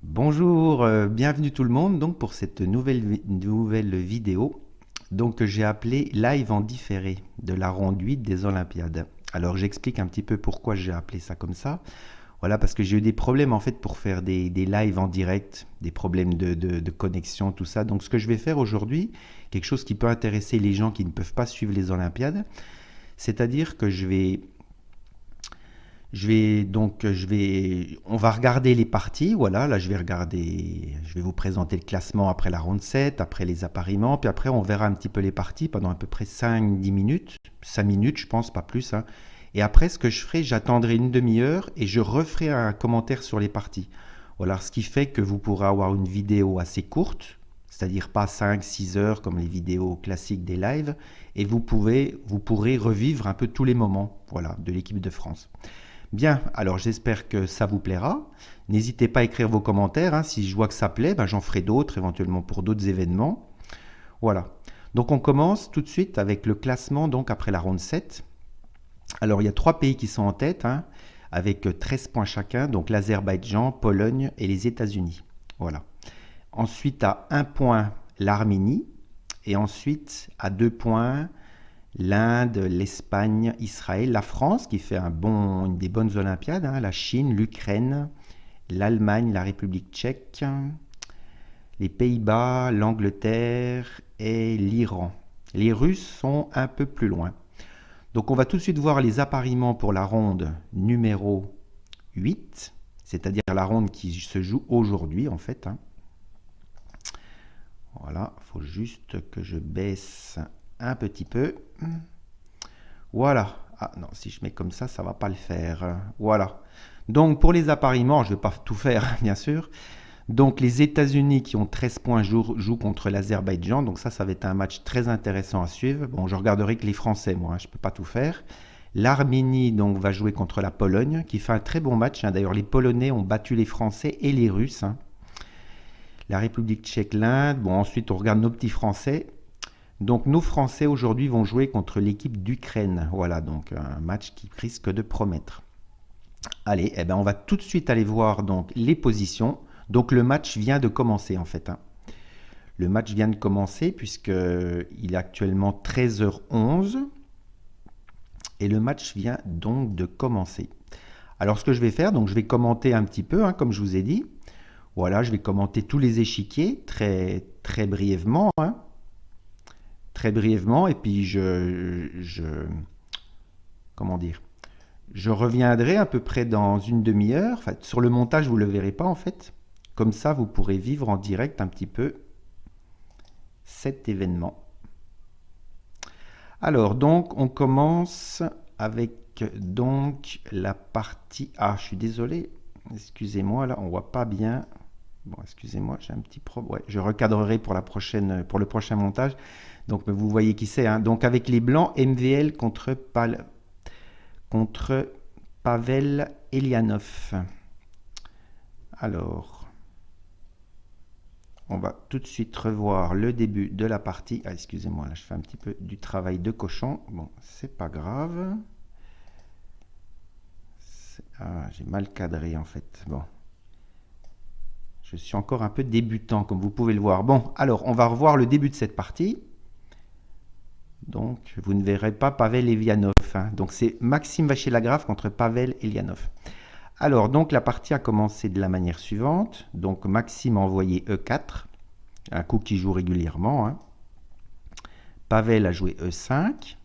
Bonjour, bienvenue tout le monde donc pour cette nouvelle vidéo donc que j'ai appelée live en différé de la ronde 8 des Olympiades. Alors j'explique un petit peu pourquoi j'ai appelé ça comme ça. Voilà, parce que j'ai eu des problèmes en fait pour faire des lives en direct, des problèmes de connexion, tout ça. Donc ce que je vais faire aujourd'hui, quelque chose qui peut intéresser les gens qui ne peuvent pas suivre les Olympiades, c'est-à-dire que on va regarder les parties. Voilà, là, je vais vous présenter le classement après la ronde 7, après les appariements, puis après, on verra un petit peu les parties pendant à peu près 5-10 minutes, 5 minutes, je pense, pas plus, hein. Et après, ce que je ferai, j'attendrai une demi-heure et je referai un commentaire sur les parties. Voilà, ce qui fait que vous pourrez avoir une vidéo assez courte, c'est-à-dire pas 5-6 heures comme les vidéos classiques des lives, et vous pourrez revivre un peu tous les moments, voilà, de l'équipe de France. Bien, alors j'espère que ça vous plaira. N'hésitez pas à écrire vos commentaires, hein. Si je vois que ça plaît, ben, j'en ferai d'autres, éventuellement pour d'autres événements. Voilà. Donc on commence tout de suite avec le classement donc après la ronde 7. Alors il y a trois pays qui sont en tête, hein, avec 13 points chacun, donc l'Azerbaïdjan, Pologne et les États-Unis. Voilà. Ensuite à 1 point l'Arménie et ensuite à 2 points l'Inde, l'Espagne, Israël, la France qui fait une des bonnes Olympiades, hein, la Chine, l'Ukraine, l'Allemagne, la République tchèque, les Pays-Bas, l'Angleterre et l'Iran. Les Russes sont un peu plus loin. Donc on va tout de suite voir les appariements pour la ronde numéro 8, c'est-à-dire la ronde qui se joue aujourd'hui en fait, hein. Voilà, il faut juste que je baisse un petit peu. Voilà. Ah non, si je mets comme ça va pas le faire. Voilà. Donc pour les appariements, je ne vais pas tout faire, bien sûr. Donc les États-Unis qui ont 13 points jouent contre l'Azerbaïdjan. Donc ça va être un match très intéressant à suivre. Bon, je regarderai que les Français, moi, hein, je ne peux pas tout faire. L'Arménie donc va jouer contre la Pologne, qui fait un très bon match, hein. D'ailleurs, les Polonais ont battu les Français et les Russes, hein. La République tchèque, l'Inde. Bon, ensuite, on regarde nos petits Français. Donc nos Français aujourd'hui vont jouer contre l'équipe d'Ukraine. Voilà, donc un match qui risque de promettre. Allez, eh ben on va tout de suite aller voir donc les positions. Donc le match vient de commencer en fait, hein. Le match vient de commencer puisque il est actuellement 13h11 et le match vient donc de commencer. Alors ce que je vais faire, donc je vais commenter un petit peu, hein, comme je vous ai dit. Voilà, je vais commenter tous les échiquiers très brièvement, hein. Très brièvement, et puis comment dire, je reviendrai à peu près dans une demi-heure. Enfin, sur le montage, vous ne le verrez pas en fait. Comme ça, vous pourrez vivre en direct un petit peu cet événement. Alors, donc, on commence avec donc la partie A. Je suis désolé, excusez-moi, là, on voit pas bien. Bon, excusez-moi, j'ai un petit problème. Ouais, je recadrerai pour le prochain montage. Donc, vous voyez qui c'est, hein. Donc, avec les blancs, MVL contre Pavel Elianov. Alors, on va tout de suite revoir le début de la partie. Ah, excusez-moi, là je fais un petit peu du travail de cochon. Bon, c'est pas grave. Ah, j'ai mal cadré en fait. Bon. Je suis encore un peu débutant, comme vous pouvez le voir. Bon, alors, on va revoir le début de cette partie. Donc, vous ne verrez pas Pavel Elianov, hein. Donc, c'est Maxime Vachier-Lagrave contre Pavel Elianov. Alors, donc, la partie a commencé de la manière suivante. Donc, Maxime a envoyé E4, un coup qui joue régulièrement, hein. Pavel a joué E5,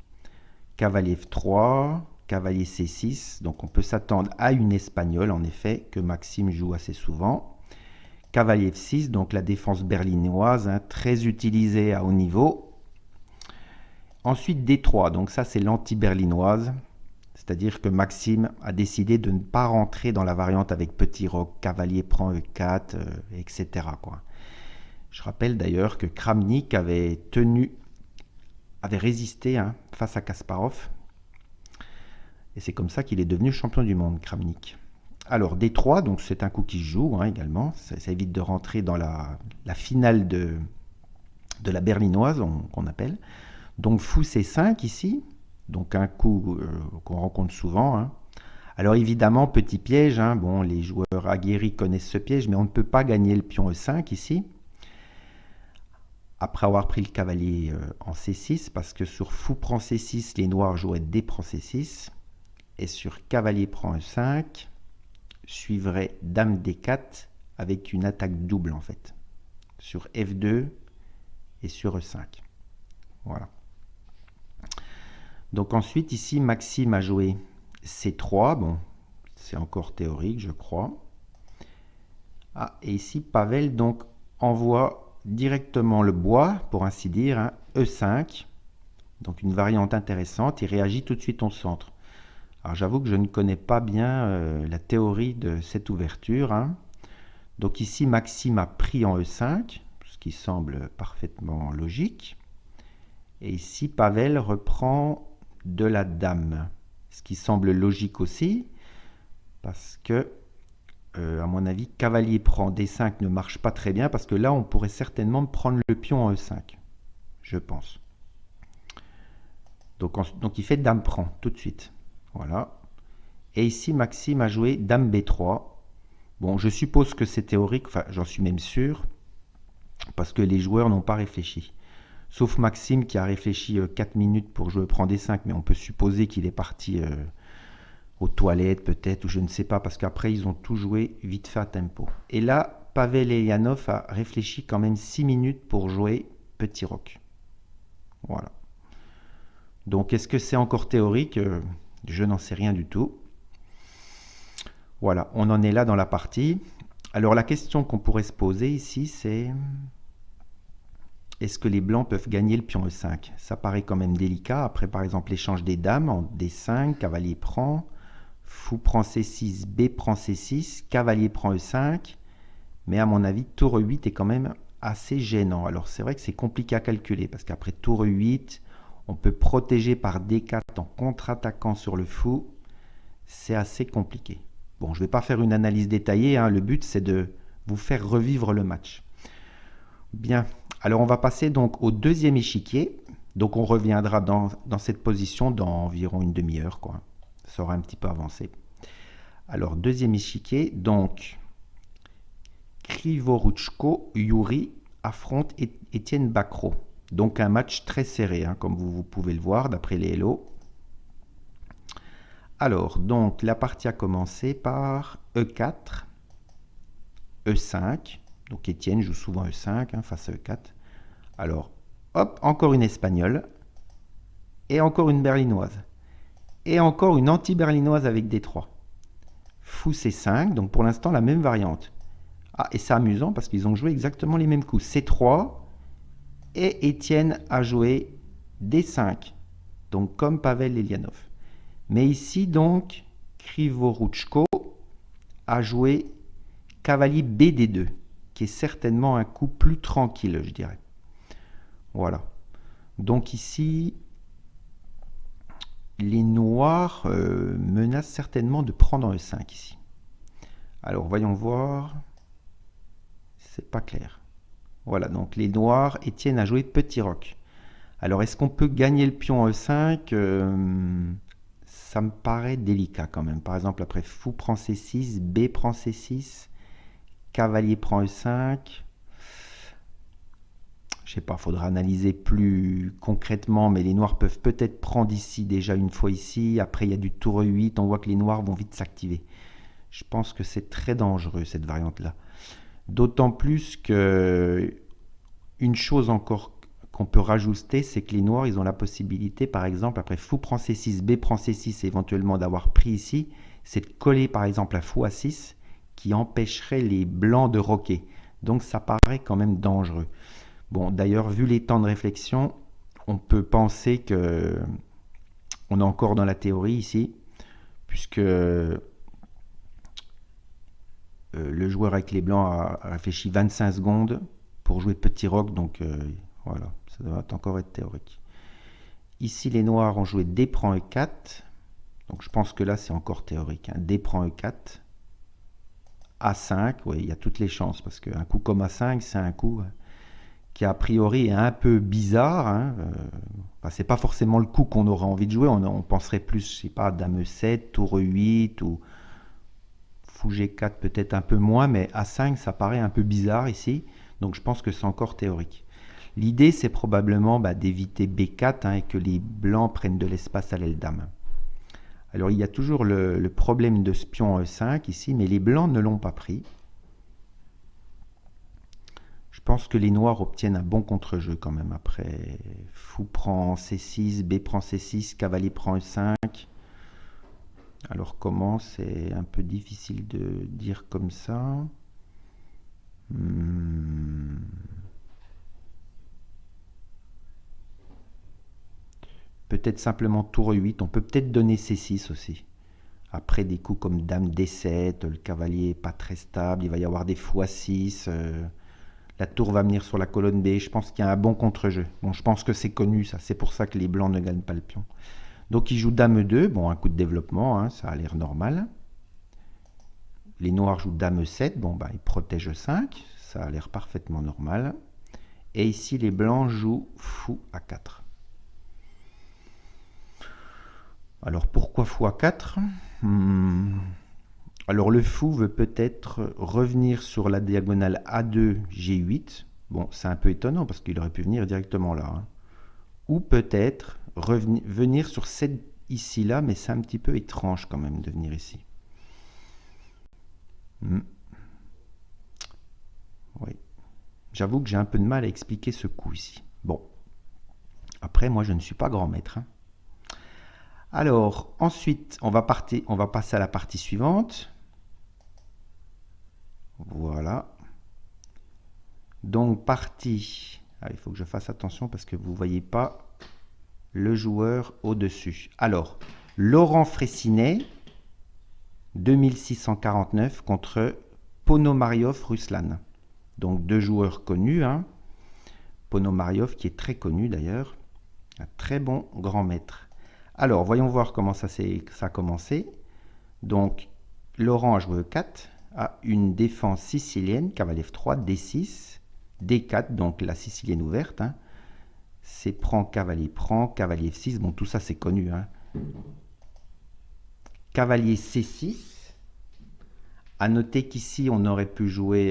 cavalier F3, cavalier C6. Donc, on peut s'attendre à une espagnole, en effet, que Maxime joue assez souvent. Cavalier F6, donc la défense berlinoise, hein, très utilisée à haut niveau. Ensuite, D3, donc ça, c'est l'anti-berlinoise. C'est-à-dire que Maxime a décidé de ne pas rentrer dans la variante avec petit roc, cavalier prend E4, etc., quoi. Je rappelle d'ailleurs que Kramnik avait résisté, hein, face à Kasparov. Et c'est comme ça qu'il est devenu champion du monde, Kramnik. Alors, D3, donc c'est un coup qui se joue, hein, également. Ça évite de rentrer dans la finale de la berlinoise, qu'on appelle. Donc, fou C5 ici. Donc un coup qu'on rencontre souvent, hein. Alors évidemment, petit piège, hein, bon, les joueurs aguerris connaissent ce piège, mais on ne peut pas gagner le pion E5 ici, après avoir pris le cavalier en C6, parce que sur fou prend C6, les noirs jouaient D prend C6, et sur cavalier prend E5, suivrait dame D4 avec une attaque double en fait, sur F2 et sur E5. Voilà. Donc ensuite ici Maxime a joué C3, bon c'est encore théorique je crois. Ah, et ici Pavel donc envoie directement le bois pour ainsi dire, hein, E5, donc une variante intéressante, il réagit tout de suite au centre. Alors j'avoue que je ne connais pas bien la théorie de cette ouverture, hein. Donc ici Maxime a pris en E5, ce qui semble parfaitement logique. Et ici Pavel reprend de la dame, ce qui semble logique aussi, parce que, à mon avis, cavalier prend D5 ne marche pas très bien, parce que là, on pourrait certainement prendre le pion en E5, je pense. Donc il fait dame prend tout de suite. Voilà. Et ici, Maxime a joué dame B3. Bon, je suppose que c'est théorique, enfin, j'en suis même sûr, parce que les joueurs n'ont pas réfléchi. Sauf Maxime qui a réfléchi 4 minutes pour jouer prend D5, mais on peut supposer qu'il est parti aux toilettes peut-être, ou je ne sais pas, parce qu'après ils ont tout joué vite fait à tempo. Et là, Pavel Elianov a réfléchi quand même 6 minutes pour jouer petit roc. Voilà. Donc est-ce que c'est encore théorique? Je n'en sais rien du tout. Voilà, on en est là dans la partie. Alors la question qu'on pourrait se poser ici, c'est... Est-ce que les blancs peuvent gagner le pion E5? Ça paraît quand même délicat. Après, par exemple, l'échange des dames en D5, cavalier prend, fou prend C6, B prend C6, cavalier prend E5. Mais à mon avis, tour E8 est quand même assez gênant. Alors c'est vrai que c'est compliqué à calculer, parce qu'après tour E8, on peut protéger par D4 en contre-attaquant sur le fou. C'est assez compliqué. Bon, je ne vais pas faire une analyse détaillée, hein. Le but, c'est de vous faire revivre le match. Bien. Alors on va passer donc au deuxième échiquier. Donc on reviendra dans cette position dans environ une demi-heure, quoi. Ça aura un petit peu avancé. Alors deuxième échiquier, donc Krivoruchko Yuri affronte Étienne Bacrot. Donc un match très serré, hein, comme vous pouvez le voir d'après les hello. Alors donc la partie a commencé par E4, E5. Donc Étienne joue souvent E5 hein, face à E4. Alors, hop, encore une espagnole. Et encore une berlinoise. Et encore une anti-berlinoise avec D3. Fou C5, donc pour l'instant la même variante. Ah, et c'est amusant parce qu'ils ont joué exactement les mêmes coups. C3, et Étienne a joué D5. Donc comme Pavel Elianov. Mais ici donc, Krivoruchko a joué cavalier BD2, qui est certainement un coup plus tranquille, je dirais. Voilà. Donc ici, les noirs menacent certainement de prendre en E5 ici. Alors voyons voir. C'est pas clair. Voilà, donc les noirs, Étienne a joué petit roc. Alors est-ce qu'on peut gagner le pion en E5? Ça me paraît délicat quand même. Par exemple, après fou prend C6, B prend C6, cavalier prend E5. Je sais pas, il faudra analyser plus concrètement, mais les noirs peuvent peut-être prendre ici déjà une fois ici. Après, il y a du tour E8, on voit que les noirs vont vite s'activer. Je pense que c'est très dangereux cette variante-là. D'autant plus que une chose encore qu'on peut rajouter, c'est que les noirs, ils ont la possibilité, par exemple, après fou prend C6, B prend C6, éventuellement d'avoir pris ici, c'est de coller par exemple à fou A6, qui empêcherait les blancs de roquer. Donc ça paraît quand même dangereux. Bon, d'ailleurs, vu les temps de réflexion, on peut penser que on est encore dans la théorie ici, puisque le joueur avec les blancs a réfléchi 25 secondes pour jouer petit roc, donc voilà, ça doit encore être théorique. Ici, les noirs ont joué D prend E4, donc je pense que là, c'est encore théorique. Hein. D prend E4, A5, oui, il y a toutes les chances, parce qu'un coup comme A5, c'est un coup qui a priori est un peu bizarre, hein. Enfin, c'est pas forcément le coup qu'on aurait envie de jouer. On penserait plus, je sais pas, Dame 7, Tour 8 ou Fou G4 peut-être un peu moins, mais A5 ça paraît un peu bizarre ici. Donc je pense que c'est encore théorique. L'idée c'est probablement d'éviter B4 hein, et que les blancs prennent de l'espace à l'aile Dame. Alors il y a toujours le problème de ce pion E5 ici, mais les blancs ne l'ont pas pris. Je pense que les noirs obtiennent un bon contre-jeu quand même après. Fou prend C6, B prend C6, cavalier prend E5. Alors comment? C'est un peu difficile de dire comme ça. Peut-être simplement tour E8. On peut peut-être donner C6 aussi. Après des coups comme Dame D7, le cavalier n'est pas très stable, il va y avoir des fous A6. La tour va venir sur la colonne B. Je pense qu'il y a un bon contre-jeu. Bon, je pense que c'est connu, ça. C'est pour ça que les blancs ne gagnent pas le pion. Donc, il joue Dame 2. Bon, un coup de développement, hein, ça a l'air normal. Les noirs jouent Dame 7. Bon, ils protègent E5. Ça a l'air parfaitement normal. Et ici, les blancs jouent Fou A4. Alors, pourquoi Fou A4 Alors, le fou veut peut-être revenir sur la diagonale A2, G8. Bon, c'est un peu étonnant parce qu'il aurait pu venir directement là. Hein. Ou peut-être venir sur cette ici-là, mais c'est un petit peu étrange quand même de venir ici. Oui. J'avoue que j'ai un peu de mal à expliquer ce coup ici. Bon. Après, moi, je ne suis pas grand maître. Hein. Alors, ensuite, on va passer à la partie suivante. Voilà. Donc, partie... Ah, il faut que je fasse attention parce que vous ne voyez pas le joueur au-dessus. Alors, Laurent Fraissinet, 2649 contre Ponomariov Ruslan. Donc, deux joueurs connus. Hein. Ponomariov qui est très connu d'ailleurs. Un très bon grand maître. Alors, voyons voir comment ça a commencé. Donc, Laurent a joué E4, a une défense sicilienne, cavalier F3, D6, D4, donc la sicilienne ouverte. Hein. C'est prend, cavalier F6. Bon, tout ça, c'est connu. Hein. Cavalier C6. À noter qu'ici, on aurait pu jouer...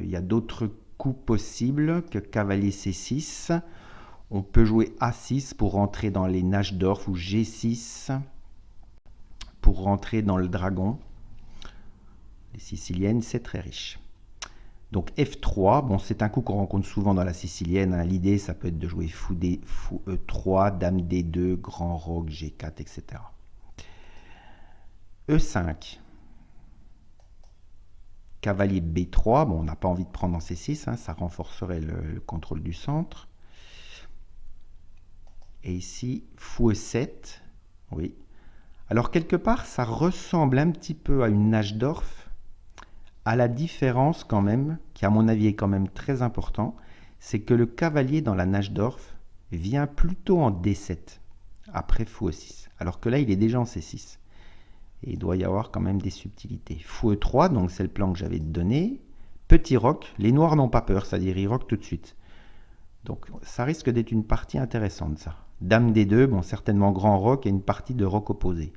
il y a d'autres coups possibles que cavalier C6. On peut jouer A6 pour rentrer dans les Najdorf ou G6 pour rentrer dans le dragon. Les siciliennes, c'est très riche. Donc F3, bon, c'est un coup qu'on rencontre souvent dans la sicilienne. Hein. L'idée, ça peut être de jouer fou E3, Dame D2, Grand Roc, G4, etc. E5. Cavalier B3, bon, on n'a pas envie de prendre en C6, hein, ça renforcerait le contrôle du centre. Et ici, fou E7, oui. Alors quelque part, ça ressemble un petit peu à une Najdorf, à la différence quand même, qui à mon avis est quand même très important, c'est que le cavalier dans la Najdorf vient plutôt en D7, après fou E6, alors que là, il est déjà en C6. Et il doit y avoir quand même des subtilités. Fou E3, donc c'est le plan que j'avais donné. Petit roc, les noirs n'ont pas peur, c'est-à-dire ils roquent tout de suite. Donc ça risque d'être une partie intéressante, ça. Dame D2, bon, certainement grand roc et une partie de roc opposé.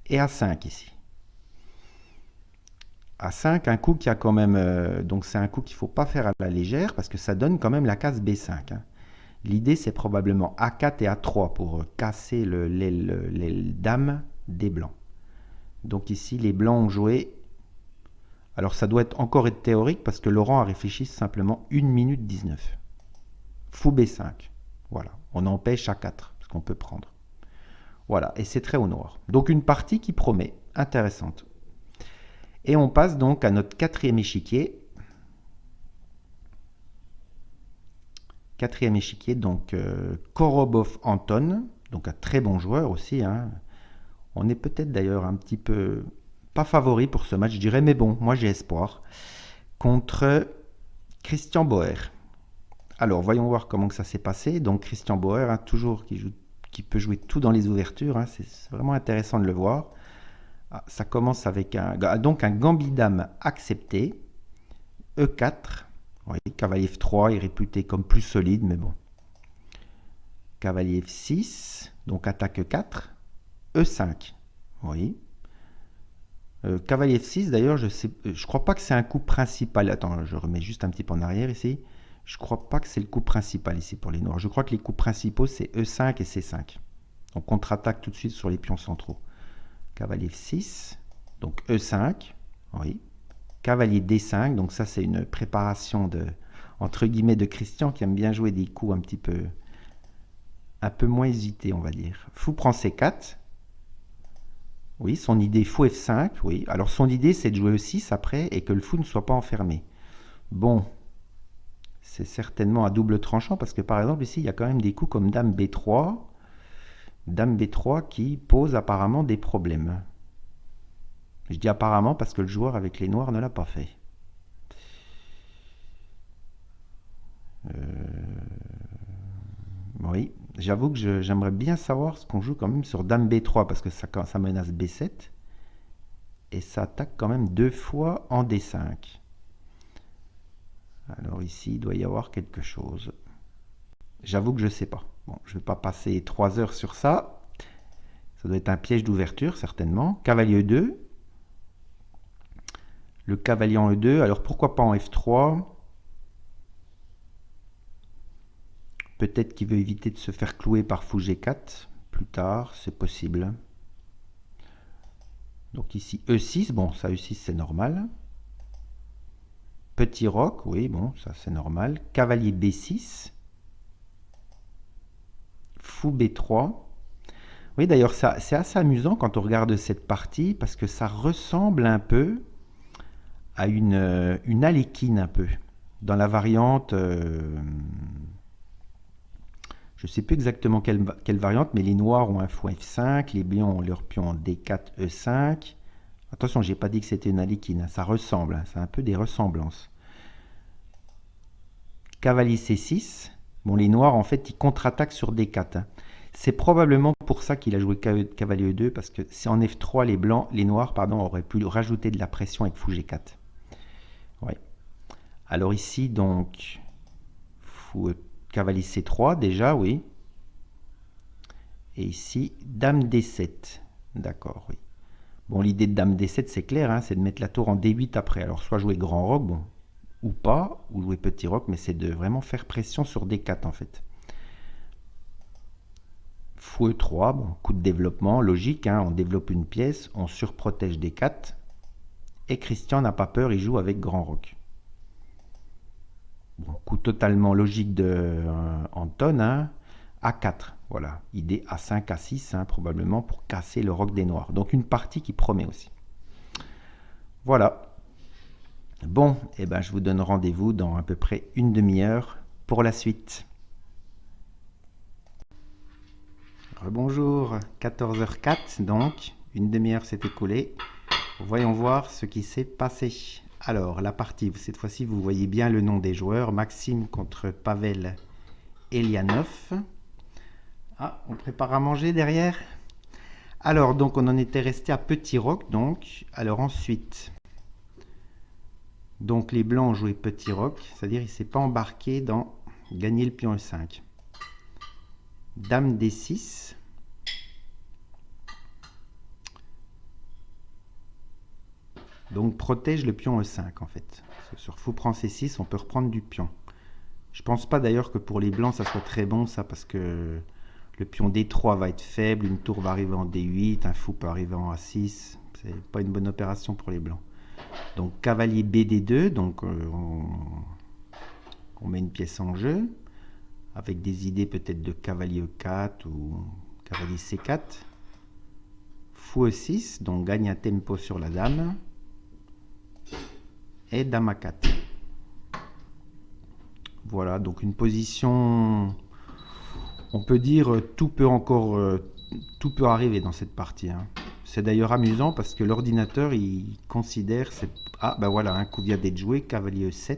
Et A5 ici. A5, un coup qui a quand même... donc c'est un coup qu'il ne faut pas faire à la légère parce que ça donne quand même la case B5. Hein. L'idée, c'est probablement A4 et A3 pour casser l'aile dame des blancs. Donc ici, les blancs ont joué... Alors ça doit encore être théorique parce que Laurent a réfléchi simplement 1 minute 19. Fou B5. Voilà, on empêche A4 parce qu'on peut prendre. Voilà, et c'est très au noir. Donc une partie qui promet, intéressante. Et on passe donc à notre quatrième échiquier. Quatrième échiquier, donc Korobov Anton, donc un très bon joueur aussi. Hein. On est peut-être d'ailleurs un petit peu pas favori pour ce match, je dirais, mais bon, moi j'ai espoir. Contre Christian Bauer. Alors, voyons voir comment ça s'est passé. Donc, Christian Bauer, hein, toujours qui peut jouer tout dans les ouvertures. Hein, c'est vraiment intéressant de le voir. Ah, ça commence avec un gambit dame accepté. E4. Oui, cavalier F3 est réputé comme plus solide, mais bon. Cavalier F6, donc attaque 4. E5, oui. Cavalier F6, d'ailleurs, je crois pas que c'est un coup principal. Attends, je remets juste un petit peu en arrière ici. Je crois pas que c'est le coup principal ici pour les noirs. Je crois que les coups principaux, c'est E5 et C5. On contre-attaque tout de suite sur les pions centraux. Cavalier F6, donc E5, oui. Cavalier D5, donc ça c'est une préparation de, entre guillemets, de Christian qui aime bien jouer des coups un peu moins hésités, on va dire. Fou prend C4. Oui, son idée fou F5, oui. Alors son idée c'est de jouer E6 après et que le fou ne soit pas enfermé. Bon, c'est certainement à double tranchant parce que par exemple ici il y a quand même des coups comme Dame B3. Dame B3 qui pose apparemment des problèmes. Je dis apparemment parce que le joueur avec les noirs ne l'a pas fait. Oui, j'avoue que j'aimerais bien savoir ce qu'on joue quand même sur Dame B3 parce que ça menace B7. Et ça attaque quand même 2 fois en D5. Alors ici, il doit y avoir quelque chose. J'avoue que je ne sais pas. Bon, je ne vais pas passer 3 heures sur ça. Ça doit être un piège d'ouverture, certainement. Cavalier E2. Le cavalier en E2. Alors pourquoi pas en F3? Peut-être qu'il veut éviter de se faire clouer par fou G4. Plus tard, c'est possible. Donc ici, E6. Bon, ça, E6, c'est normal. Petit roc, oui, bon, ça, c'est normal. Cavalier B6. Fou B3. Oui, d'ailleurs, c'est assez amusant quand on regarde cette partie parce que ça ressemble un peu à une aléquine un peu. Dans la variante, je ne sais plus exactement quelle variante, mais les noirs ont un fou F5, les blancs ont leur pion en D4, E5. Attention, je n'ai pas dit que c'était une aléquine, hein, ça ressemble, hein, c'est un peu des ressemblances. Cavalier C6. Bon, les noirs, en fait, ils contre-attaquent sur D4. Hein. C'est probablement pour ça qu'il a joué cavalier E2, parce que si en F3, les noirs, pardon, auraient pu rajouter de la pression avec fou G4. Ouais. Alors ici, donc, cavalier C3, déjà, oui. Et ici, Dame D7. D'accord, oui. Bon, l'idée de Dame D7, c'est clair, hein, c'est de mettre la tour en D8 après. Alors, soit jouer grand roc, bon, ou pas, ou jouer petit roc, mais c'est de vraiment faire pression sur D4, en fait. Fou E3, bon, coup de développement, logique, hein, on développe une pièce, on surprotège D4. Et Christian n'a pas peur, il joue avec grand roc. Bon, coup totalement logique de Anton, hein, A4, voilà, idée A5, A6, hein, probablement pour casser le roc des noirs. Donc une partie qui promet aussi. Voilà. Bon, eh ben, je vous donne rendez-vous dans à peu près une demi-heure pour la suite. Rebonjour, 14h04 donc, une demi-heure s'est écoulée. Voyons voir ce qui s'est passé. Alors, la partie, cette fois-ci, vous voyez bien le nom des joueurs. Maxime contre Pavel Elianov. Ah, on prépare à manger derrière. Alors, donc, on en était resté à Petit Roc, donc. Alors, ensuite, donc, les Blancs ont joué Petit Roc, c'est-à-dire il ne s'est pas embarqué dans gagner le pion E5. Dame D6. Donc protège le pion E5 en fait. Sur fou prend C6, on peut reprendre du pion. Je pense pas d'ailleurs que pour les blancs ça soit très bon ça parce que le pion D3 va être faible, une tour va arriver en D8, un fou peut arriver en A6. C'est pas une bonne opération pour les blancs. Donc cavalier BD2, donc on met une pièce en jeu avec des idées peut-être de cavalier E4 ou cavalier C4. Fou E6, donc gagne un tempo sur la dame. Et Dame A4. Voilà, donc une position, on peut dire, tout peut arriver dans cette partie. Hein. C'est d'ailleurs amusant parce que l'ordinateur, il considère, ah ben voilà, un coup vient d'être joué, cavalier E7.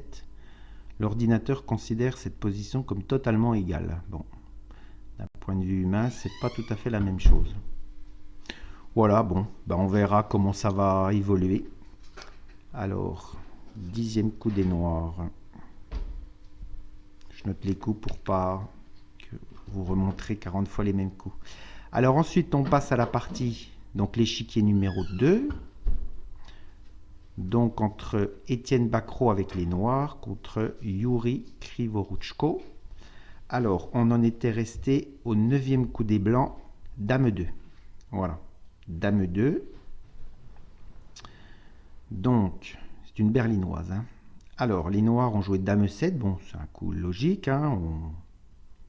L'ordinateur considère cette position comme totalement égale. Bon, d'un point de vue humain, c'est pas tout à fait la même chose. Voilà, bon, ben on verra comment ça va évoluer. Alors, 10e coup des noirs. Je note les coups pour pas que vous remontrez 40 fois les mêmes coups. Alors ensuite, on passe à la partie, donc l'échiquier numéro 2. Donc entre Étienne Bacrot avec les noirs contre Yuri Krivoruchko. Alors, on en était resté au 9e coup des blancs, Dame 2. Voilà, Dame 2. Donc, c'est une berlinoise. Hein. Alors, les noirs ont joué Dame 7. Bon, c'est un coup logique. Hein. On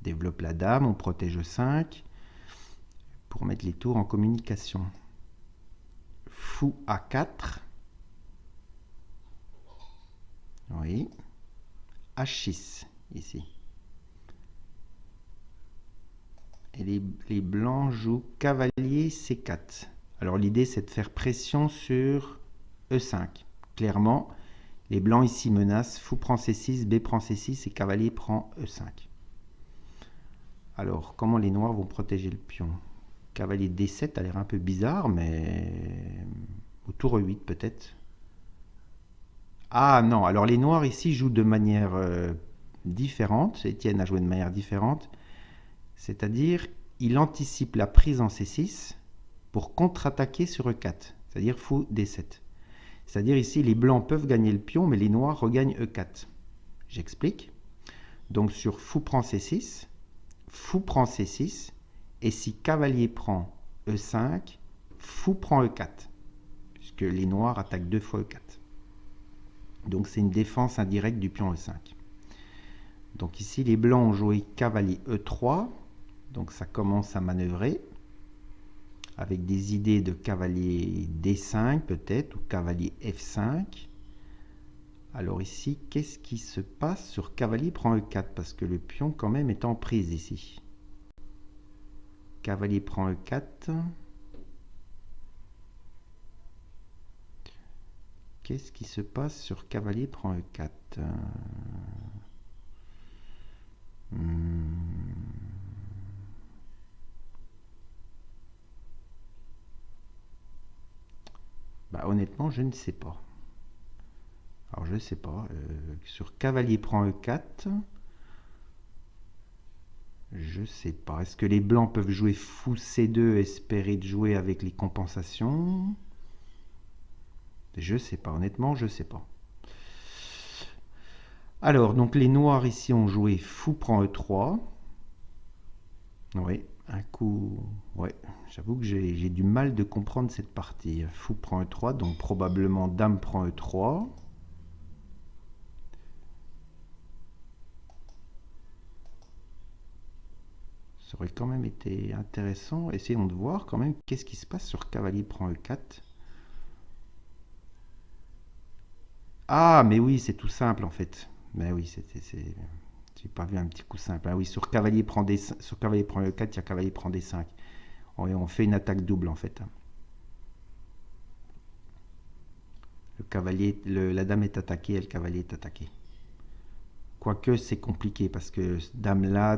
développe la dame, on protège 5 pour mettre les tours en communication. Fou A4. Oui. H6, ici. Et les blancs jouent cavalier C4. Alors l'idée, c'est de faire pression sur E5. Clairement, les blancs ici menacent. Fou prend C6, B prend C6 et cavalier prend E5. Alors, comment les noirs vont protéger le pion? Cavalier D7 a l'air un peu bizarre, mais au tour E8 peut-être. Ah non, alors les noirs ici jouent de manière différente. Étienne a joué de manière différente. C'est-à-dire, il anticipe la prise en C6 pour contre-attaquer sur E4. C'est-à-dire fou D7. C'est-à-dire ici, les blancs peuvent gagner le pion, mais les noirs regagnent E4. J'explique. Donc sur fou prend C6, fou prend C6, et si cavalier prend E5, fou prend E4. Puisque les noirs attaquent 2 fois E4. Donc c'est une défense indirecte du pion E5. Donc ici, les blancs ont joué cavalier E3. Donc ça commence à manœuvrer. Avec des idées de cavalier D5 peut-être, ou cavalier F5. Alors ici, qu'est-ce qui se passe sur cavalier prend E4? Parce que le pion quand même est en prise ici. Cavalier prend E4. Qu'est-ce qui se passe sur cavalier prend E4? Bah, honnêtement, je ne sais pas. Alors, je ne sais pas. Sur cavalier prend E4, je ne sais pas. Est-ce que les blancs peuvent jouer fou C2, espérer de jouer avec les compensations? Je ne sais pas. Honnêtement, je ne sais pas. Alors, donc les noirs ici ont joué fou prend E3. Oui, un coup... Ouais, j'avoue que j'ai du mal de comprendre cette partie. Fou prend E3, donc probablement dame prend E3. Ça aurait quand même été intéressant. Essayons de voir quand même qu'est-ce qui se passe sur cavalier prend E4. Ah, mais oui, c'est tout simple en fait. Mais oui, j'ai pas vu un petit coup simple. Ah oui, sur cavalier prend sur cavalier prend E4, il y a cavalier prend D5. On fait une attaque double en fait. Le cavalier, la dame est attaquée et le cavalier est attaqué. Quoique c'est compliqué parce que dame là,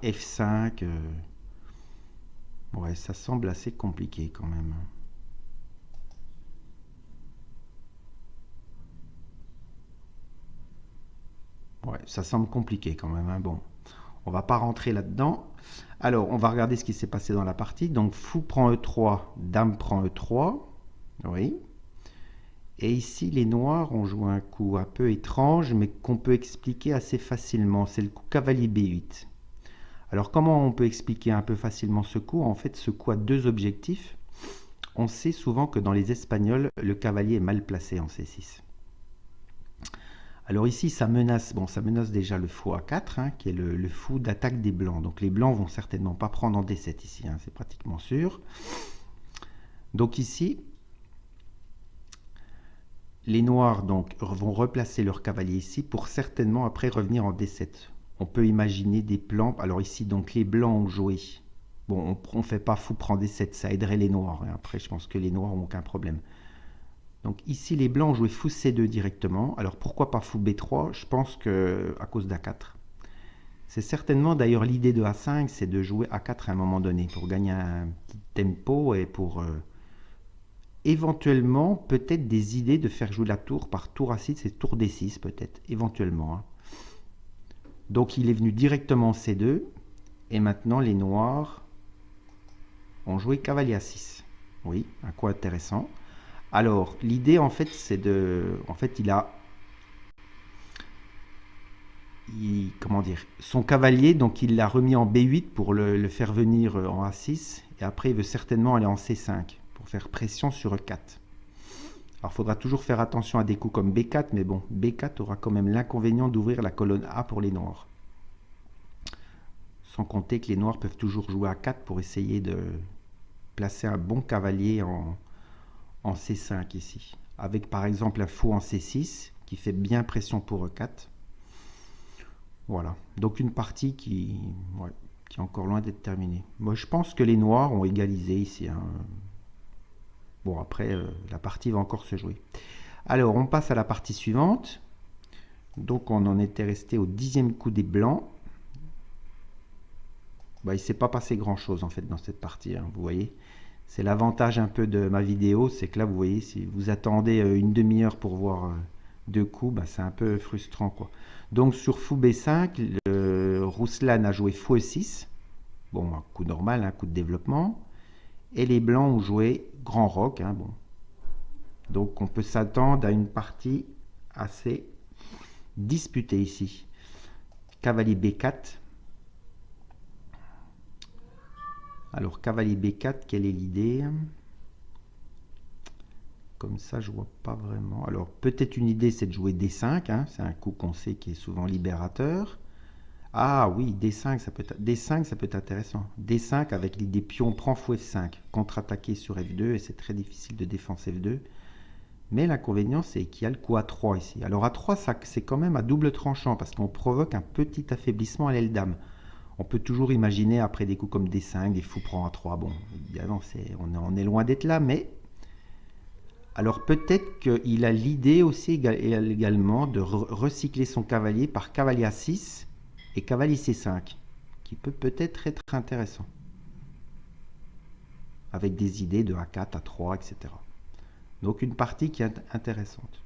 F5. Ouais, ça semble assez compliqué quand même. Ouais, ça semble compliqué quand même. Hein. Bon, on va pas rentrer là-dedans. Alors, on va regarder ce qui s'est passé dans la partie. Donc, fou prend E3, dame prend E3. Oui. Et ici, les noirs ont joué un coup un peu étrange, mais qu'on peut expliquer assez facilement. C'est le coup cavalier B8. Alors, comment on peut expliquer un peu facilement ce coup? En fait, ce coup a deux objectifs. On sait souvent que dans les Espagnols, le cavalier est mal placé en C6. Alors ici, ça menace déjà le fou A4, hein, qui est le fou d'attaque des blancs. Donc les blancs vont certainement pas prendre en D7 ici, hein, c'est pratiquement sûr. Donc ici, les noirs donc, vont replacer leur cavalier ici pour certainement après revenir en D7. On peut imaginer des plans. Alors ici, donc les blancs ont joué. Bon, on ne fait pas fou prend D7, ça aiderait les noirs. Hein. Après, je pense que les noirs n'ont aucun problème. Donc ici, les blancs ont joué fou C2 directement. Alors pourquoi pas fou B3? Je pense que à cause d'A4. C'est certainement d'ailleurs l'idée de A5, c'est de jouer A4 à un moment donné pour gagner un petit tempo et pour éventuellement peut-être des idées de faire jouer la tour par tour A6 et tour D6 peut-être, éventuellement. Hein. Donc il est venu directement en C2. Et maintenant les noirs ont joué cavalier A6. Oui, un coup intéressant. Alors l'idée en fait c'est de... En fait comment dire, son cavalier, donc il l'a remis en B8 pour le faire venir en A6. Et après il veut certainement aller en C5 pour faire pression sur E4. Alors, il faudra toujours faire attention à des coups comme B4, mais bon, B4 aura quand même l'inconvénient d'ouvrir la colonne A pour les noirs. Sans compter que les noirs peuvent toujours jouer A4 pour essayer de placer un bon cavalier en C5 ici. Avec par exemple un fou en C6 qui fait bien pression pour E4. Voilà, donc une partie qui est encore loin d'être terminée. Moi, je pense que les noirs ont égalisé ici, hein. Bon, après, la partie va encore se jouer. Alors, on passe à la partie suivante. Donc, on en était resté au 10e coup des blancs. Bah, il ne s'est pas passé grand-chose, en fait, dans cette partie, hein, vous voyez. C'est l'avantage un peu de ma vidéo, c'est que là, vous voyez, si vous attendez une demi-heure pour voir deux coups, bah, c'est un peu frustrant, quoi. Donc, sur fou B5, Rouslan a joué fou E6. Bon, un coup normal, un coup de développement. Et les blancs ont joué grand roc, hein, bon. Donc on peut s'attendre à une partie assez disputée ici. Cavalier B4. Alors cavalier B4, quelle est l'idée? Comme ça, je vois pas vraiment. Alors peut-être une idée, c'est de jouer D5, hein. C'est un coup qu'on sait qui est souvent libérateur. Ah oui, D5, ça peut être intéressant. D5 avec l'idée pion prend fou F5, contre-attaquer sur F2, et c'est très difficile de défense F2. Mais l'inconvénient, c'est qu'il y a le coup A3 ici. Alors A3, c'est quand même à double tranchant, parce qu'on provoque un petit affaiblissement à l'aile dame. On peut toujours imaginer, après des coups comme D5, des fous prend A3. Bon, évidemment, on est loin d'être là, mais... Alors peut-être qu'il a l'idée aussi également de recycler son cavalier par cavalier A6 et cavalier C5, qui peut peut-être être intéressant, avec des idées de A4, A3, etc. Donc une partie qui est intéressante.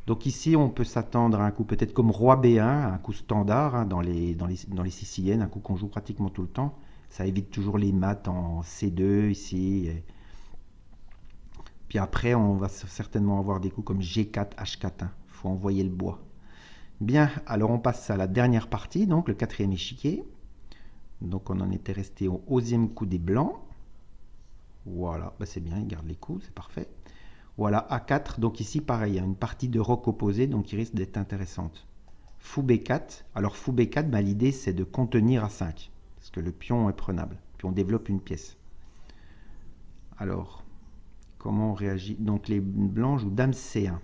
Donc ici, on peut s'attendre à un coup peut-être comme roi B1, un coup standard, hein, dans les siciliennes, un coup qu'on joue pratiquement tout le temps. Ça évite toujours les mates en C2 ici. Puis après, on va certainement avoir des coups comme G4, H4. Il faut envoyer le bois. Bien, alors on passe à la dernière partie, donc le quatrième échiquier. Donc on en était resté au 11e coup des blancs. Voilà, bah c'est bien, il garde les coups, c'est parfait. Voilà, A4, donc ici pareil, il y a une partie de roc opposé, donc qui risque d'être intéressante. Fou B4, alors fou B4, bah, l'idée c'est de contenir A5, parce que le pion est prenable, puis on développe une pièce. Alors, comment on réagit? Donc les blancs jouent Dame C1.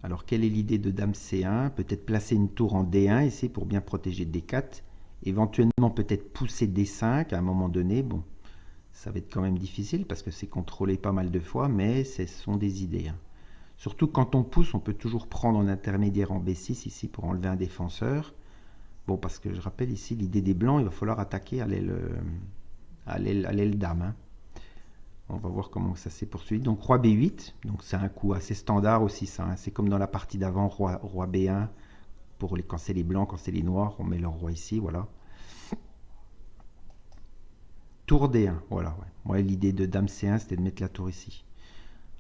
Alors quelle est l'idée de Dame C1? Peut-être placer une tour en D1 ici pour bien protéger D4, éventuellement peut-être pousser D5 à un moment donné, bon. Ça va être quand même difficile parce que c'est contrôlé pas mal de fois, mais ce sont des idées, hein. Surtout quand on pousse, on peut toujours prendre un intermédiaire en B6 ici pour enlever un défenseur. Bon, parce que je rappelle ici, l'idée des blancs, il va falloir attaquer à l'aile dame, hein. On va voir comment ça s'est poursuivi. Donc roi B8, donc c'est un coup assez standard aussi ça, hein. C'est comme dans la partie d'avant, roi B1, quand c'est les blancs, quand c'est les noirs, on met leur roi ici, voilà. Tour D1, voilà. Ouais. Moi, l'idée de Dame C1, c'était de mettre la tour ici.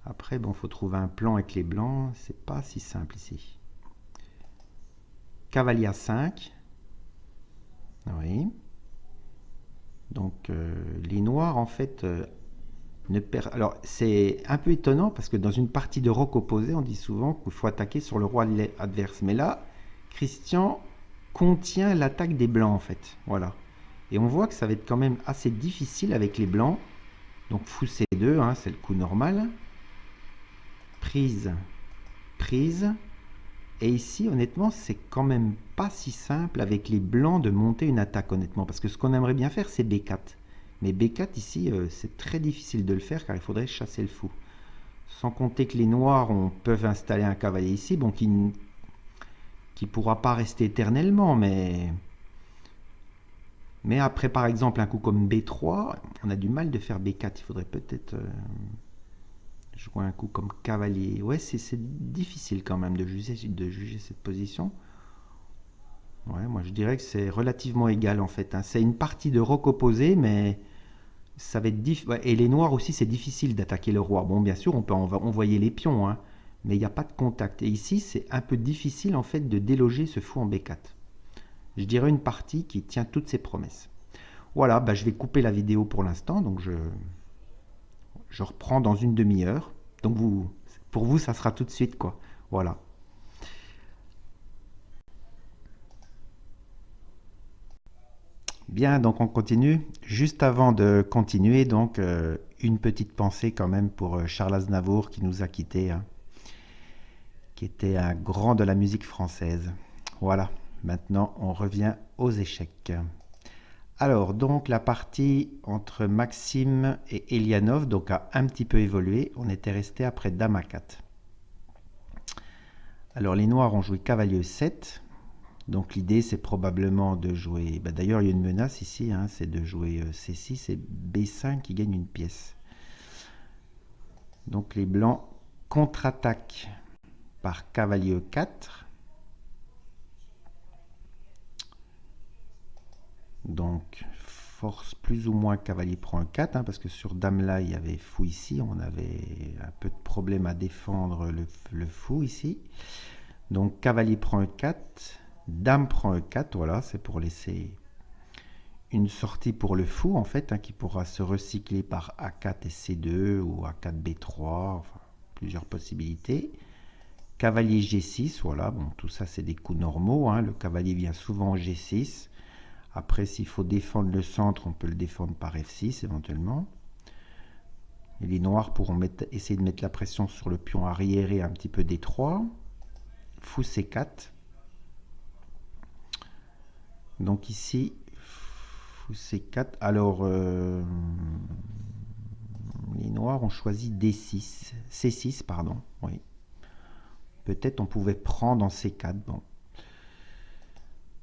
Après, bon, faut trouver un plan avec les blancs. C'est pas si simple ici. Cavalier A5. Oui. Donc, les noirs, en fait, ne perdent... Alors, c'est un peu étonnant parce que dans une partie de roc opposé, on dit souvent qu'il faut attaquer sur le roi adverse. Mais là, Christian contient l'attaque des blancs, en fait. Voilà. Et on voit que ça va être quand même assez difficile avec les blancs. Donc fou C2, hein, c'est le coup normal. Prise, prise. Et ici, honnêtement, c'est quand même pas si simple avec les blancs de monter une attaque, honnêtement. Parce que ce qu'on aimerait bien faire, c'est B4. Mais B4, ici, c'est très difficile de le faire car il faudrait chasser le fou. Sans compter que les noirs peuvent installer un cavalier ici, bon, qui ne pourra pas rester éternellement, mais... Mais après, par exemple, un coup comme B3, on a du mal de faire B4. Il faudrait peut-être Jouer un coup comme cavalier. Ouais, c'est difficile quand même de juger cette position. Ouais, moi je dirais que c'est relativement égal en fait, hein. C'est une partie de roc opposé, mais ça va être ouais, et les noirs aussi, c'est difficile d'attaquer le roi. Bon, bien sûr, on peut envoyer les pions, hein, mais il n'y a pas de contact. Et ici, c'est un peu difficile en fait de déloger ce fou en B4. Je dirais une partie qui tient toutes ses promesses. Voilà, bah, je vais couper la vidéo pour l'instant, donc je reprends dans une demi-heure. Donc pour vous, ça sera tout de suite quoi. Voilà. Bien, donc on continue. Juste avant de continuer, donc une petite pensée quand même pour Charles Aznavour qui nous a quittés, hein, qui était un grand de la musique française. Voilà, maintenant on revient aux échecs. Alors, donc la partie entre Maxime et Elianov donc, a un petit peu évolué. On était resté après Dame à 4. Alors, les Noirs ont joué Cavalier 7. Donc, l'idée, c'est probablement de jouer... Bah, d'ailleurs, il y a une menace ici, hein, c'est de jouer C6 et B5 qui gagne une pièce. Donc, les Blancs contre-attaquent par Cavalier 4. Donc, force plus ou moins cavalier prend un 4, hein, parce que sur dame là, il y avait fou ici. On avait un peu de problème à défendre le fou ici. Donc, cavalier prend un 4, dame prend un 4. Voilà, c'est pour laisser une sortie pour le fou, en fait, hein, qui pourra se recycler par A4 et C2 ou A4 B3, enfin, plusieurs possibilités. Cavalier G6, voilà, bon, tout ça, c'est des coups normaux, hein. Le cavalier vient souvent en G6. Après, s'il faut défendre le centre, on peut le défendre par F6 éventuellement. Et les noirs pourront essayer de mettre la pression sur le pion arriéré un petit peu D3. Fou C4. Donc ici, fou C4. Alors, les noirs ont choisi D6. C6, pardon. Oui. Peut-être on pouvait prendre en C4. Bon.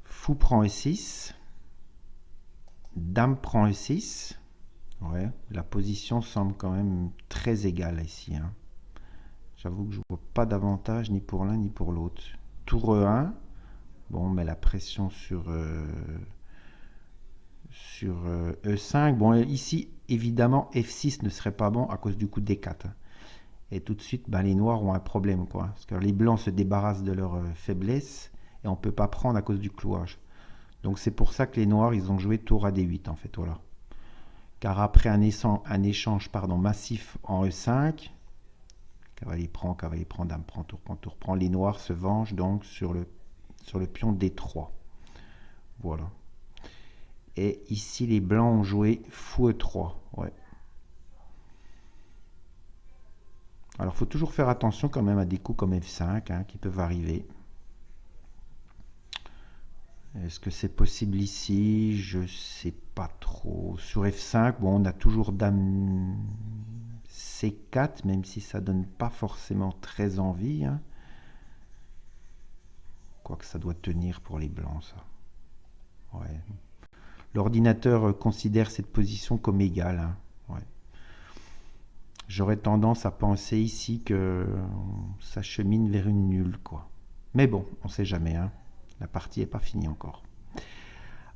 Fou prend E6. Dame prend E6. Ouais, la position semble quand même très égale ici, hein. J'avoue que je ne vois pas d'avantage ni pour l'un ni pour l'autre. Tour E1. Bon, mais la pression sur E5. Bon, ici, évidemment, F6 ne serait pas bon à cause du coup D4. Et tout de suite, ben, les noirs ont un problème, quoi. Parce que les blancs se débarrassent de leur faiblesse et on ne peut pas prendre à cause du clouage. Donc c'est pour ça que les noirs, ils ont joué tour à D8, en fait, voilà. Car après un échange massif en E5, cavalier prend, dame prend, tour prend, les noirs se vengent donc sur le pion D3. Voilà. Et ici, les blancs ont joué fou E3. Ouais. Alors, il faut toujours faire attention quand même à des coups comme F5, hein, qui peuvent arriver. Est-ce que c'est possible ici? Je ne sais pas trop. Sur F5, bon, on a toujours dame C4, même si ça donne pas forcément très envie, hein. Quoique ça doit tenir pour les blancs, ça. Ouais. L'ordinateur considère cette position comme égale, hein. Ouais. J'aurais tendance à penser ici que ça chemine vers une nulle, quoi. Mais bon, on ne sait jamais, hein. La partie n'est pas finie encore.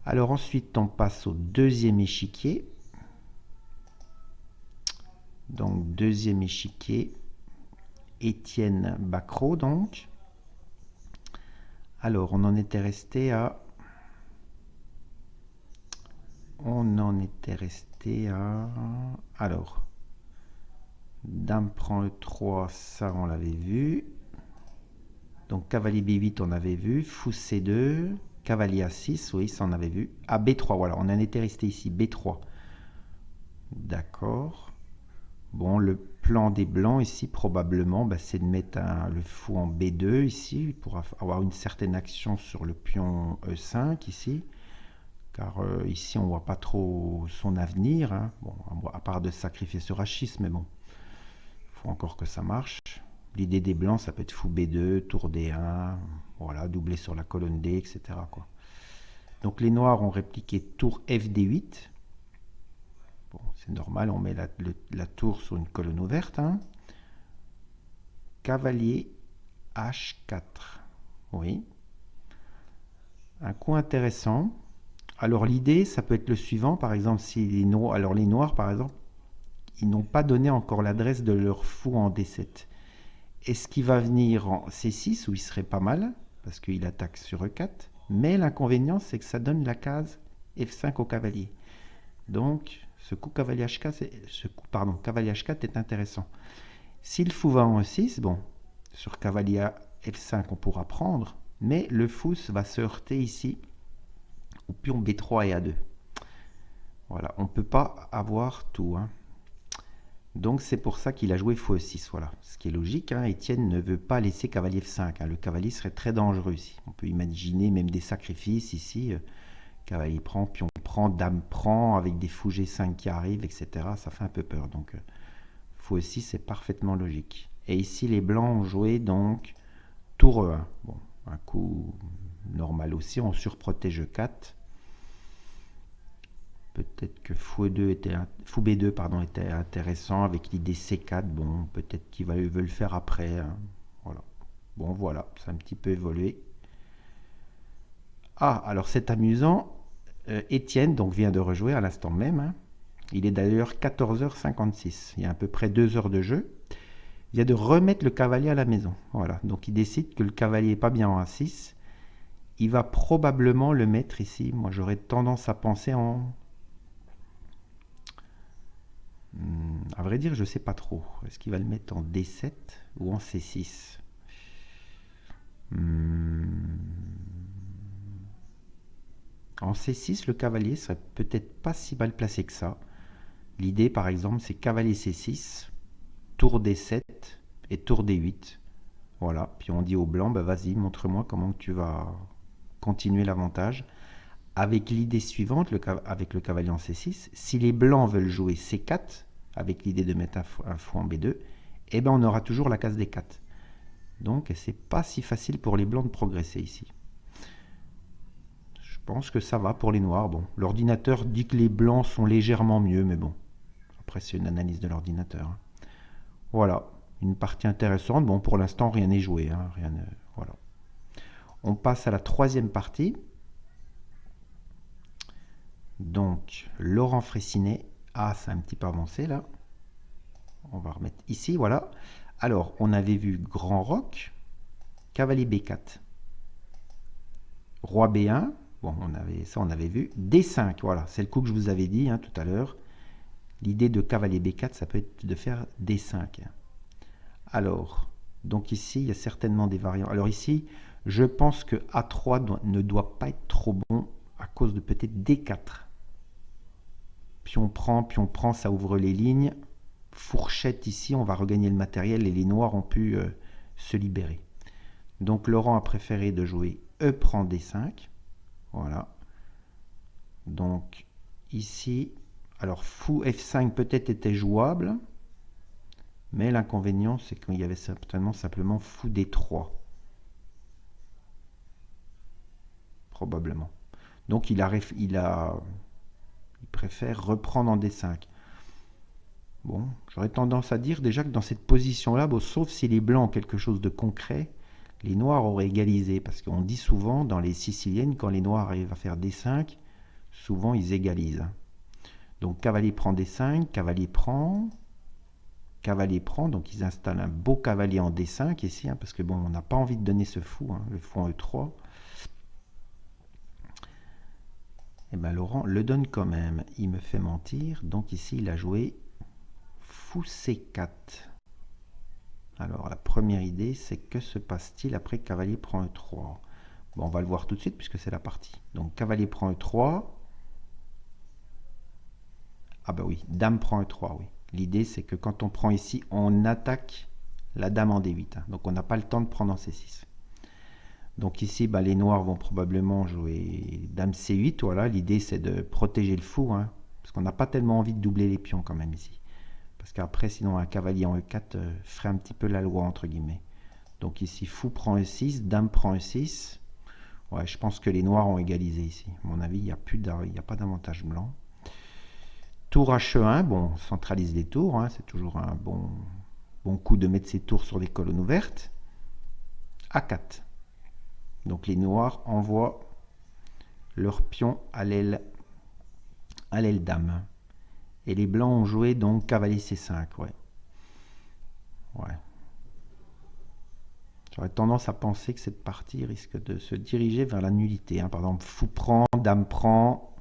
Alors ensuite, on passe au deuxième échiquier. Donc, deuxième échiquier. Étienne Bacrot, donc. Alors, on en était resté à... Alors, dame prend E3, ça on l'avait vu. Donc, cavalier B8, on avait vu. Fou C2. Cavalier A6, oui, ça on avait vu. Ah, B3, voilà, on en était resté ici. B3. D'accord. Bon, le plan des blancs ici, probablement, bah, c'est de mettre le fou en B2 ici, pour avoir une certaine action sur le pion E5 ici. Car ici, on ne voit pas trop son avenir, hein. Bon, à part de sacrifier sur H6, mais bon, il faut encore que ça marche. L'idée des blancs, ça peut être fou B2, tour D1, voilà, doubler sur la colonne D, etc., quoi. Donc les noirs ont répliqué tour FD8. Bon, c'est normal, on met la tour sur une colonne ouverte, hein. cavalier H4. Oui. Un coup intéressant. Alors l'idée, ça peut être le suivant, par exemple, si les noirs, alors les noirs, par exemple, ils n'ont pas donné encore l'adresse de leur fou en D7. Est-ce qu'il va venir en C6, où il serait pas mal, parce qu'il attaque sur E4, mais l'inconvénient, c'est que ça donne la case F5 au cavalier. Donc, ce coup cavalier H4, cavalier H4 est intéressant. Si le fou va en E6, bon, sur cavalier F5, on pourra prendre, mais le fou va se heurter ici au pion B3 et A2. Voilà, on ne peut pas avoir tout. Hein. Donc c'est pour ça qu'il a joué fou E6. Voilà, ce qui est logique. Hein. Étienne ne veut pas laisser cavalier F5. Hein. Le cavalier serait très dangereux ici. On peut imaginer même des sacrifices ici. Cavalier prend, pion prend, dame prend, avec des fous G5 qui arrivent, etc. Ça fait un peu peur. Donc fou E6, c'est parfaitement logique. Et ici, les blancs ont joué donc tour E1. Bon, un coup normal aussi, on surprotège E4. Peut-être que fou B2 pardon, était intéressant avec l'idée C4. Bon, peut-être qu'il veut le faire après. Hein. Voilà. Bon, voilà, ça a un petit peu évolué. Ah, alors c'est amusant. Étienne donc vient de rejouer à l'instant même. Hein. Il est d'ailleurs 14h56. Il y a à peu près 2 heures de jeu. Il vient de remettre le cavalier à la maison. Voilà. Donc il décide que le cavalier n'est pas bien en A6. Il va probablement le mettre ici. Moi, j'aurais tendance à penser en... À vrai dire, je ne sais pas trop. Est-ce qu'il va le mettre en D7 ou en C6? En C6, le cavalier serait peut-être pas si mal placé que ça. L'idée, par exemple, c'est cavalier C6, tour D7 et tour D8. Voilà. Puis on dit au blanc, bah, vas-y, montre-moi comment tu vas continuer l'avantage. Avec l'idée suivante, avec le cavalier en C6, si les blancs veulent jouer C4, avec l'idée de mettre un fou en B2, eh ben on aura toujours la case D4. Donc c'est pas si facile pour les blancs de progresser ici. Je pense que ça va pour les noirs. Bon, l'ordinateur dit que les blancs sont légèrement mieux, mais bon, après c'est une analyse de l'ordinateur. Hein. Voilà, une partie intéressante. Bon, pour l'instant rien n'est joué. Hein. Voilà. On passe à la troisième partie. Donc, Laurent Fraissinet. Ah, c'est un petit peu avancé là. On va remettre ici, voilà. Alors, on avait vu grand roc, cavalier B4, roi B1. Bon, on avait vu. D5, voilà, c'est le coup que je vous avais dit hein, tout à l'heure. L'idée de cavalier B4, ça peut être de faire D5. Alors, donc ici, il y a certainement des variantes. Alors ici, je pense que A3 ne doit pas être trop bon à cause de peut-être D4. Pion prend, ça ouvre les lignes. Fourchette ici, on va regagner le matériel et les noirs ont pu se libérer. Donc Laurent a préféré de jouer E prend D5. Voilà. Donc ici, alors fou F5 peut-être était jouable, mais l'inconvénient c'est qu'il y avait certainement simplement fou D3. Probablement. Donc il préfère reprendre en D5. Bon, j'aurais tendance à dire déjà que dans cette position-là, bon, sauf si les blancs ont quelque chose de concret, les noirs auraient égalisé. Parce qu'on dit souvent dans les siciliennes, quand les noirs arrivent à faire D5, souvent ils égalisent. Donc cavalier prend D5, cavalier prend, donc ils installent un beau cavalier en D5 ici, hein, parce que bon, on n'a pas envie de donner ce fou, hein, le fou en E3. Et bien Laurent le donne quand même, il me fait mentir, donc ici il a joué fou C4. Alors la première idée, c'est que se passe-t-il après cavalier prend E3? Bon, on va le voir tout de suite puisque c'est la partie. Donc cavalier prend E3. Ah bah oui, dame prend E3, oui. L'idée, c'est que quand on prend ici, on attaque la dame en D8. Hein. Donc on n'a pas le temps de prendre en C6. Donc ici, bah, les noirs vont probablement jouer dame C8. Voilà, l'idée, c'est de protéger le fou. Hein, parce qu'on n'a pas tellement envie de doubler les pions quand même ici. Parce qu'après, sinon, un cavalier en E4 ferait un petit peu la loi, entre guillemets. Donc ici, fou prend E6, dame prend E6. Ouais, je pense que les noirs ont égalisé ici. À mon avis, il n'y a pas d'avantage blanc. Tour H1, bon, on centralise les tours, hein, c'est toujours un bon bon coup de mettre ses tours sur des colonnes ouvertes. A4. Donc les noirs envoient leur pion à l'aile dame. Et les blancs ont joué donc cavalier C5. Ouais. J'aurais tendance à penser que cette partie risque de se diriger vers la nullité. Par exemple, fou prend, dame prend.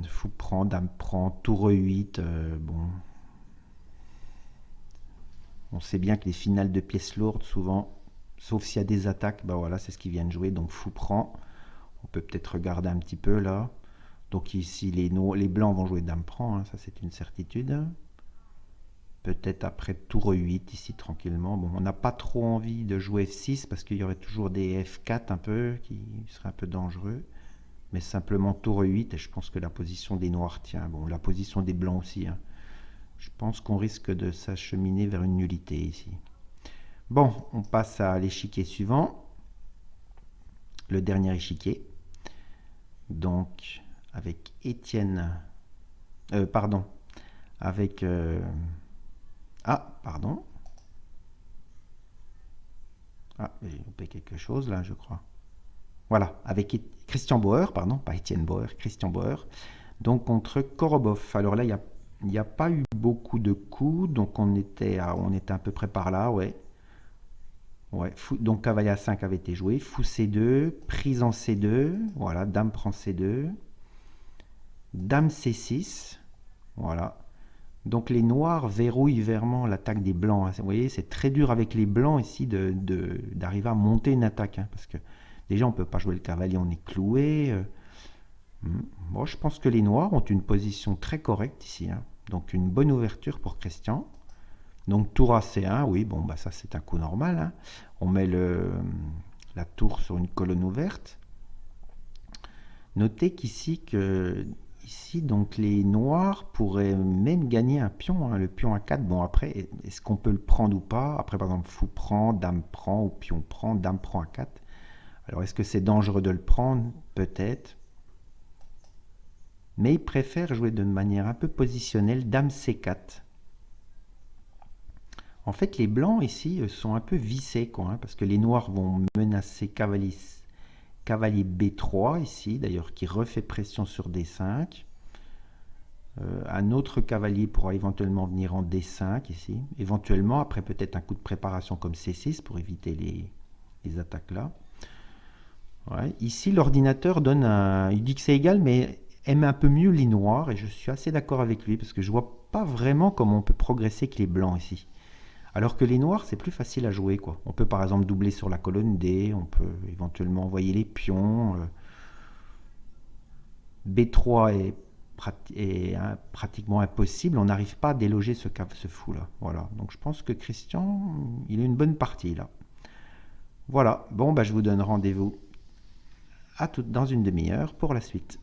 Fou prend, dame prend, tour E8. Bon. On sait bien que les finales de pièces lourdes, souvent, sauf s'il y a des attaques, voilà, c'est ce qu'ils viennent jouer. Donc fou prend. On peut peut-être regarder un petit peu là. Donc ici, les blancs vont jouer dame prend, ça c'est une certitude. Peut-être après tour E8 ici tranquillement. Bon, on n'a pas trop envie de jouer F6 parce qu'il y aurait toujours des F4 un peu qui seraient un peu dangereux. Mais simplement tour E8 et je pense que la position des noirs tient. Bon, la position des blancs aussi. Je pense qu'on risque de s'acheminer vers une nullité ici. Bon, on passe à l'échiquier suivant. Le dernier échiquier. Donc, avec Étienne... pardon. Avec... Ah, pardon. Ah, j'ai loupé quelque chose là, je crois. Voilà, avec Christian Bauer, pardon, pas Étienne Bauer, Christian Bauer. Donc contre Korobov. Alors là, il n'y a pas eu beaucoup de coups, donc on était à peu près par là, ouais. Donc cavalier A5 avait été joué, fou C2, prise en C2, voilà, dame prend C2, dame C6, voilà. Donc les noirs verrouillent vraiment l'attaque des blancs. Vous voyez, c'est très dur avec les blancs ici d'arriver à monter une attaque. Parce que déjà, on ne peut pas jouer le cavalier, on est cloué. Bon, je pense que les noirs ont une position très correcte ici. Donc une bonne ouverture pour Christian. Donc tour à C1, oui, bon, ça c'est un coup normal. On met la tour sur une colonne ouverte. Notez qu'ici, donc les noirs pourraient même gagner un pion, le pion A4. Bon, après, est-ce qu'on peut le prendre ou pas? Après, par exemple, fou prend, dame prend, ou pion prend, dame prend A4. Alors, est-ce que c'est dangereux de le prendre? Peut-être. Mais il préfère jouer de manière un peu positionnelle, dame C4. En fait, les blancs ici sont un peu vissés, parce que les noirs vont menacer cavalier B3 ici, d'ailleurs, qui refait pression sur D5. Un autre cavalier pourra éventuellement venir en D5 ici. Éventuellement, après peut-être un coup de préparation comme C6 pour éviter les attaques là. Ouais. Ici, l'ordinateur il dit que c'est égal, mais aime un peu mieux les noirs. Et je suis assez d'accord avec lui, parce que je vois pas vraiment comment on peut progresser que les blancs ici. Alors que les noirs, c'est plus facile à jouer, quoi. On peut par exemple doubler sur la colonne D, on peut éventuellement envoyer les pions. B3 est pratiquement impossible, on n'arrive pas à déloger ce fou là. Voilà, donc je pense que Christian, il a une bonne partie là. Voilà, bon, je vous donne rendez-vous dans une demi-heure pour la suite.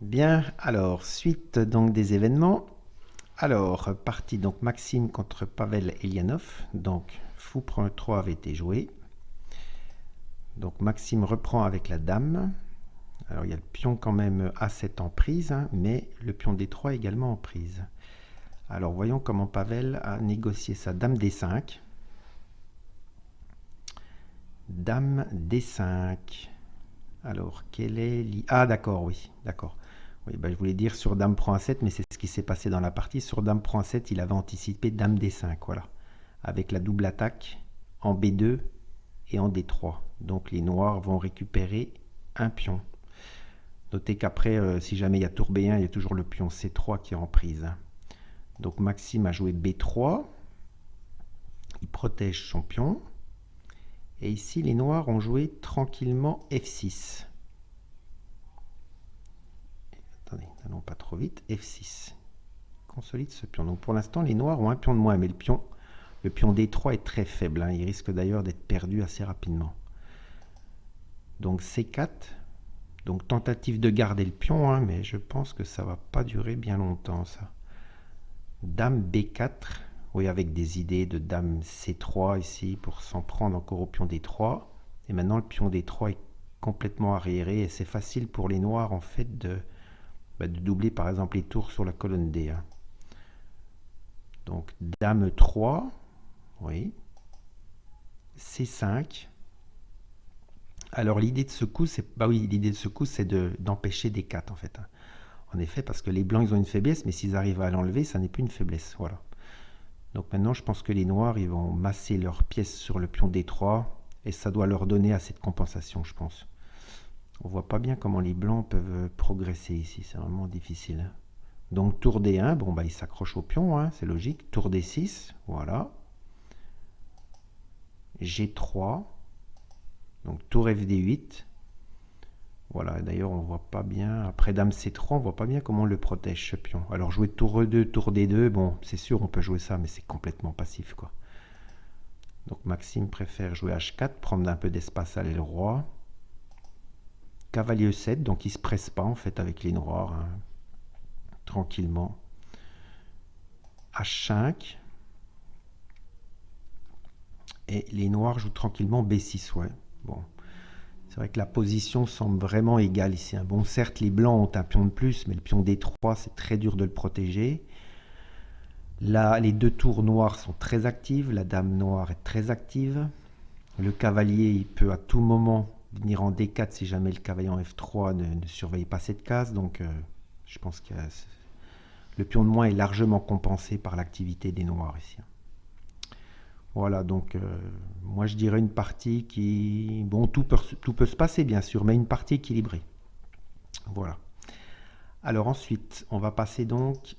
Bien, alors, suite donc des événements. Alors, partie donc Maxime contre Pavel Elianov. Donc, fou prend 3 avait été joué. Donc, Maxime reprend avec la dame. Alors, il y a le pion quand même A7 en prise, mais le pion D3 également en prise. Alors, voyons comment Pavel a négocié sa dame D5. Dame D5. Alors, quelle est... Ah, d'accord, oui, d'accord. Oui, je voulais dire sur dame prend A7, mais c'est ce qui s'est passé dans la partie. Sur dame prend A7, il avait anticipé dame D5, voilà. Avec la double attaque en B2 et en D3. Donc les noirs vont récupérer un pion. Notez qu'après, si jamais il y a tour B1, il y a toujours le pion C3 qui est en prise. Donc Maxime a joué B3. Il protège son pion. Et ici, les noirs ont joué tranquillement F6. Attendez, n'allons pas trop vite. F6. Consolide ce pion. Donc pour l'instant, les noirs ont un pion de moins, mais le pion D3 est très faible. Il risque d'ailleurs d'être perdu assez rapidement. Donc C4. Donc tentative de garder le pion, mais je pense que ça va pas durer bien longtemps, ça. Dame B4. Oui, avec des idées de dame C3 ici pour s'en prendre encore au pion D3. Et maintenant, le pion D3 est complètement arriéré et c'est facile pour les noirs en fait de doubler par exemple les tours sur la colonne D, hein. Donc Dame 3, oui, C5. Alors l'idée de ce coup, c'est bah oui, l'idée de ce coup, c'est d'empêcher D4 en fait, hein. En effet, parce que les blancs ils ont une faiblesse, mais s'ils arrivent à l'enlever, ça n'est plus une faiblesse. Voilà. Donc maintenant, je pense que les noirs, ils vont masser leurs pièces sur le pion D3 et ça doit leur donner assez de compensation, je pense. On voit pas bien comment les blancs peuvent progresser ici, c'est vraiment difficile, hein. Donc tour D1, bon bah il s'accroche au pion, hein, c'est logique. Tour D6, voilà. G3, donc tour FD8. Voilà, d'ailleurs on voit pas bien, après Dame C3, on voit pas bien comment on le protège ce pion. Alors jouer tour E2, tour D2, bon c'est sûr on peut jouer ça, mais c'est complètement passif quoi. Donc Maxime préfère jouer H4, prendre un peu d'espace à l'aile roi. Cavalier E7, donc il se presse pas en fait avec les noirs, hein, tranquillement. H5. Et les noirs jouent tranquillement B6, ouais. Bon, c'est vrai que la position semble vraiment égale ici, hein. Bon, certes, les blancs ont un pion de plus, mais le pion D3, c'est très dur de le protéger. Là, les deux tours noires sont très actives. La dame noire est très active. Le cavalier, il peut à tout moment venir en D4 si jamais le cavalier en F3 ne surveille pas cette case. Donc, je pense que le pion de moins est largement compensé par l'activité des noirs ici. Voilà, donc moi je dirais une partie qui... Bon, tout peut se passer bien sûr, mais une partie équilibrée. Voilà. Alors ensuite, on va passer donc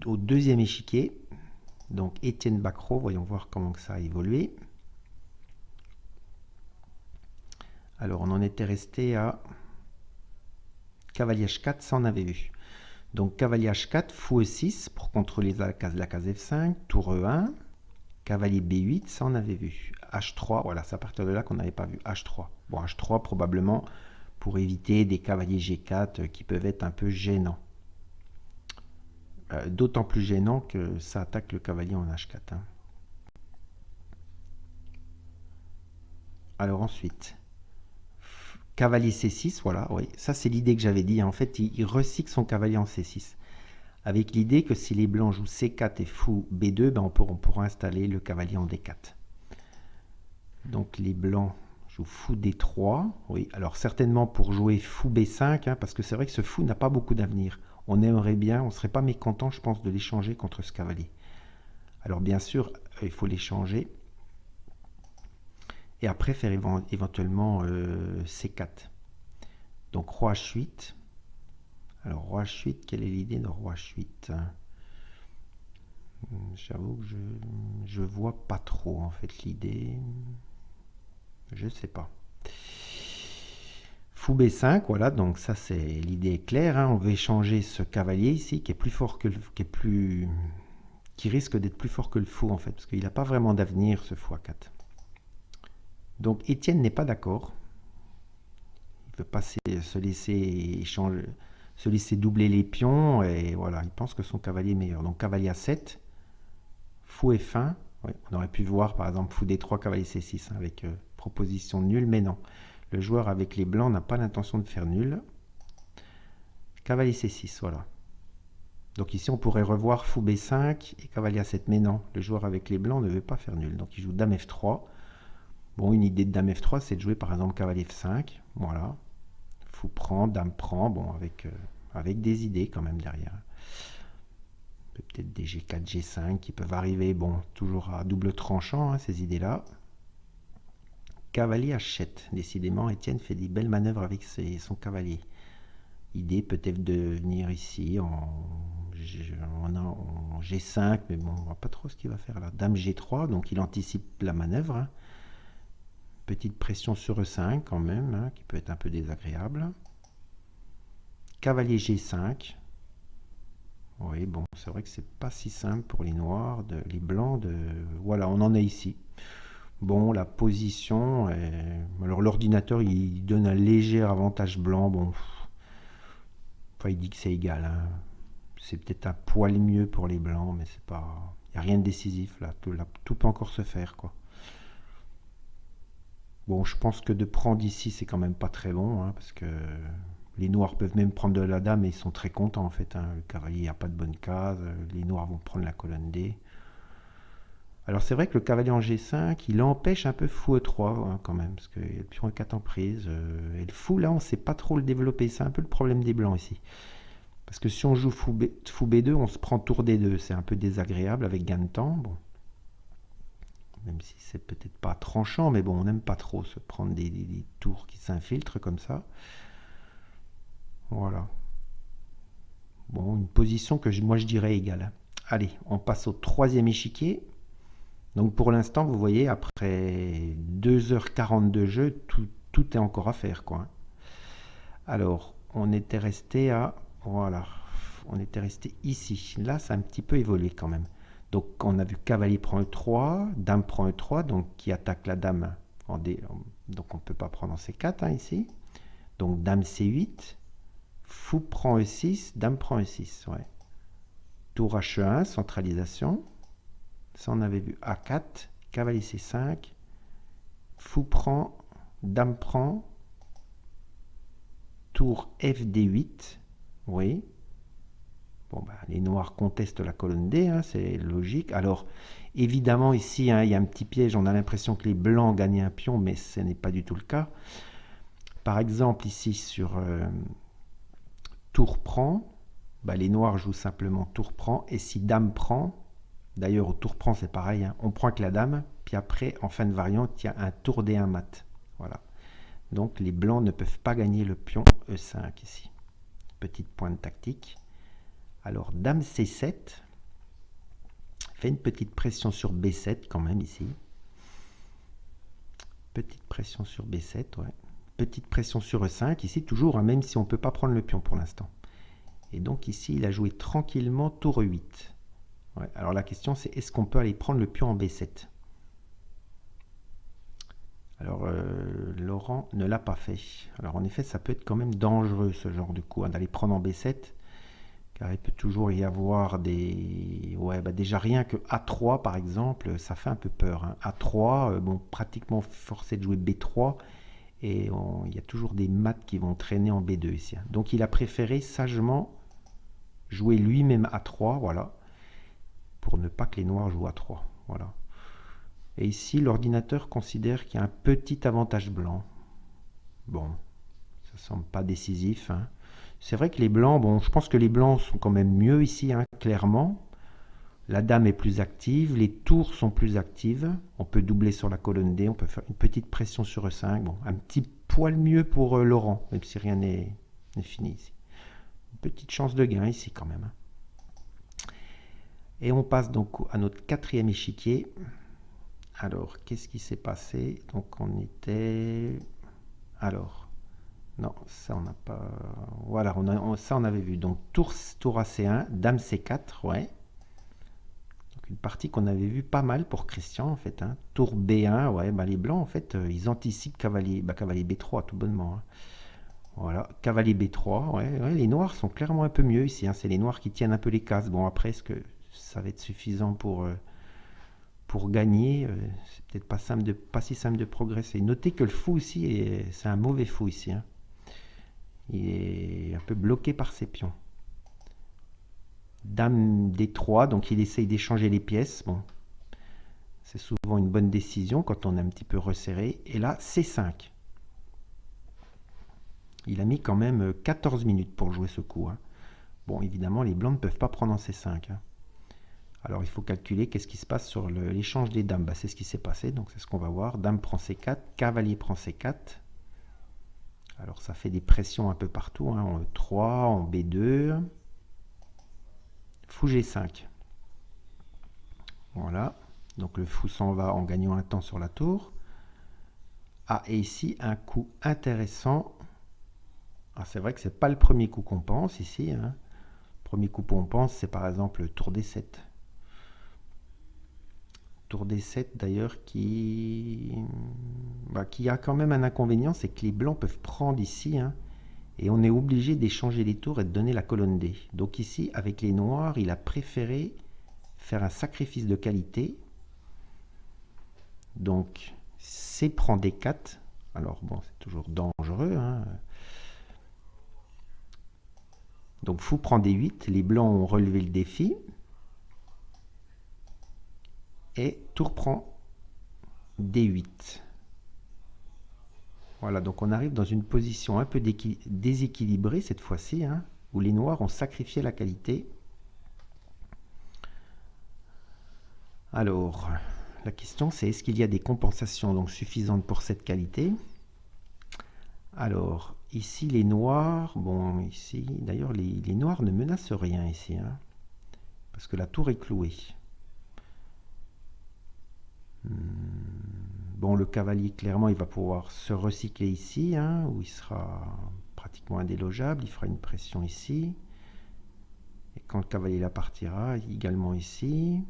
au deuxième échiquier. Donc Étienne Bacrot, voyons voir comment ça a évolué. Alors on en était resté à cavalier H4, ça on avait vu. Donc cavalier H4, fou E6 pour contrôler la case F5, tour E1. Cavalier B8, ça on avait vu. H3, voilà, c'est à partir de là qu'on n'avait pas vu. H3. Bon, H3 probablement pour éviter des cavaliers G4 qui peuvent être un peu gênants. D'autant plus gênants que ça attaque le cavalier en H4, hein. Alors ensuite, cavalier C6, voilà, oui, ça c'est l'idée que j'avais dit. En fait, il recycle son cavalier en C6. Avec l'idée que si les blancs jouent C4 et fou B2, ben on pourra installer le cavalier en D4. Donc les blancs jouent fou D3. Oui, alors certainement pour jouer fou B5, hein, parce que c'est vrai que ce fou n'a pas beaucoup d'avenir. On aimerait bien, on ne serait pas mécontent, je pense, de l'échanger contre ce cavalier. Alors bien sûr, il faut l'échanger. Et après faire éventuellement C4. Donc roi H8. Alors roi H8, quelle est l'idée de roi H8? J'avoue que je vois pas trop en fait l'idée. Je sais pas. Fou B5, voilà, donc ça c'est l'idée est claire, hein. On veut échanger ce cavalier ici qui est plus fort que qui risque d'être plus fort que le fou en fait, parce qu'il n'a pas vraiment d'avenir ce fou A4. Donc Étienne n'est pas d'accord. Il ne veut pas se laisser échanger, se laisser doubler les pions et voilà, il pense que son cavalier est meilleur. Donc cavalier A7, fou F1. Oui, on aurait pu voir par exemple fou D3, cavalier C6 hein, avec proposition nulle, mais non. Le joueur avec les blancs n'a pas l'intention de faire nul. Cavalier C6, voilà. Donc ici on pourrait revoir fou B5 et cavalier A7, mais non. Le joueur avec les blancs ne veut pas faire nul. Donc il joue dame F3. Bon, une idée de dame F3, c'est de jouer par exemple cavalier F5. Voilà. Fou prend, dame prend, bon, avec des idées quand même derrière. Peut-être des G4, G5 qui peuvent arriver, bon, toujours à double tranchant, hein, ces idées-là. Cavalier H7. Décidément, Étienne fait des belles manœuvres avec son cavalier. Idée peut-être de venir ici en G5, mais bon, on ne voit pas trop ce qu'il va faire là. Dame G3, donc il anticipe la manœuvre, hein. Petite pression sur E5 quand même, hein, qui peut être un peu désagréable. Cavalier G5. Oui, bon, c'est vrai que c'est pas si simple pour les noirs, les blancs. Voilà, on en est ici. Bon, la position, alors l'ordinateur, il donne un léger avantage blanc. Bon, enfin, il dit que c'est égal, hein. C'est peut-être un poil mieux pour les blancs, mais c'est pas... Il n'y a rien de décisif, là. Tout peut encore se faire, quoi. Bon, je pense que de prendre ici, c'est quand même pas très bon, hein, parce que les noirs peuvent même prendre de la dame et ils sont très contents en fait, hein. Le cavalier n'a pas de bonne case, les noirs vont prendre la colonne D. Alors c'est vrai que le cavalier en G5, il empêche un peu fou E3 hein, quand même, parce que le pion E4 en prise. Et le fou là, on ne sait pas trop le développer, c'est un peu le problème des blancs ici. Parce que si on joue fou, fou B2, on se prend tour D2, c'est un peu désagréable avec gain de temps. Bon. Même si c'est peut-être pas tranchant, mais bon, on n'aime pas trop se prendre des tours qui s'infiltrent comme ça. Voilà. Bon, une position que moi je dirais égale. Allez, on passe au troisième échiquier. Donc pour l'instant, vous voyez, après 2h40 de jeu, tout est encore à faire, quoi. Alors, on était resté à... Voilà. On était resté ici. Là, ça a un petit peu évolué quand même. Donc, on a vu cavalier prend E3, dame prend E3, donc qui attaque la dame en D. Donc, on ne peut pas prendre en C4 hein, ici. Donc, dame C8, fou prend E6, dame prend E6. Ouais. Tour H1, centralisation. Ça, on avait vu A4, cavalier C5, fou prend, dame prend, tour FD8, oui. Bon, bah, les noirs contestent la colonne D, hein, c'est logique. Alors, évidemment, ici, hein, il y a un petit piège, on a l'impression que les blancs gagnent un pion, mais ce n'est pas du tout le cas. Par exemple, ici, sur tour prend, bah, les noirs jouent simplement tour prend, et si dame prend, d'ailleurs, au tour prend, c'est pareil, hein, on prend avec la dame, puis après, en fin de variante, il y a un tour D1 mat. Voilà. Donc, les blancs ne peuvent pas gagner le pion E5 ici. Petite pointe tactique. Alors, dame C7, fait une petite pression sur B7 quand même ici. Petite pression sur B7, ouais. Petite pression sur E5 ici, toujours, hein, même si on ne peut pas prendre le pion pour l'instant. Et donc ici, il a joué tranquillement tour E8. Ouais, alors la question c'est, est-ce qu'on peut aller prendre le pion en B7? Alors, Laurent ne l'a pas fait. Alors en effet, ça peut être quand même dangereux ce genre de coup, hein, d'aller prendre en B7. Car il peut toujours y avoir des... Ouais, bah déjà rien que A3 par exemple, ça fait un peu peur. Hein. A3, bon, pratiquement forcé de jouer B3, et il y a toujours des mates qui vont traîner en B2 ici. Hein. Donc il a préféré sagement jouer lui-même A3, voilà, pour ne pas que les noirs jouent A3. Voilà. Et ici, l'ordinateur considère qu'il y a un petit avantage blanc. Bon, ça semble pas décisif, hein. C'est vrai que les blancs, bon, je pense que les blancs sont quand même mieux ici, hein, clairement. La dame est plus active, les tours sont plus actives. On peut doubler sur la colonne D, on peut faire une petite pression sur E5. Bon, un petit poil mieux pour Laurent, même si rien n'est fini ici. Une petite chance de gain ici quand même. Et on passe donc à notre quatrième échiquier. Alors, qu'est-ce qui s'est passé? Donc, on était... Alors... Non, ça on n'a pas... Voilà, ça on avait vu. Donc tour AC1, dame C4, ouais. Donc une partie qu'on avait vu pas mal pour Christian en fait. Hein. Tour B1, ouais, bah, les blancs en fait, ils anticipent cavalier, bah, cavalier B3 tout bonnement. Hein. Voilà, cavalier B3, ouais, ouais, les noirs sont clairement un peu mieux ici. Hein. C'est les noirs qui tiennent un peu les cases. Bon après, est-ce que ça va être suffisant pour gagner? C'est peut-être pas si simple de progresser. Notez que le fou ici, c'est un mauvais fou ici. Hein. Il est un peu bloqué par ses pions. Dame D3, donc il essaye d'échanger les pièces. Bon, c'est souvent une bonne décision quand on est un petit peu resserré. Et là, C5. Il a mis quand même 14 minutes pour jouer ce coup. Hein. Bon, évidemment, les blancs ne peuvent pas prendre en C5. Hein. Alors, il faut calculer qu'est-ce qui se passe sur l'échange des dames. Bah, c'est ce qui s'est passé, donc c'est ce qu'on va voir. Dame prend C4, cavalier prend C4. Alors ça fait des pressions un peu partout, hein, en E3, en B2, fou G5. Voilà, donc le fou s'en va en gagnant un temps sur la tour. Ah, et ici, un coup intéressant. Ah, c'est vrai que c'est pas le premier coup qu'on pense ici. Hein. Le premier coup qu'on pense, c'est par exemple le tour D7. Tour D7 d'ailleurs qui a quand même un inconvénient, c'est que les blancs peuvent prendre ici, hein, et on est obligé d'échanger les tours et de donner la colonne D. Donc ici, avec les noirs, il a préféré faire un sacrifice de qualité. Donc C prend D4. Alors bon, c'est toujours dangereux, hein. Donc fou prend D8. Les blancs ont relevé le défi. Et tour prend D8. Voilà, donc on arrive dans une position un peu déséquilibrée cette fois-ci, hein, où les noirs ont sacrifié la qualité. Alors, la question c'est est-ce qu'il y a des compensations donc suffisantes pour cette qualité? Alors, ici les noirs, bon ici, d'ailleurs les noirs ne menacent rien ici, hein, parce que la tour est clouée. Bon, le cavalier, clairement, il va pouvoir se recycler ici, hein, où il sera pratiquement indélogeable. Il fera une pression ici. Et quand le cavalier la partira, également ici.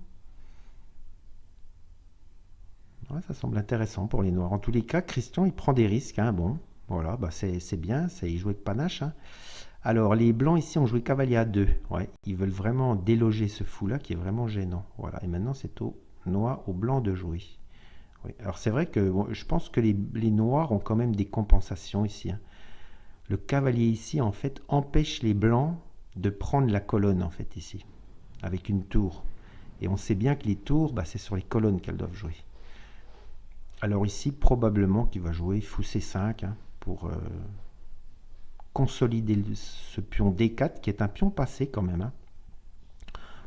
Ouais, ça semble intéressant pour les noirs. En tous les cas, Christian, il prend des risques, hein. Bon, voilà, bah c'est bien, il jouait de panache, hein. Alors, les blancs ici ont joué cavalier à 2. Ouais, ils veulent vraiment déloger ce fou-là qui est vraiment gênant. Voilà, et maintenant c'est au noir, au blanc de jouer. Oui. Alors c'est vrai que bon, je pense que les noirs ont quand même des compensations ici, hein. Le cavalier ici en fait empêche les blancs de prendre la colonne en fait ici, avec une tour. Et on sait bien que les tours, bah, c'est sur les colonnes qu'elles doivent jouer. Alors ici probablement qu'il va jouer fou C5, hein, pour consolider ce pion D4 qui est un pion passé quand même, hein.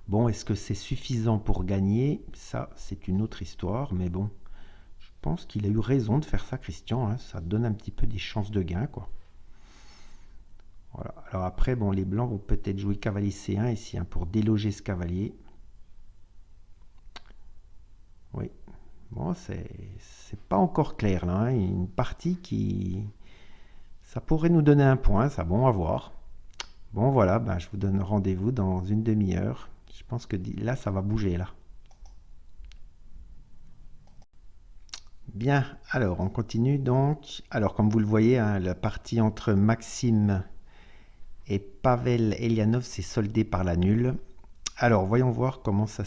Bon, est-ce que c'est suffisant pour gagner? Ça c'est une autre histoire, mais bon. Je pense qu'il a eu raison de faire ça, Christian, hein. Ça donne un petit peu des chances de gain, quoi. Voilà. Alors après, bon, les blancs vont peut-être jouer cavalier C1 ici, hein, pour déloger ce cavalier. Oui. Bon, c'est pas encore clair, là, hein. Une partie qui... Ça pourrait nous donner un point, ça, bon, à voir. Bon, voilà, ben, je vous donne rendez-vous dans une demi-heure. Je pense que là, ça va bouger, là. Bien, alors on continue donc. Alors comme vous le voyez, hein, la partie entre Maxime et Pavel Elianov s'est soldée par la nulle. Alors voyons voir comment ça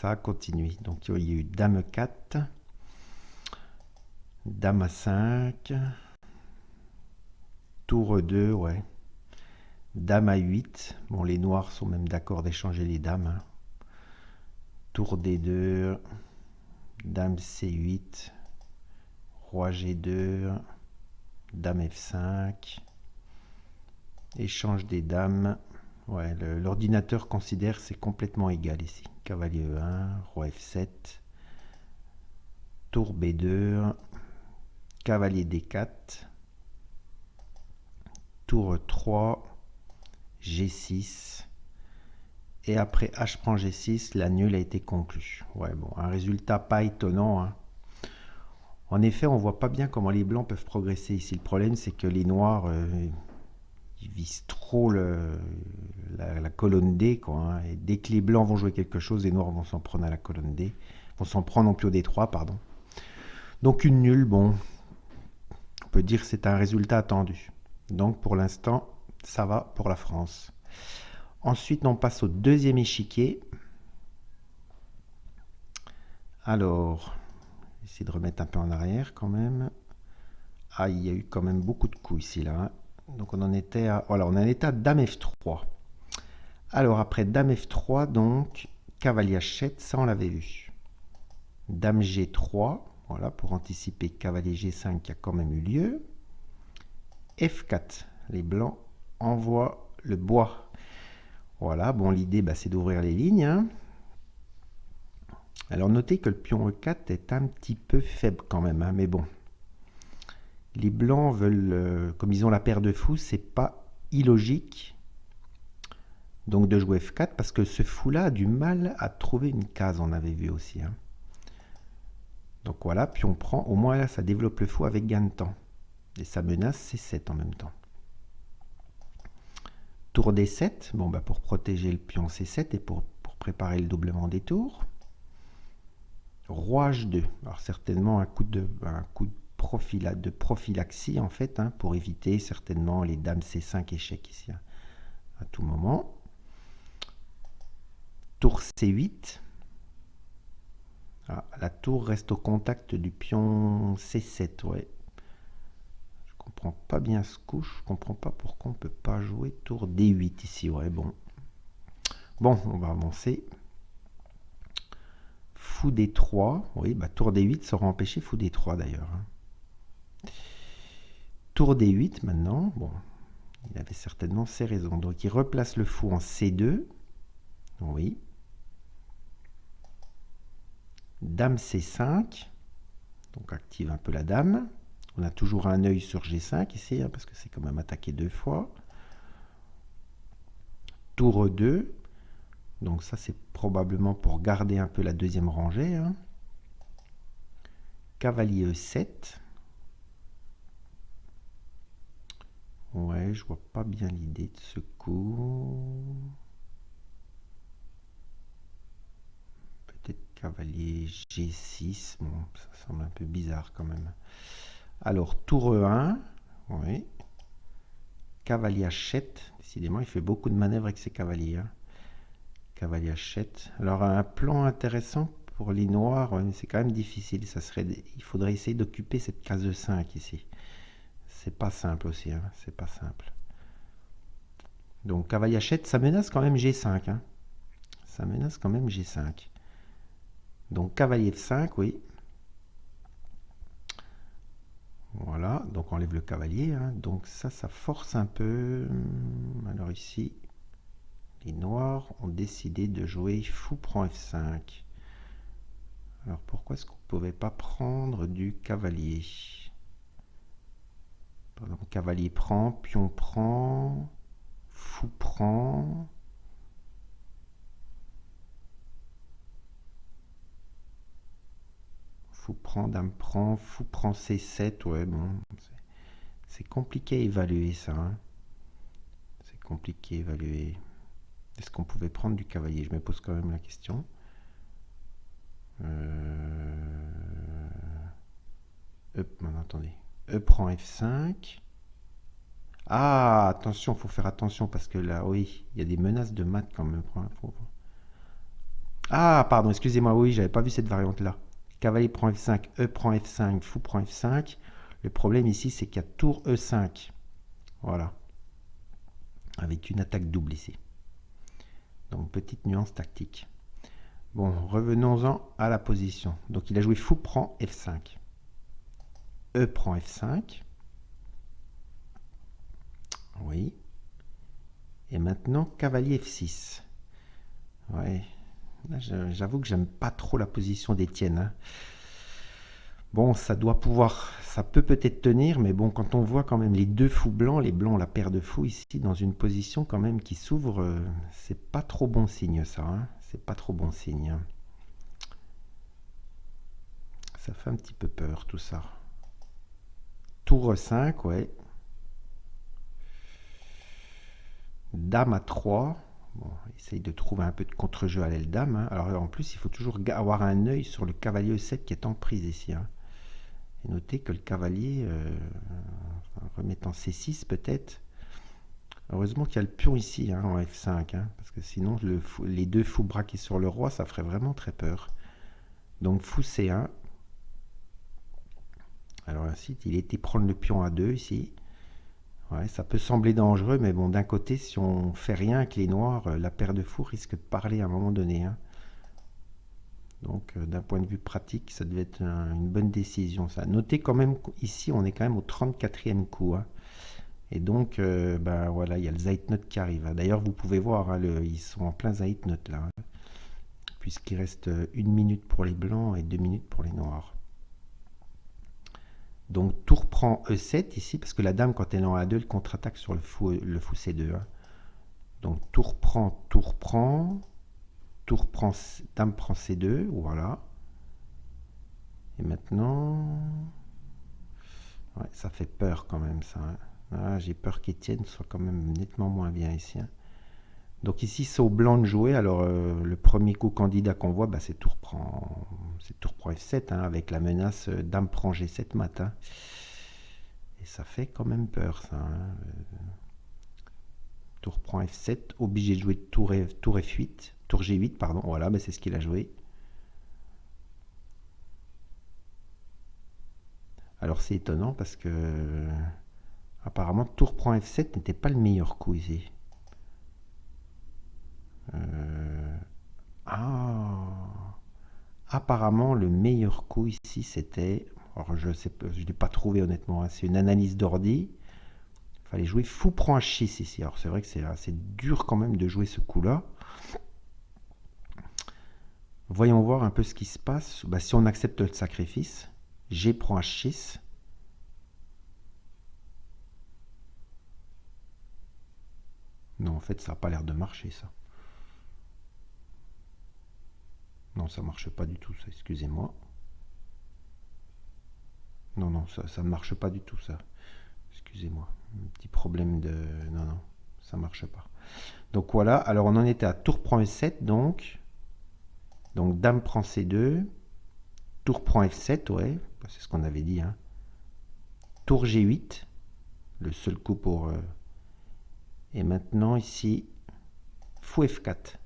a continué. Donc il y a eu Dame 4, Dame à 5, Tour 2, ouais. Dame à 8. Bon, les noirs sont même d'accord d'échanger les dames, hein. Tour D2, Dame C8, Roi G2, Dame F5, échange des dames. Ouais, l'ordinateur considère c'est complètement égal ici. Cavalier E1, Roi F7, Tour B2, Cavalier D4, Tour 3, G6. Et après H prend G6, la nulle a été conclue. Ouais, bon, un résultat pas étonnant, hein. En effet, on voit pas bien comment les blancs peuvent progresser ici. Le problème, c'est que les noirs, ils visent trop la colonne D, quoi, hein. Et dès que les blancs vont jouer quelque chose, les noirs vont s'en prendre à la colonne D. Vont s'en prendre en pion D3, pardon. Donc une nulle, bon, on peut dire que c'est un résultat attendu. Donc pour l'instant, ça va pour la France. Ensuite, on passe au deuxième échiquier. Alors, essayer de remettre un peu en arrière quand même. Ah, il y a eu quand même beaucoup de coups ici, là, hein. Donc on en était à... Voilà, on en était à Dame F3. Alors après Dame F3, donc, Cavalier H7, ça on l'avait vu. Dame G3, voilà, pour anticiper Cavalier G5 qui a quand même eu lieu. F4, les blancs envoient le bois. Voilà, bon, l'idée, bah, c'est d'ouvrir les lignes, hein. Alors notez que le pion E4 est un petit peu faible quand même, hein, mais bon. Les blancs veulent, comme ils ont la paire de fous, c'est pas illogique donc de jouer F4 parce que ce fou-là a du mal à trouver une case, on avait vu aussi, hein. Donc voilà, puis on prend, au moins là, ça développe le fou avec gain de temps. Et ça menace C7 en même temps. Tour D7, bon, bah, pour protéger le pion C7 et pour préparer le doublement des tours. Roi H2, alors certainement un coup de prophylaxie en fait, hein, pour éviter certainement les dames C5 échec ici, hein, à tout moment. Tour C8, Ah, la tour reste au contact du pion C7, ouais. Je comprends pas bien ce coup, je comprends pas pourquoi on peut pas jouer tour D8 ici, ouais, bon. Bon, on va avancer. Fou D3, oui, bah tour D8 sera empêché fou D3 d'ailleurs. Tour D8 maintenant, bon, il avait certainement ses raisons. Donc il replace le fou en C2, oui. Dame C5, donc active un peu la dame. On a toujours un œil sur G5 ici, hein, parce que c'est quand même attaqué deux fois. Tour 2, donc ça c'est probablement pour garder un peu la deuxième rangée. Hein. Cavalier E7. Ouais, je vois pas bien l'idée de ce coup. Peut-être cavalier G6. Bon, ça semble un peu bizarre quand même. Alors, tour E1. Oui. Cavalier H7. Décidément, il fait beaucoup de manœuvres avec ses cavaliers. Hein. Cavalier H7. Alors, un plan intéressant pour les noirs, mais c'est quand même difficile. Il faudrait essayer d'occuper cette case E5 ici. C'est pas simple aussi. Hein. C'est pas simple. Donc, cavalier H7, ça menace quand même G5. Hein. Ça menace quand même G5. Donc, cavalier F5, oui. Voilà, donc on enlève le cavalier. Hein. Donc ça force un peu. Alors ici, les noirs ont décidé de jouer fou prend F5. Alors pourquoi est-ce qu'on ne pouvait pas prendre du cavalier? Par exemple, cavalier prend, pion prend, fou prend. Fou prend, dame prend, fou prend C7. Ouais, bon, c'est compliqué à évaluer ça. Hein. C'est compliqué à évaluer. Est-ce qu'on pouvait prendre du cavalier? Je me pose quand même la question. Attendez. E prend F5. Ah, attention, il faut faire attention parce que là, oui, il y a des menaces de mat quand même. Ah, pardon, excusez-moi, oui, j'avais pas vu cette variante-là. Cavalier prend F5, E prend F5, fou prend F5. Le problème ici, c'est qu'il y a tour E5. Voilà. Avec une attaque double ici. Donc, petite nuance tactique. Bon, revenons-en à la position. Donc, il a joué fou prend F5. E prend F5. Oui. Et maintenant, cavalier F6. Ouais. J'avoue que j'aime pas trop la position d'Étienne. Hein. Bon, ça peut peut-être tenir, mais bon, quand on voit quand même les deux fous blancs, les blancs, la paire de fous ici, dans une position quand même qui s'ouvre, c'est pas trop bon signe ça. Hein. C'est pas trop bon signe. Ça fait un petit peu peur tout ça. Tour 5, ouais. Dame à 3. Bon, essaye de trouver un peu de contre-jeu à l'aile dame. Hein. Alors en plus, il faut toujours avoir un œil sur le cavalier E7 qui est en prise ici. Hein. Et notez que le cavalier, remettant C6 peut-être. Heureusement qu'il y a le pion ici hein, en F5. Hein, parce que sinon, les deux fous braqués sur le roi, ça ferait vraiment très peur. Donc fou C1. Alors ainsi, il était prendre le pion A2 ici. Ouais, ça peut sembler dangereux, mais bon, d'un côté, si on fait rien avec les noirs, la paire de fous risque de parler à un moment donné. Hein. Donc, d'un point de vue pratique, ça devait être une bonne décision. Ça. Notez quand même qu'ici, on est quand même au 34e coup. Hein. Et donc, ben, voilà, il y a le Zeitnot qui arrive. Hein. D'ailleurs, vous pouvez voir, hein, ils sont en plein Zeitnot là. Hein, puisqu'il reste 1 minute pour les blancs et 2 minutes pour les noirs. Donc, tour prend E7 ici, parce que la dame, quand elle est en A2, elle contre-attaque sur le fou C2. Hein. Donc, tour prend, dame prend C2, voilà. Et maintenant, ouais, ça fait peur quand même ça. Hein. Ah, j'ai peur qu'Étienne soit quand même nettement moins bien ici. Hein. Donc ici, c'est au blanc de jouer. Alors, le premier coup candidat qu'on voit, bah, c'est tour prend F7, hein, avec la menace dame prend G7 matin. Et ça fait quand même peur, ça. Hein. Tour prend F7, obligé de jouer tour F8, tour G8, pardon. Voilà, bah, c'est ce qu'il a joué. Alors c'est étonnant parce que apparemment tour prend F7 n'était pas le meilleur coup ici. Ah, apparemment le meilleur coup ici c'était, alors je sais pas, je l'ai pas trouvé honnêtement, hein, c'est une analyse d'ordi. Il fallait jouer fou prend H6 ici. Alors c'est vrai que c'est assez dur quand même de jouer ce coup-là. Voyons voir un peu ce qui se passe. Bah, si on accepte le sacrifice, G prend H6. Non, en fait, ça n'a pas l'air de marcher, ça. Non, ça marche pas du tout, ça, excusez-moi. Non, non, ça ne marche pas du tout, ça. Excusez-moi. Un petit problème de... Non, non, ça marche pas. Donc voilà, alors on en était à tour prend E7, donc. Donc dame prend C2. Tour prend F7, ouais, c'est ce qu'on avait dit, hein. Tour G8, le seul coup pour... Et maintenant, ici, fou F4.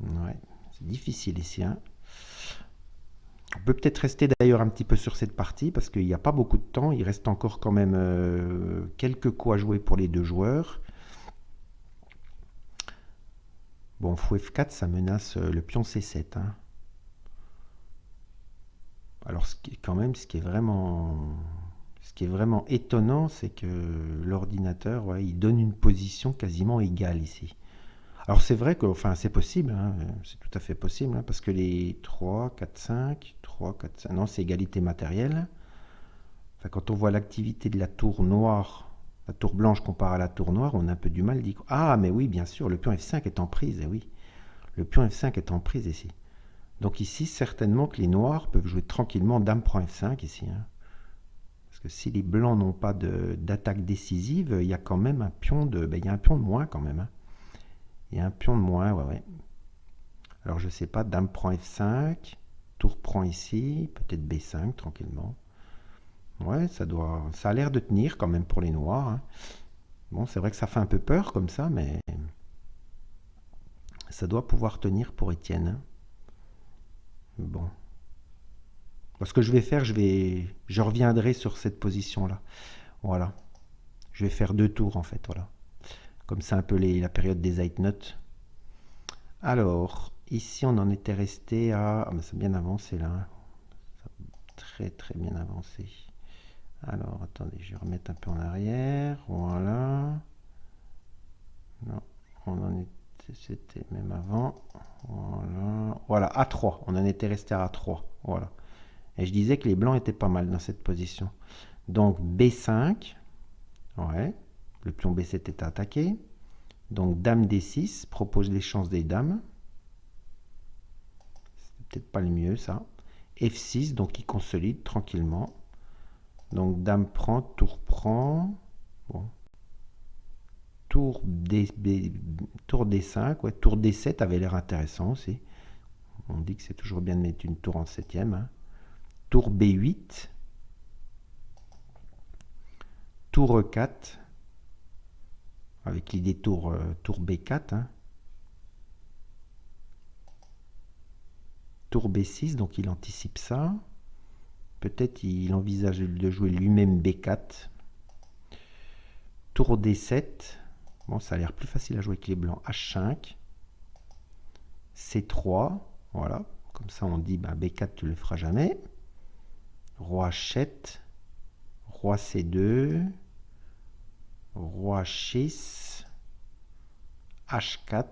Ouais, c'est difficile ici, hein. On peut peut-être rester d'ailleurs un petit peu sur cette partie parce qu'il n'y a pas beaucoup de temps. Il reste encore quand même quelques coups à jouer pour les deux joueurs. Bon, fou F4, ça menace le pion C7, hein. Alors, ce qui est vraiment étonnant, c'est que l'ordinateur, ouais, il donne une position quasiment égale ici. Alors c'est vrai que, enfin, c'est possible, hein, c'est tout à fait possible, hein, parce que les 3, 4, 5, 3, 4, 5, non, c'est égalité matérielle. Enfin, quand on voit l'activité de la tour noire, la tour blanche comparée à la tour noire, on a un peu du mal d'y croire. Ah, mais oui, bien sûr, le pion F5 est en prise, et oui. Le pion F5 est en prise ici. Donc ici, certainement que les noirs peuvent jouer tranquillement dame prend F5 ici, hein. Parce que si les blancs n'ont pas d'attaque décisive, il y a quand même un pion de... Ben, il y a un pion de moins quand même, hein. Il y a un pion de moins, ouais, ouais. Alors je sais pas, dame prend F5, tour prend ici, peut-être B5 tranquillement. Ouais, ça a l'air de tenir quand même pour les noirs, hein. Bon, c'est vrai que ça fait un peu peur comme ça, mais ça doit pouvoir tenir pour Étienne, hein. Bon. Ce que je vais faire, je reviendrai sur cette position-là. Voilà. Je vais faire deux tours en fait, voilà. Comme c'est un peu la période des Zeitnotes. Alors, ici on en était resté à... Ah, mais c'est bien avancé là, hein. Très très bien avancé. Alors, attendez, je vais remettre un peu en arrière. Voilà. Non, on en était, c'était même avant. Voilà. Voilà, A3. On en était resté à A3. Voilà. Et je disais que les blancs étaient pas mal dans cette position. Donc B5. Ouais. Le pion B7 est attaqué. Donc dame D6 propose les chances des dames. C'est peut-être pas le mieux ça. F6, donc il consolide tranquillement. Donc dame prend, tour prend. Bon. Tour D5, ouais, tour D7 avait l'air intéressant aussi. On dit que c'est toujours bien de mettre une tour en septième, hein. Tour B8. Tour E4. Avec l'idée tour B4, hein. Tour B6, donc il anticipe ça. Peut-être il envisage de jouer lui-même B4. Tour D7. Bon, ça a l'air plus facile à jouer que les blancs. H5. C3. Voilà. Comme ça, on dit ben, B4, tu ne le feras jamais. Roi H7. Roi C2. Roi H6. H4.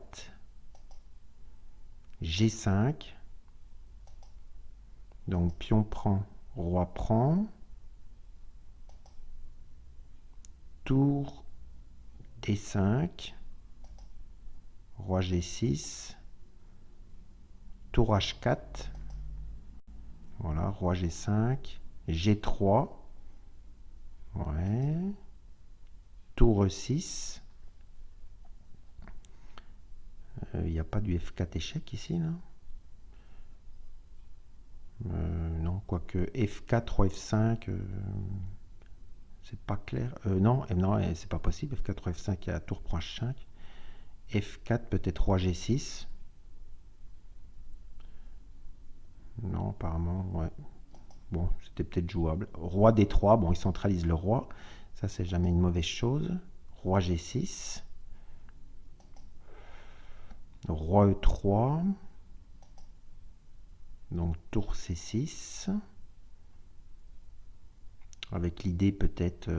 G5. Donc pion prend, roi prend. Tour D5. Roi G6. Tour H4. Voilà, roi G5. G3. Ouais. Tour E6. Il n'y a pas du F4 échec ici, là. Non, quoique F4, roi F5, c'est pas clair. Non, non, c'est pas possible. F4, roi F5, il y a tour prend H5. F4, peut-être roi G6. Non, apparemment, ouais. Bon, c'était peut-être jouable. Roi D3, bon, il centralise le roi. Ça, c'est jamais une mauvaise chose. Roi G6. Roi E3. Donc, tour C6. Avec l'idée peut-être...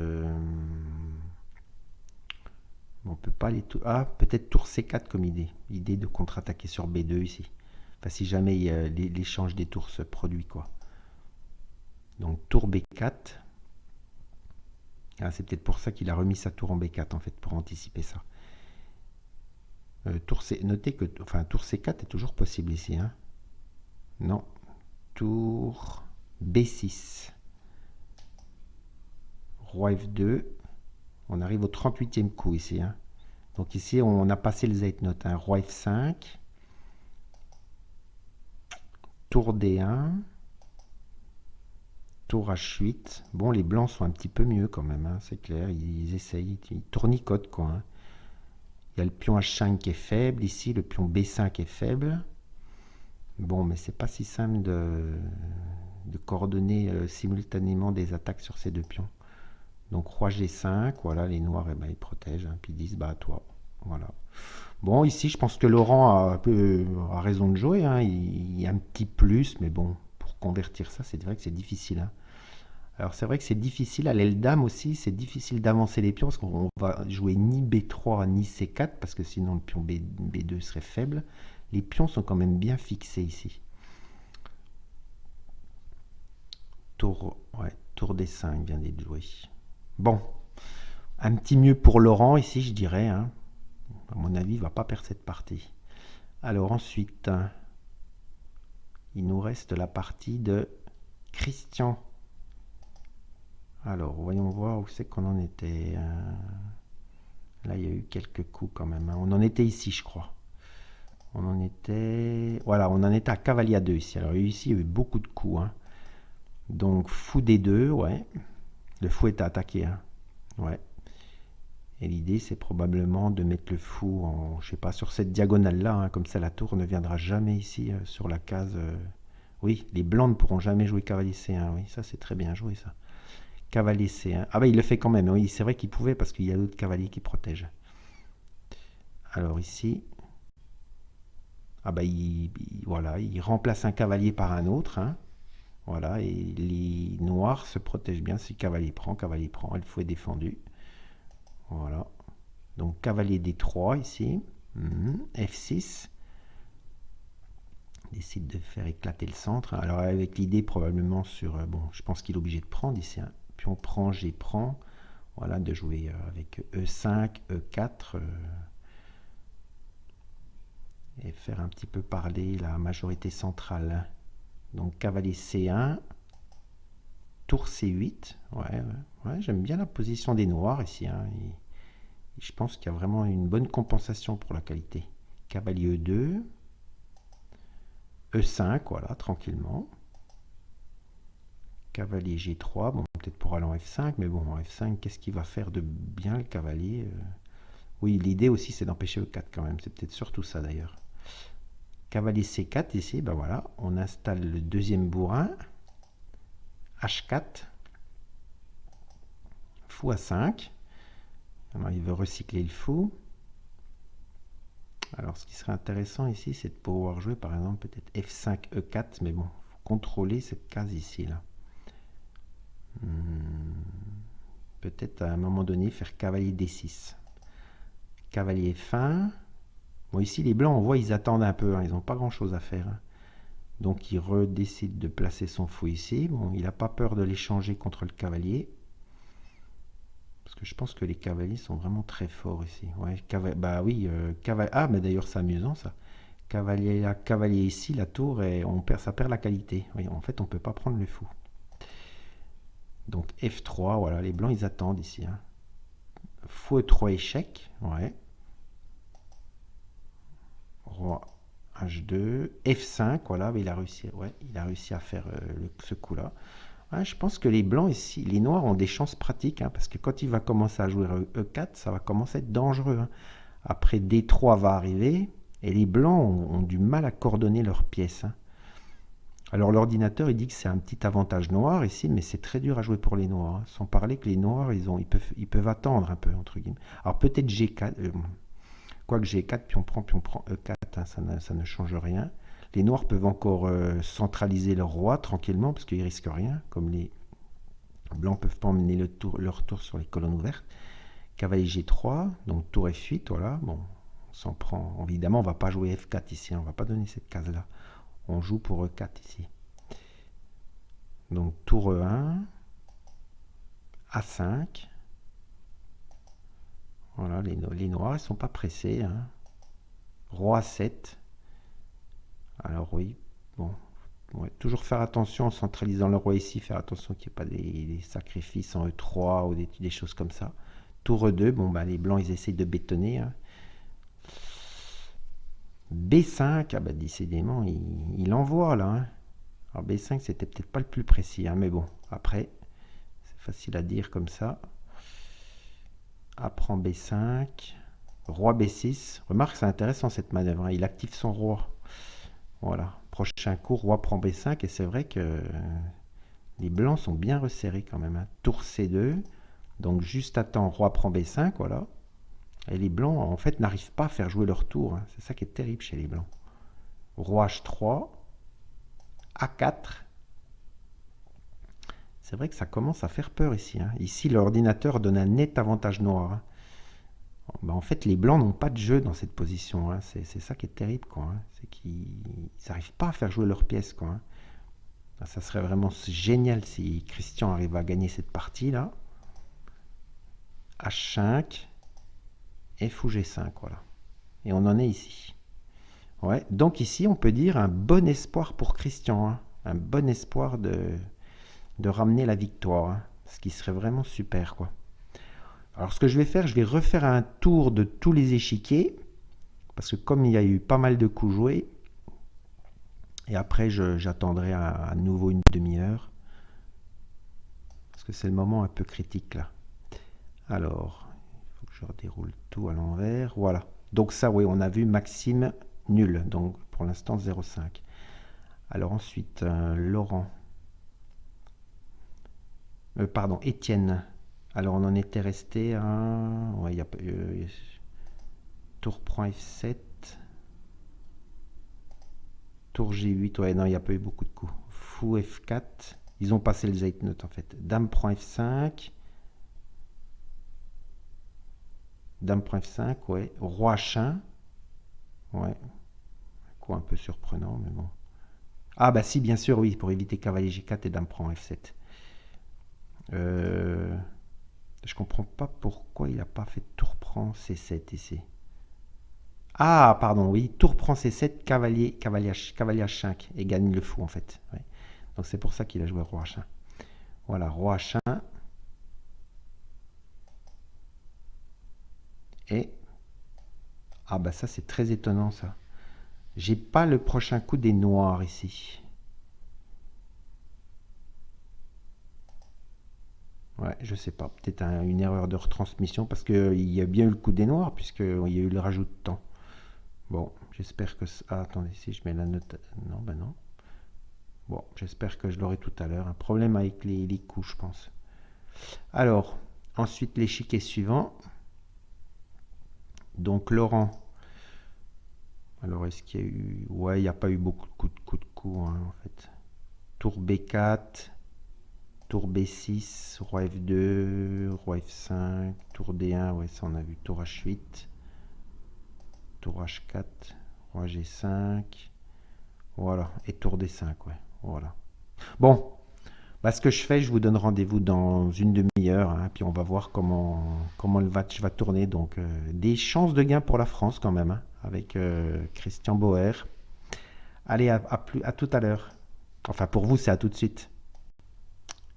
on peut pas les... Ah, peut-être tour C4 comme idée. L'idée de contre-attaquer sur B2 ici. Enfin, si jamais l'échange des tours se produit, quoi. Donc, tour B4. Ah, c'est peut-être pour ça qu'il a remis sa tour en B4, en fait, pour anticiper ça. Tour C... Notez que enfin, tour C4 est toujours possible ici. Hein. Non. Tour B6. Roi F2. On arrive au 38e coup ici. Hein. Donc ici, on a passé le Zeitnot. Hein. Roi F5. Tour D1. Tour H8. Bon, les blancs sont un petit peu mieux quand même. Hein, c'est clair. Ils essayent. Ils tournicotent quoi. Hein. Il y a le pion H5 qui est faible. Ici, le pion B5 est faible. Bon, mais c'est pas si simple de coordonner simultanément des attaques sur ces deux pions. Donc roi G5, voilà, les noirs, eh ben, ils protègent, hein, puis ils disent, bah toi, voilà. Bon, ici, je pense que Laurent a raison de jouer, hein, il y a un petit plus, mais bon, pour convertir ça, c'est vrai que c'est difficile. Hein. Alors c'est vrai que c'est difficile, à l'aile dame aussi, c'est difficile d'avancer les pions, parce qu'on va jouer ni B3 ni C4, parce que sinon le pion B2 serait faible. Les pions sont quand même bien fixés ici. Tour, ouais, tour D5 vient d'être joué. Bon, un petit mieux pour Laurent ici, je dirais. Hein. À mon avis, il ne va pas perdre cette partie. Alors ensuite, il nous reste la partie de Christian. Alors, voyons voir où c'est qu'on en était. Là, il y a eu quelques coups quand même. Hein. On en était ici, je crois. On en était... Voilà, on en était à cavalier à 2 ici. Alors ici, il y a eu beaucoup de coups. Hein. Donc, fou D2, ouais. Le fou est attaqué. Hein. Ouais. Et l'idée, c'est probablement de mettre le fou en, je sais pas, sur cette diagonale-là. Hein, comme ça, la tour ne viendra jamais ici sur la case. Oui, les blancs ne pourront jamais jouer cavalier C1. Oui, ça, c'est très bien joué, ça. Cavalier C1. Ah bah, il le fait quand même. Oui, c'est vrai qu'il pouvait parce qu'il y a d'autres cavaliers qui protègent. Alors ici... Ah bah, voilà, il remplace un cavalier par un autre. Hein. Voilà, et les noirs se protègent bien si cavalier prend, et le fou est défendu. Voilà. Donc cavalier D3 ici. F6. Décide de faire éclater le centre. Alors avec l'idée probablement sur... bon, je pense qu'il est obligé de prendre ici. Hein. Puis on prend, G prend. Voilà, de jouer avec E5, E4. Et faire un petit peu parler la majorité centrale. Donc cavalier C1. Tour C8. Ouais, j'aime bien la position des noirs ici. Hein. Je pense qu'il y a vraiment une bonne compensation pour la qualité. Cavalier E2. E5, voilà, tranquillement. Cavalier G3, bon, peut-être pour aller en F5, mais bon, en F5, qu'est-ce qu'il va faire de bien le cavalier Oui, l'idée aussi, c'est d'empêcher E4 quand même. C'est peut-être surtout ça d'ailleurs. Cavalier C4, ici, ben voilà, on installe le deuxième bourrin. H4. Fou A5. Alors, il veut recycler le fou. Alors, ce qui serait intéressant ici, c'est de pouvoir jouer, par exemple, peut-être F5, E4, mais bon, il faut contrôler cette case ici, là. Peut-être à un moment donné, faire cavalier D6. Cavalier F1. Bon, ici, les blancs, on voit, ils attendent un peu, hein, ils n'ont pas grand-chose à faire. Hein. Donc, il redécide de placer son fou ici. Bon, il n'a pas peur de l'échanger contre le cavalier. Parce que je pense que les cavaliers sont vraiment très forts ici. Ouais, bah oui, cavalier. Ah, mais d'ailleurs, c'est amusant ça. Cavalier là, cavalier ici, la tour, et ça perd la qualité. Oui, en fait, on ne peut pas prendre le fou. Donc F3, voilà, les blancs, ils attendent ici. Hein. Fou E3 échec, ouais. Roi H2, F5, voilà, mais il a réussi à faire ce coup-là. Ouais, je pense que les blancs ici, les noirs ont des chances pratiques, hein, parce que quand il va commencer à jouer E4, ça va commencer à être dangereux. Hein. Après D3 va arriver, et les blancs ont du mal à coordonner leurs pièces. Hein. Alors l'ordinateur, il dit que c'est un petit avantage noir ici, mais c'est très dur à jouer pour les noirs, hein. Sans parler que les noirs, ils peuvent attendre un peu, entre guillemets. Alors peut-être G4, quoique G4, puis on prend E4, hein, ça ne change rien. Les noirs peuvent encore centraliser leur roi tranquillement, parce qu'ils risquent rien, comme les blancs peuvent pas emmener leur tour sur les colonnes ouvertes. Cavalier G3, donc tour F8, voilà. Bon, on s'en prend. Évidemment, on va pas jouer F4 ici, hein, on va pas donner cette case-là. On joue pour E4 ici. Donc tour E1, A5. Voilà, les noirs, ils sont pas pressés, hein. Roi A7. Alors oui, bon, ouais, toujours faire attention en centralisant le roi ici, faire attention qu'il n'y ait pas des sacrifices en E3 ou des choses comme ça. Tour E2, bon bah les blancs ils essayent de bétonner, hein. B5, ah bah décidément il envoie là, hein. Alors B5 c'était peut-être pas le plus précis, hein, mais bon, après, c'est facile à dire comme ça. A prend B5, roi B6. Remarque, c'est intéressant cette manœuvre, hein. Il active son roi. Voilà, prochain coup, roi prend B5, et c'est vrai que les blancs sont bien resserrés quand même, hein. Tour C2, donc juste à temps, roi prend B5, voilà. Et les blancs, en fait, n'arrivent pas à faire jouer leur tour, hein. C'est ça qui est terrible chez les blancs. Roi H3, A4. C'est vrai que ça commence à faire peur ici, hein. Ici, l'ordinateur donne un net avantage noir, hein. Ben, en fait, les blancs n'ont pas de jeu dans cette position, hein. C'est ça qui est terrible, quoi, hein. C'est qu'ils n'arrivent pas à faire jouer leurs pièces, quoi, hein. Ça serait vraiment génial si Christian arrive à gagner cette partie-là. H5, F ou G5, voilà. Et on en est ici. Ouais, donc ici, on peut dire un bon espoir pour Christian, hein. Un bon espoir de ramener la victoire, hein. Ce qui serait vraiment super, quoi. Alors ce que je vais faire, je vais refaire un tour de tous les échiquiers, parce que comme il y a eu pas mal de coups joués, et après j'attendrai à nouveau une demi-heure, parce que c'est le moment un peu critique là. Alors, il faut que je redéroule tout à l'envers, voilà. Donc ça, oui, on a vu Maxime nul, donc pour l'instant 0,5. Alors ensuite, Laurent, pardon, Étienne. Alors on en était resté à... Ouais, tour prend F7. Tour G8. Ouais, non, il n'y a pas eu beaucoup de coups. Fou F4. Ils ont passé le Zeitnot en fait. Dame prend F5. Dame prend F5, ouais. Roi H1. Ouais. Un coup un peu surprenant, mais bon. Ah bah si, bien sûr, oui, pour éviter cavalier G4 et dame prend F7. Je comprends pas pourquoi il n'a pas fait tour prend C7 ici. Ah, pardon, oui, tour prend C7, cavalier H5 et gagne le fou en fait. Ouais. Donc c'est pour ça qu'il a joué roi H1. Voilà, roi H1. Et... Ah bah ça c'est très étonnant ça. J'ai pas le prochain coup des noirs ici. Ouais, je sais pas. Peut-être une erreur de retransmission parce qu'il y a bien eu le coup des noirs puisqu'il y a eu le rajout de temps. Bon, j'espère que... Ah, attendez, si je mets la note... Non, ben non. Bon, j'espère que je l'aurai tout à l'heure. Un problème avec les coups, je pense. Alors, ensuite l'échiquier suivant. Donc Laurent. Alors, est-ce qu'il y a eu... Ouais, il n'y a pas eu beaucoup de coups, hein, en fait. Tour B4, tour B6, roi F2, roi F5, tour D1, ouais, ça on a vu, tour H8, tour H4, roi G5, voilà, et tour D5, ouais, voilà. Bon, bah, ce que je fais, je vous donne rendez-vous dans une demi-heure, hein, puis on va voir comment le match va tourner. Donc, des chances de gain pour la France quand même, hein, avec Christian Bauer. Allez, à tout à l'heure. Enfin, pour vous, c'est à tout de suite.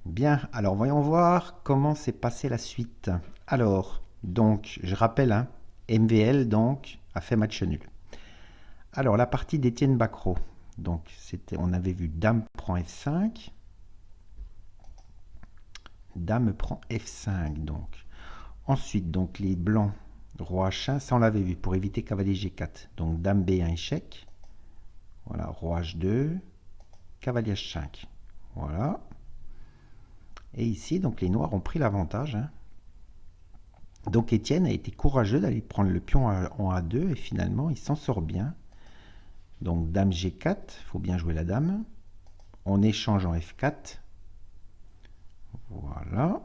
Bien, alors voyons voir comment s'est passée la suite. Alors, donc, je rappelle, hein, MVL donc a fait match nul. Alors, la partie d'Étienne Bacrot. Donc, on avait vu Dame prend F5. Dame prend F5, donc. Ensuite, donc, les blancs, roi H1, ça on l'avait vu, pour éviter cavalier G4. Donc, Dame B1 échec. Voilà, roi H2. cavalier H5. Voilà. Et ici, donc les noirs ont pris l'avantage, hein. Donc Étienne a été courageux d'aller prendre le pion en A2 et finalement il s'en sort bien. Donc dame G4, il faut bien jouer la dame. On échange en F4. Voilà.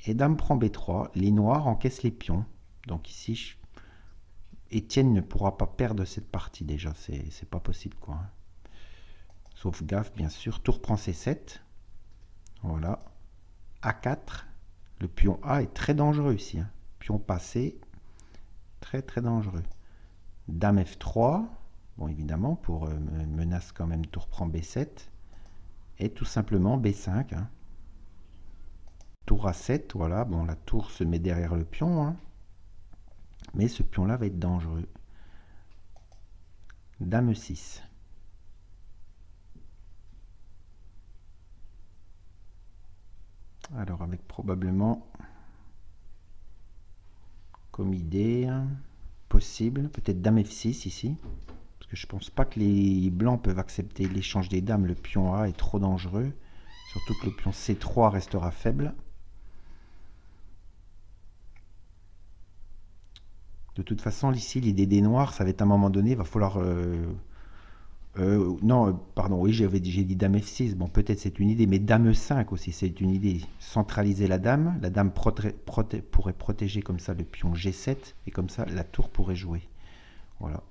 Et dame prend B3. Les noirs encaissent les pions. Donc ici, Étienne ne pourra pas perdre cette partie déjà. C'est pas possible, quoi. Sauf gaffe, bien sûr. Tour prend C7. Voilà. A4. Le pion A est très dangereux ici, hein. Pion passé. Très très dangereux. Dame F3. Bon, évidemment, pour menace quand même, tour prend B7. Et tout simplement B5, hein. Tour A7, voilà. Bon, la tour se met derrière le pion, hein. Mais ce pion-là va être dangereux. Dame E6. Alors, avec probablement, comme idée, possible, peut-être dame F6 ici. Parce que je pense pas que les blancs peuvent accepter l'échange des dames. Le pion A est trop dangereux. Surtout que le pion C3 restera faible. De toute façon, ici, l'idée des noirs, ça va être à un moment donné, il va falloir... non, pardon, oui, j'ai dit dame F6. Bon, peut-être c'est une idée, mais dame E5 aussi, c'est une idée. Centraliser la dame. La dame pourrait protéger comme ça le pion G7. Et comme ça, la tour pourrait jouer. Voilà.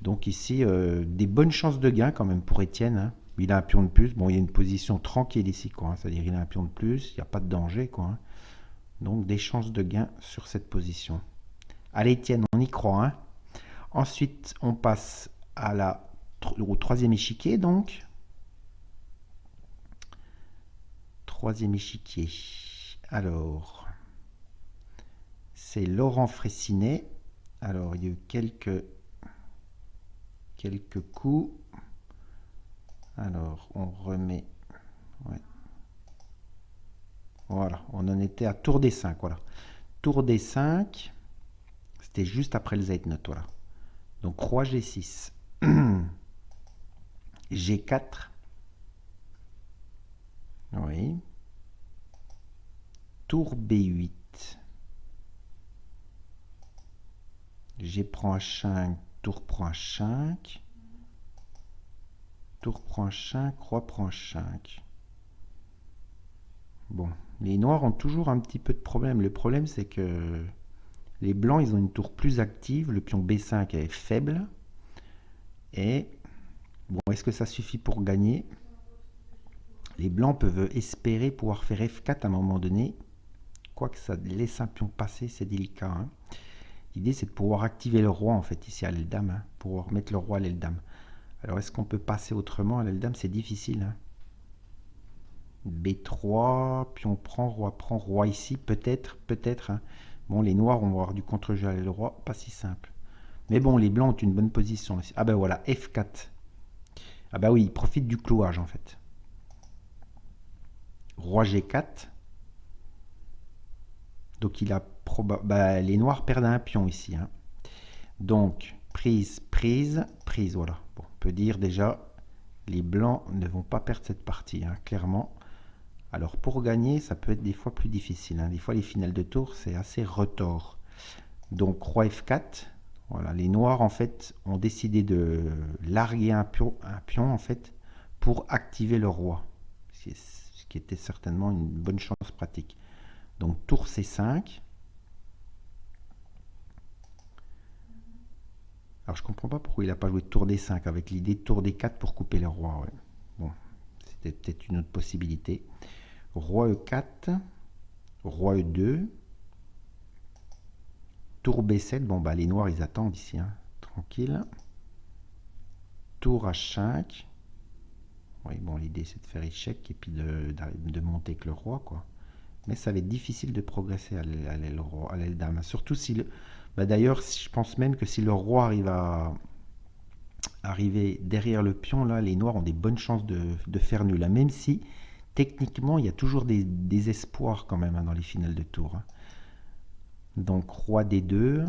Donc ici, des bonnes chances de gain quand même pour Étienne, hein. Il a un pion de plus. Bon, il y a une position tranquille ici, quoi, hein. C'est-à-dire qu'il a un pion de plus, il n'y a pas de danger, quoi, hein. Donc des chances de gain sur cette position. Allez, Étienne, on y croit, hein. Ensuite, on passe au troisième échiquier, donc. Troisième échiquier. Alors, c'est Laurent Fraissinet. Alors, il y a eu quelques coups. Alors, on remet. Ouais. Voilà, on en était à tour D5. Voilà. Tour D5. C'était juste après le Zeitnot. Voilà. Donc, roi G6. G4. Oui. Tour B8. G prend H5, tour prend H5. Tour prend H5, roi prend H5. Bon, les noirs ont toujours un petit peu de problème. Le problème, c'est que les blancs, ils ont une tour plus active. Le pion B5 est faible. Et, bon, est-ce que ça suffit pour gagner? Les blancs peuvent espérer pouvoir faire F4 à un moment donné. Quoique ça laisse un pion passer, c'est délicat, hein. L'idée, c'est de pouvoir activer le roi, en fait, ici à l'aile dame, hein, pouvoir mettre le roi à l'aile dame. Alors, est-ce qu'on peut passer autrement à l'aile dame? C'est difficile, hein. B3, pion prend, roi ici, peut-être, hein. Bon, les noirs vont avoir du contre-jeu à l'aile roi, pas si simple. Mais bon, les blancs ont une bonne position ici. Ah ben voilà, F4. Ah ben oui, ils profitent du clouage, en fait. Roi G4. Donc, il a bah, les noirs perdent un pion ici, hein. Donc, prise, voilà. Bon, on peut dire déjà, les blancs ne vont pas perdre cette partie, hein, clairement. Alors, pour gagner, ça peut être des fois plus difficile, hein. Des fois, les finales de tour, c'est assez retors. Donc, roi F4. Voilà, les noirs, en fait, ont décidé de larguer un pion en fait, pour activer le roi. Ce qui était certainement une bonne chance pratique. Donc, tour C5. Alors, je comprends pas pourquoi il n'a pas joué tour D5 avec l'idée de tour D4 pour couper le roi. Ouais. Bon, c'était peut-être une autre possibilité. Roi E4, roi E2, tour B7. Bon, bah, les noirs, ils attendent ici, hein. Tranquille. Tour H5. Oui, bon, l'idée, c'est de faire échec et puis de monter avec le roi, quoi. Mais ça va être difficile de progresser à l'aile dame. Surtout si le... Bah, d'ailleurs, je pense même que si le roi arrive à arriver derrière le pion, là, les noirs ont des bonnes chances de faire nul, hein. Même si, techniquement, il y a toujours des espoirs quand même, hein, dans les finales de tour, hein. Donc, roi D2,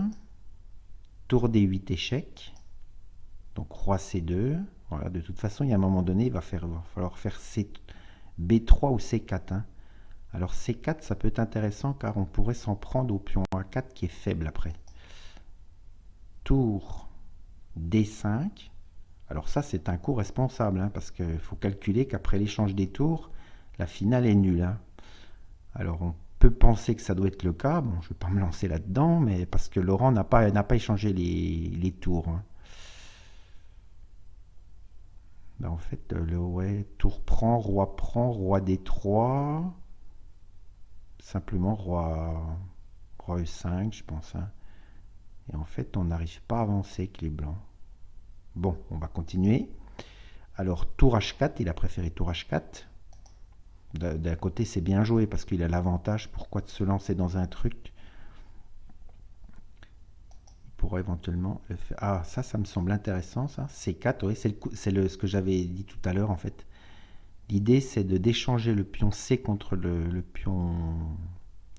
tour D8 échec. Donc, roi C2, Voilà, de toute façon, il y a un moment donné, va falloir faire B3 ou C4, hein. Alors C4, ça peut être intéressant car on pourrait s'en prendre au pion A4 qui est faible après. Tour D5. Alors ça, c'est un coup responsable, hein, parce qu'il faut calculer qu'après l'échange des tours, la finale est nulle, hein. Alors on peut penser que ça doit être le cas. Bon, je ne vais pas me lancer là-dedans, mais parce que Laurent n'a pas échangé les tours, hein. Ben, en fait, ouais, tour prend, roi D3. Simplement roi E5, je pense, hein. Et en fait, on n'arrive pas à avancer avec les blancs. Bon, on va continuer. Alors, tour H4, il a préféré tour H4. D'un côté, c'est bien joué parce qu'il a l'avantage. Pourquoi de se lancer dans un truc? Il pourrait éventuellement le faire. Ah, ça me semble intéressant, ça. C4, oui, c'est ce que j'avais dit tout à l'heure, en fait. L'idée, c'est d'échanger le pion C contre le pion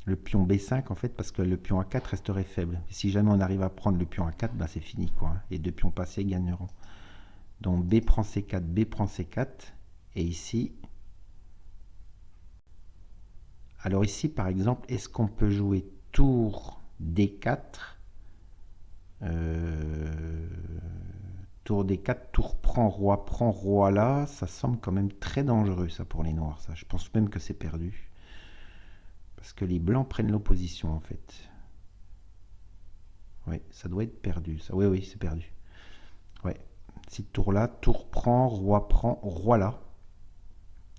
B5, en fait, parce que le pion A4 resterait faible. Et si jamais on arrive à prendre le pion A4, ben c'est fini, quoi. Les deux pions passés gagneront. Donc B prend C4, B prend C4. Et ici... Alors ici, par exemple, est-ce qu'on peut jouer tour D4, tour D4, tour prend, roi là, ça semble quand même très dangereux, ça, pour les noirs, ça. Je pense même que c'est perdu. Parce que les blancs prennent l'opposition, en fait. Oui, ça doit être perdu, ça. Oui, oui, c'est perdu. Ouais. Si tour là, tour prend, roi là.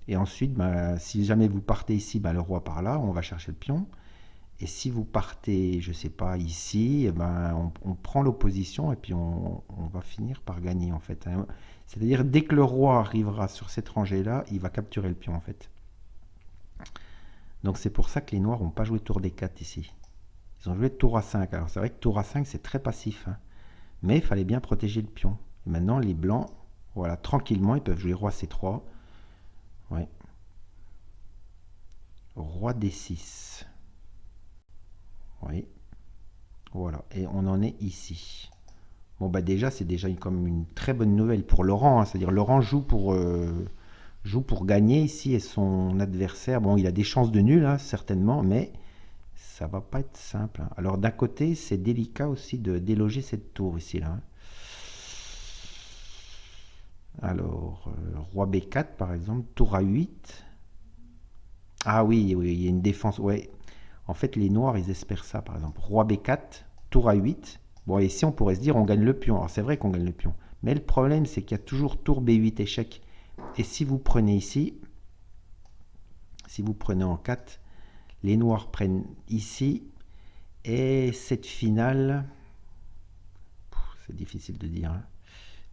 Et ensuite, bah, si jamais vous partez ici, bah, le roi par là, on va chercher le pion. Et si vous partez, je sais pas, ici, eh ben, on prend l'opposition et puis on va finir par gagner, en fait, hein. C'est-à-dire, dès que le roi arrivera sur cette rangée-là, il va capturer le pion, en fait. Donc c'est pour ça que les noirs n'ont pas joué tour D4 ici. Ils ont joué tour A5. Alors c'est vrai que tour A5, c'est très passif, hein. Mais il fallait bien protéger le pion. Et maintenant, les blancs, voilà, tranquillement, ils peuvent jouer roi C3. Ouais. Roi D6. Oui. Voilà. Et on en est ici. Bon, bah déjà, c'est déjà comme une très bonne nouvelle pour Laurent, hein. C'est-à-dire Laurent joue pour gagner ici et son adversaire, bon, il a des chances de nul, hein, certainement, mais ça va pas être simple, hein. Alors d'un côté, c'est délicat aussi de déloger cette tour ici, là, hein. Alors, roi B4 par exemple, tour A8. Ah oui, oui, il y a une défense. Ouais. En fait, les noirs, ils espèrent ça, par exemple. Roi B4, tour A8. Bon, et ici, on pourrait se dire, on gagne le pion. Alors, c'est vrai qu'on gagne le pion. Mais le problème, c'est qu'il y a toujours tour B8 échec. Et si vous prenez ici, si vous prenez en 4, les noirs prennent ici. Et cette finale, c'est difficile de dire, hein.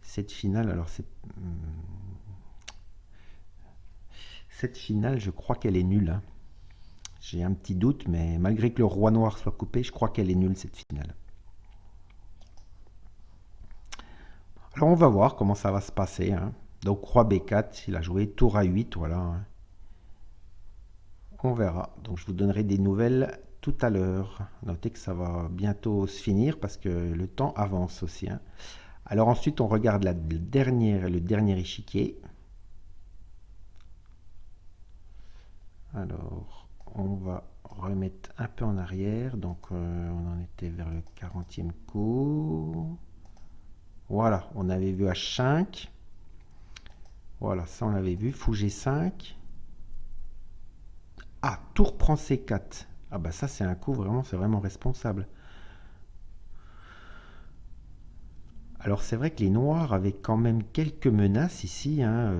Cette finale, alors c'est... Cette finale, je crois qu'elle est nulle, hein. J'ai un petit doute, mais malgré que le roi noir soit coupé, je crois qu'elle est nulle, cette finale. Alors on va voir comment ça va se passer, hein. Donc roi B4, il a joué tour A8, voilà, hein. On verra. Donc je vous donnerai des nouvelles tout à l'heure. Notez que ça va bientôt se finir parce que le temps avance aussi, hein. Alors ensuite, on regarde le dernier échiquier. Alors, on va remettre un peu en arrière. Donc, on en était vers le 40e coup. Voilà, on avait vu H5. Voilà, ça on l'avait vu. Fou G5. Ah, tour prend C4. Ah bah ça c'est un coup vraiment, c'est vraiment responsable. Alors c'est vrai que les noirs avaient quand même quelques menaces ici, hein.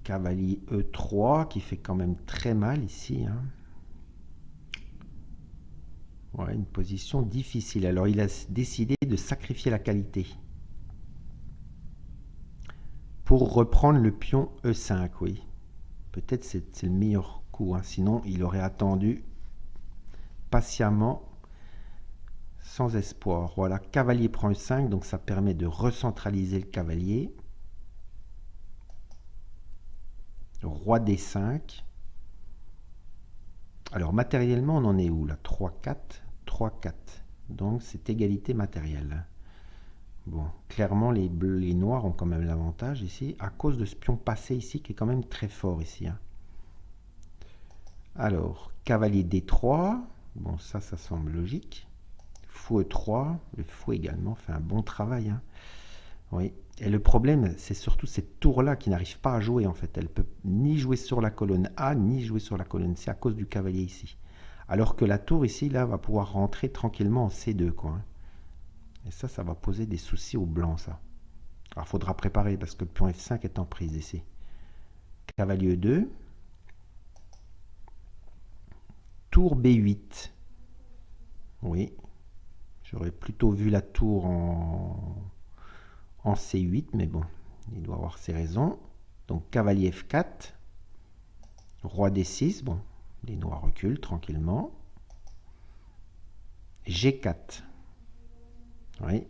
Cavalier E3 qui fait quand même très mal ici, hein. Ouais, une position difficile. Alors il a décidé de sacrifier la qualité pour reprendre le pion E5, oui. Peut-être c'est le meilleur coup, hein. Sinon il aurait attendu patiemment sans espoir. Voilà, cavalier prend E5, donc ça permet de recentraliser le cavalier. Roi D5. Alors matériellement, on en est où là? 3, 4, 3, 4. Donc c'est égalité matérielle. Bon, clairement, les noirs ont quand même l'avantage ici, à cause de ce pion passé ici, qui est quand même très fort ici, hein. Alors, cavalier D3, bon, ça semble logique. Fou E3, le fou également fait un bon travail, hein. Oui, et le problème, c'est surtout cette tour-là qui n'arrive pas à jouer, en fait. Elle peut ni jouer sur la colonne A, ni jouer sur la colonne C, à cause du cavalier ici. Alors que la tour ici, là, va pouvoir rentrer tranquillement en C2, quoi, hein. Et ça va poser des soucis aux blancs, ça. Alors, il faudra préparer, parce que le pion F5 est en prise ici. Cavalier E2. Tour B8. Oui, j'aurais plutôt vu la tour en C8, mais bon, il doit avoir ses raisons. Donc cavalier F4, roi D6, bon, les noirs reculent tranquillement. G4. Oui.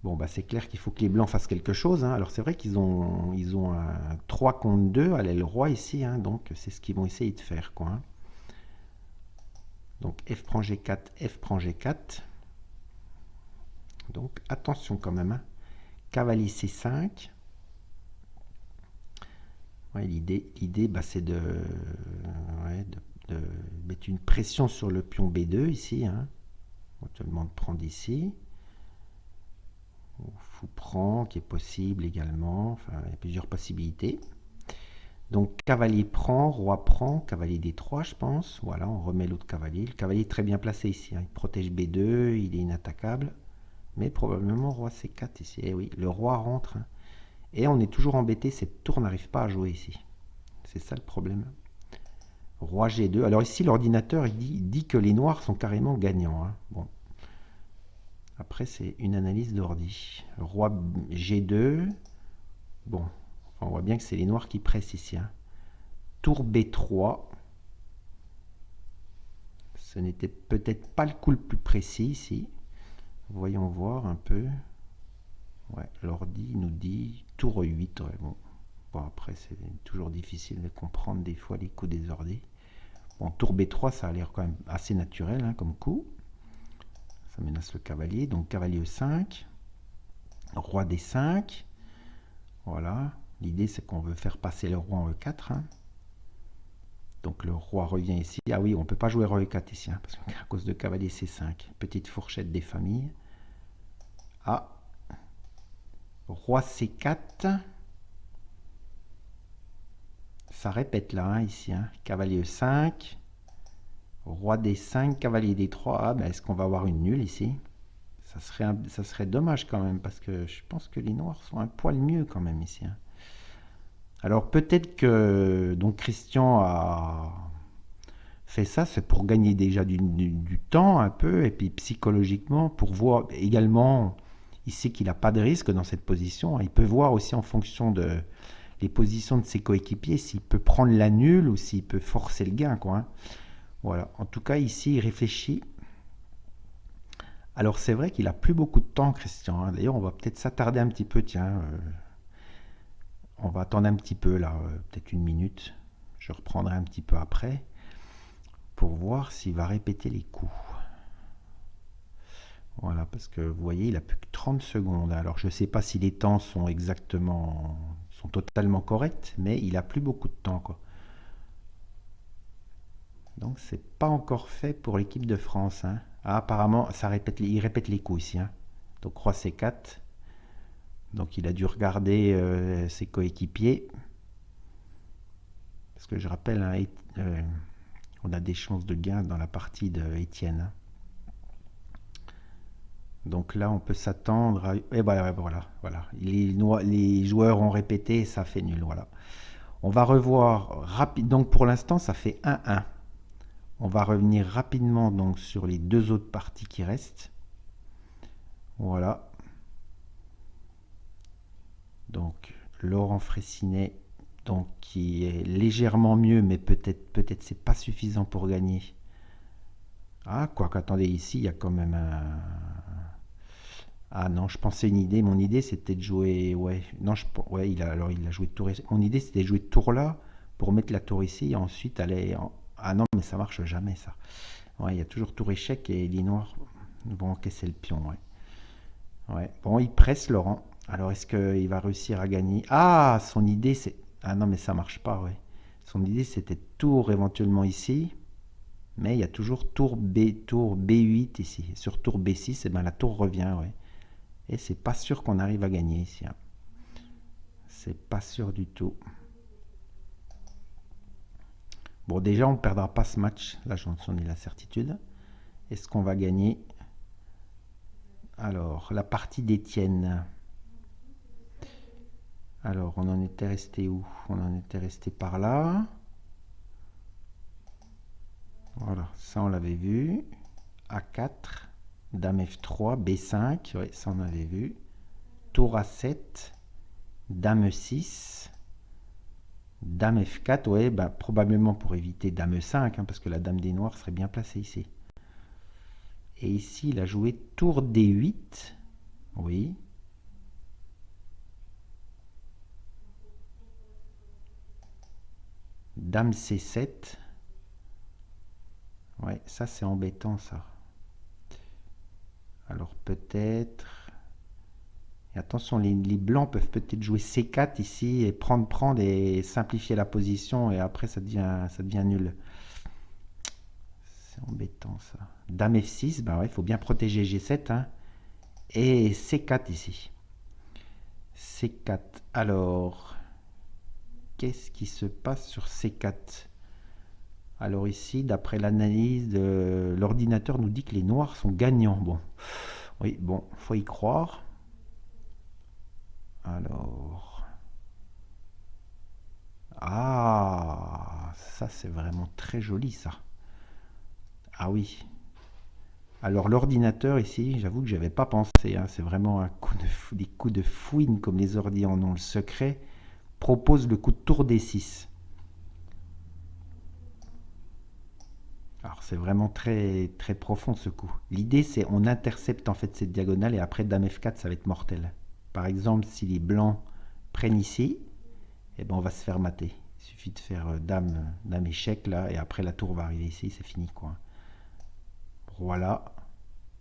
Bon, bah c'est clair qu'il faut que les blancs fassent quelque chose, hein. Alors c'est vrai qu'ils ont un 3 contre 2 à l'aile roi ici, hein, donc c'est ce qu'ils vont essayer de faire, quoi, hein. Donc F prend G4, F prend G4. Donc attention quand même, hein. Cavalier C5. Ouais, l'idée bah, c'est de mettre une pression sur le pion B2 ici, hein. On te demande de prendre ici. Fou prend, qui est possible également. Enfin, il y a plusieurs possibilités. Donc cavalier prend, cavalier D3 je pense. Voilà, on remet l'autre cavalier. Le cavalier est très bien placé ici, hein. Il protège B2, il est inattaquable. Mais probablement roi C4 ici. Eh oui, le roi rentre, hein. Et on est toujours embêté, cette tour n'arrive pas à jouer ici. C'est ça le problème. Roi G2. Alors ici, l'ordinateur il dit que les noirs sont carrément gagnants, hein. Bon. Après, c'est une analyse d'ordi. Roi G2. Bon, on voit bien que c'est les noirs qui pressent ici, hein. Tour B3. Ce n'était peut-être pas le coup le plus précis ici. Voyons voir un peu. Ouais, l'ordi nous dit tour 8. Ouais, bon. Bon, après, c'est toujours difficile de comprendre des fois les coups des ordis. Bon, tour B3, ça a l'air quand même assez naturel, hein, comme coup. Ça menace le cavalier. Donc, cavalier E5. Roi D5. Voilà. L'idée, c'est qu'on veut faire passer le roi en E4, hein. Donc, le roi revient ici. Ah oui, on ne peut pas jouer roi E4 ici, hein, parce qu'à cause de cavalier C5. Petite fourchette des familles. Ah. Roi C4. Ça répète là, hein, ici, hein. Cavalier E5. Roi D5, cavalier D3. Ah, ben, est-ce qu'on va avoir une nulle ici? Ça serait dommage quand même, parce que je pense que les noirs sont un poil mieux quand même ici, hein. Alors peut-être que donc Christian a fait ça, c'est pour gagner déjà du temps un peu, et puis psychologiquement, pour voir également, il sait qu'il n'a pas de risque dans cette position. Il peut voir aussi en fonction de les positions de ses coéquipiers, s'il peut prendre la nulle ou s'il peut forcer le gain, quoi, hein. Voilà, en tout cas ici il réfléchit. Alors c'est vrai qu'il a plus beaucoup de temps, Christian, hein. D'ailleurs on va peut-être s'attarder un petit peu, tiens, on va attendre un petit peu là, peut-être une minute. Je reprendrai un petit peu après pour voir s'il va répéter les coups. Voilà, parce que vous voyez, il a plus que 30 secondes. Alors je ne sais pas si les temps sont totalement corrects, mais il a plus beaucoup de temps, quoi. Donc c'est pas encore fait pour l'équipe de France, hein. Ah, apparemment, il répète les coups ici, hein. Donc roi C4. Donc il a dû regarder ses coéquipiers. Parce que je rappelle, hein, on a des chances de gain dans la partie de Étienne, hein. Donc là, on peut s'attendre à... Et voilà. Les joueurs ont répété et ça fait nul, voilà. On va revoir rapide. Donc pour l'instant, ça fait 1-1. On va revenir rapidement donc sur les deux autres parties qui restent. Voilà. Donc Laurent Fraissinet, donc qui est légèrement mieux, mais peut-être c'est pas suffisant pour gagner. Ah, quoi qu'attendez, ici il y a quand même un... Ah non, je pensais une idée. Mon idée c'était de jouer... Ouais, non, ouais, il a joué tour... Mon idée c'était de jouer tour là pour mettre la tour ici et ensuite aller... Ah non, mais ça marche jamais ça. Ouais, il y a toujours tour échec et les noirs vont encaisser le pion, ouais. Ouais. Bon, il presse Laurent. Alors, est-ce qu'il va réussir à gagner? Ah, son idée, c'est... Ah non, mais ça marche pas, ouais. Son idée, c'était tour éventuellement ici. Mais il y a toujours tour B8 ici. Et sur tour B6, eh ben, la tour revient, ouais. Et c'est pas sûr qu'on arrive à gagner ici, hein. C'est pas sûr du tout. Bon, déjà, on ne perdra pas ce match. Là, j'en ai la certitude. Est-ce qu'on va gagner? Alors, la partie d'Étienne. Alors, on en était resté où? On en était resté par là. Voilà, ça on l'avait vu. A4, Dame F3, B5, ouais, ça on avait vu. Tour A7, Dame E6, Dame F4, ouais, bah, probablement pour éviter Dame E5, hein, parce que la Dame des Noirs serait bien placée ici. Et ici, il a joué Tour D8, oui. Dame C7, ouais, ça c'est embêtant ça. Alors peut-être... Et attention, les blancs peuvent peut-être jouer C4 ici et prendre et simplifier la position et après ça devient nul. C'est embêtant ça. Dame F6, bah ouais, il faut bien protéger G7, hein. Et C4 ici. C4. Alors, qu'est-ce qui se passe sur C4? Alors ici, d'après l'analyse de l'ordinateur, nous dit que les noirs sont gagnants. Bon, oui, bon, faut y croire. Alors, ah, ça c'est vraiment très joli ça. Ah oui. Alors l'ordinateur ici, j'avoue que j'avais pas pensé, hein, c'est vraiment un coup des coups de fouine comme les ordi en ont le secret. Propose le coup de tour D6. Alors c'est vraiment très très profond ce coup. L'idée c'est on intercepte en fait cette diagonale et après Dame F4 ça va être mortel. Par exemple si les blancs prennent ici, eh ben on va se faire mater. Il suffit de faire dame échec là et après la tour va arriver ici, c'est fini quoi. Voilà.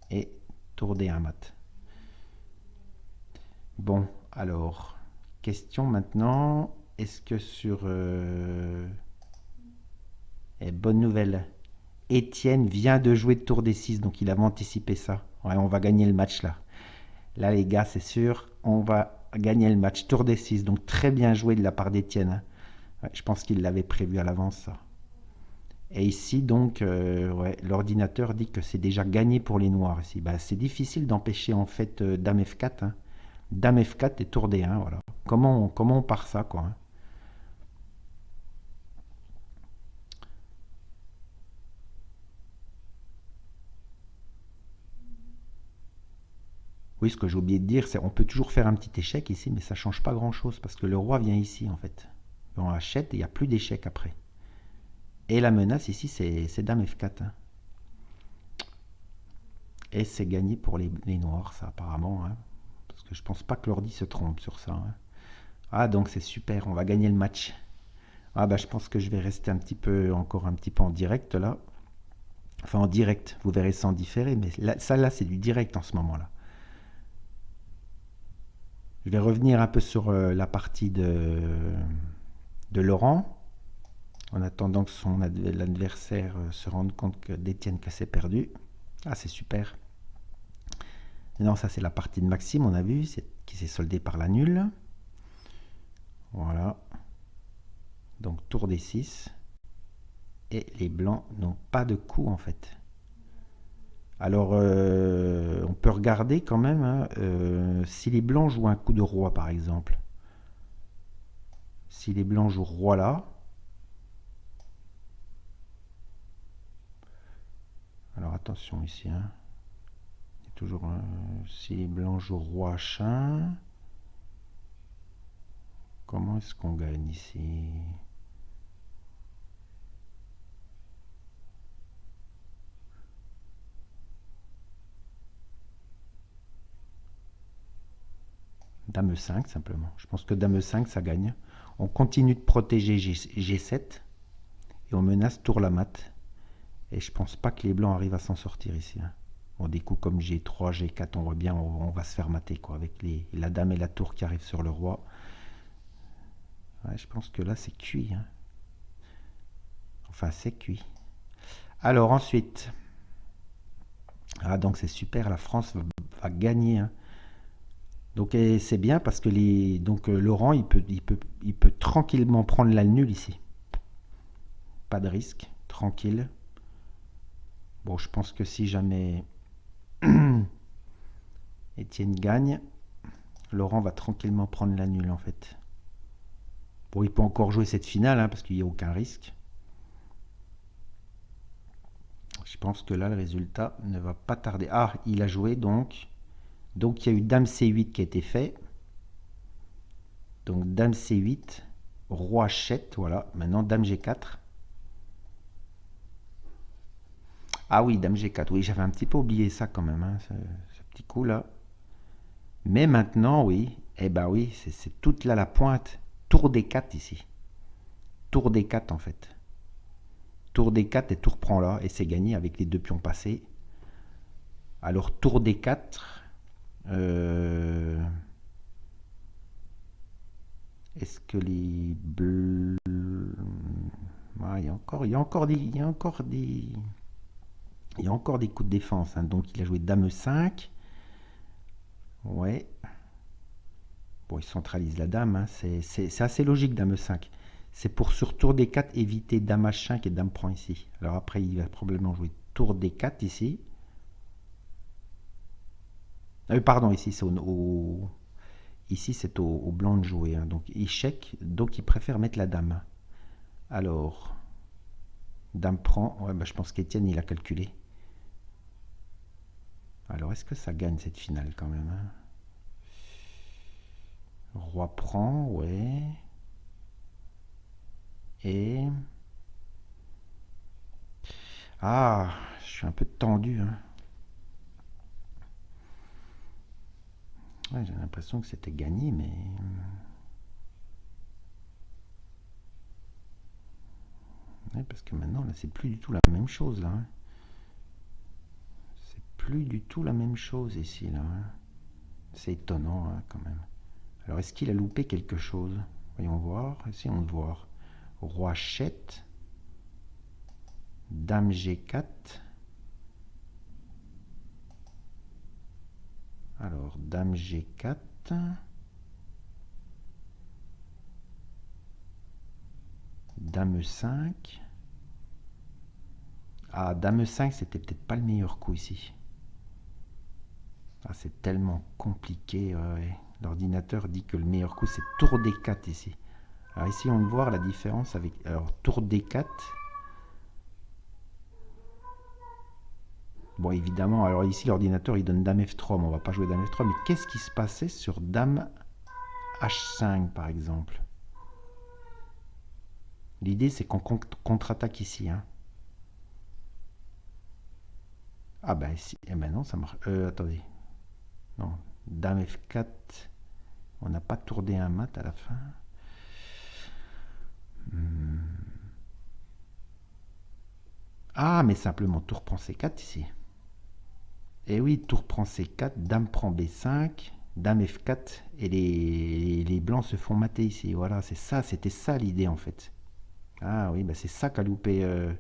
Et tour D1 mat. Bon, alors, question maintenant, est-ce que sur... bonne nouvelle, Étienne vient de jouer de tour D6, donc il avait anticipé ça. Ouais, on va gagner le match là. Là les gars, c'est sûr, on va gagner le match. Tour D6, donc très bien joué de la part d'Étienne, hein. Ouais, je pense qu'il l'avait prévu à l'avance ça. Et ici, donc, ouais, l'ordinateur dit que c'est déjà gagné pour les noirs ici. Bah, c'est difficile d'empêcher en fait Dame F4, hein. Dame F4 et tour D1, voilà. Comment on part ça, quoi, hein? Oui, ce que j'ai oublié de dire, c'est on peut toujours faire un petit échec ici, mais ça change pas grand-chose, parce que le roi vient ici, en fait. On achète et il n'y a plus d'échec après. Et la menace ici, c'est Dame F4, hein. Et c'est gagné pour les noirs, ça, apparemment, hein. Parce que je pense pas que l'ordi se trompe sur ça, hein. Ah, donc c'est super, on va gagner le match. Ah bah je pense que je vais rester un petit peu, encore un petit peu en direct là. Enfin en direct, vous verrez ça en différé, mais là, ça là c'est du direct en ce moment-là. Je vais revenir un peu sur la partie de Laurent, en attendant que l'adversaire se rende compte que d'Étienne que c'est perdu. Ah c'est super. Et non, ça c'est la partie de Maxime, on a vu, qui s'est soldée par la nulle. Voilà. Donc tour des 6. Et les blancs n'ont pas de coup en fait. Alors, on peut regarder quand même, hein, si les blancs jouent un coup de roi, par exemple. Si les blancs jouent roi là. Alors, attention ici, hein. Il y a toujours si les blancs jouent roi chien. Comment est-ce qu'on gagne ici? Dame 5 simplement. Je pense que Dame 5 ça gagne. On continue de protéger G7 et on menace tour la mat. Et je pense pas que les blancs arrivent à s'en sortir ici, hein. Bon, des coups comme G3, G4, on voit bien, on va se faire mater, quoi, avec la dame et la tour qui arrivent sur le roi. Ouais, je pense que là, c'est cuit, hein. Enfin, c'est cuit. Alors, ensuite... Ah, donc c'est super, la France va gagner, hein. Donc, c'est bien parce que Laurent, il peut tranquillement prendre la nulle ici. Pas de risque, tranquille. Bon, je pense que si jamais Étienne gagne, Laurent va tranquillement prendre la nulle en fait. Bon, il peut encore jouer cette finale hein, parce qu'il n'y a aucun risque. Je pense que là, le résultat ne va pas tarder. Ah, il a joué donc. Donc, il y a eu Dame C8 qui a été fait. Donc, Dame C8, Roi H7, voilà. Maintenant, Dame G4. Ah oui, Dame G4. Oui, j'avais un petit peu oublié ça quand même, hein, ce petit coup là. Mais maintenant, oui. Eh ben oui, c'est toute là la pointe. Tour D4 ici. Tour D4 en fait. Tour D4 et tour prend là. Et c'est gagné avec les deux pions passés. Alors, tour D4. Est-ce que les bleus... Ah, il y a encore des coups de défense. Hein. Donc, il a joué Dame 5. Ouais. Bon, il centralise la dame. Hein. C'est assez logique, Dame 5. C'est pour sur tour D4 éviter Dame H5 et Dame prend ici. Alors après, il va probablement jouer tour D4 ici. Pardon, ici c'est ici c'est au blanc de jouer. Hein. Donc échec. Donc il préfère mettre la dame. Alors, Dame prend. Ouais, bah, je pense qu'Étienne il a calculé. Alors est-ce que ça gagne cette finale quand même hein? Roi prend, ouais. Et... Ah, je suis un peu tendu. Hein. Ouais, j'ai l'impression que c'était gagné, mais... Ouais, parce que maintenant, là, c'est plus du tout la même chose, là. Hein. C'est plus du tout la même chose ici, là. Hein. C'est étonnant, hein, quand même. Alors, est-ce qu'il a loupé quelque chose? Voyons voir. Essayons de voir. Roi 7. Dame G4. Alors, Dame G4. Dame 5. Ah, Dame 5, c'était peut-être pas le meilleur coup ici. Ah, c'est tellement compliqué. Ouais. L'ordinateur dit que le meilleur coup, c'est tour D4 ici. Alors ici, on voit la différence avec... Alors, tour D4. Bon, évidemment, alors ici, l'ordinateur, il donne Dame F3, mais on va pas jouer Dame F3. Mais qu'est-ce qui se passait sur Dame H5, par exemple? L'idée, c'est qu'on contre-attaque ici. Hein. Ah ben, ici, eh ben non, ça marche. Attendez. Non, Dame F4. On n'a pas tour D1 mat à la fin. Ah, mais simplement tour prend C4 ici. Et oui, tour prend C4, Dame prend B5, Dame F4, et les blancs se font mater ici. Voilà, c'est ça, c'était ça l'idée en fait. Ah oui, bah c'est ça qu'a loupé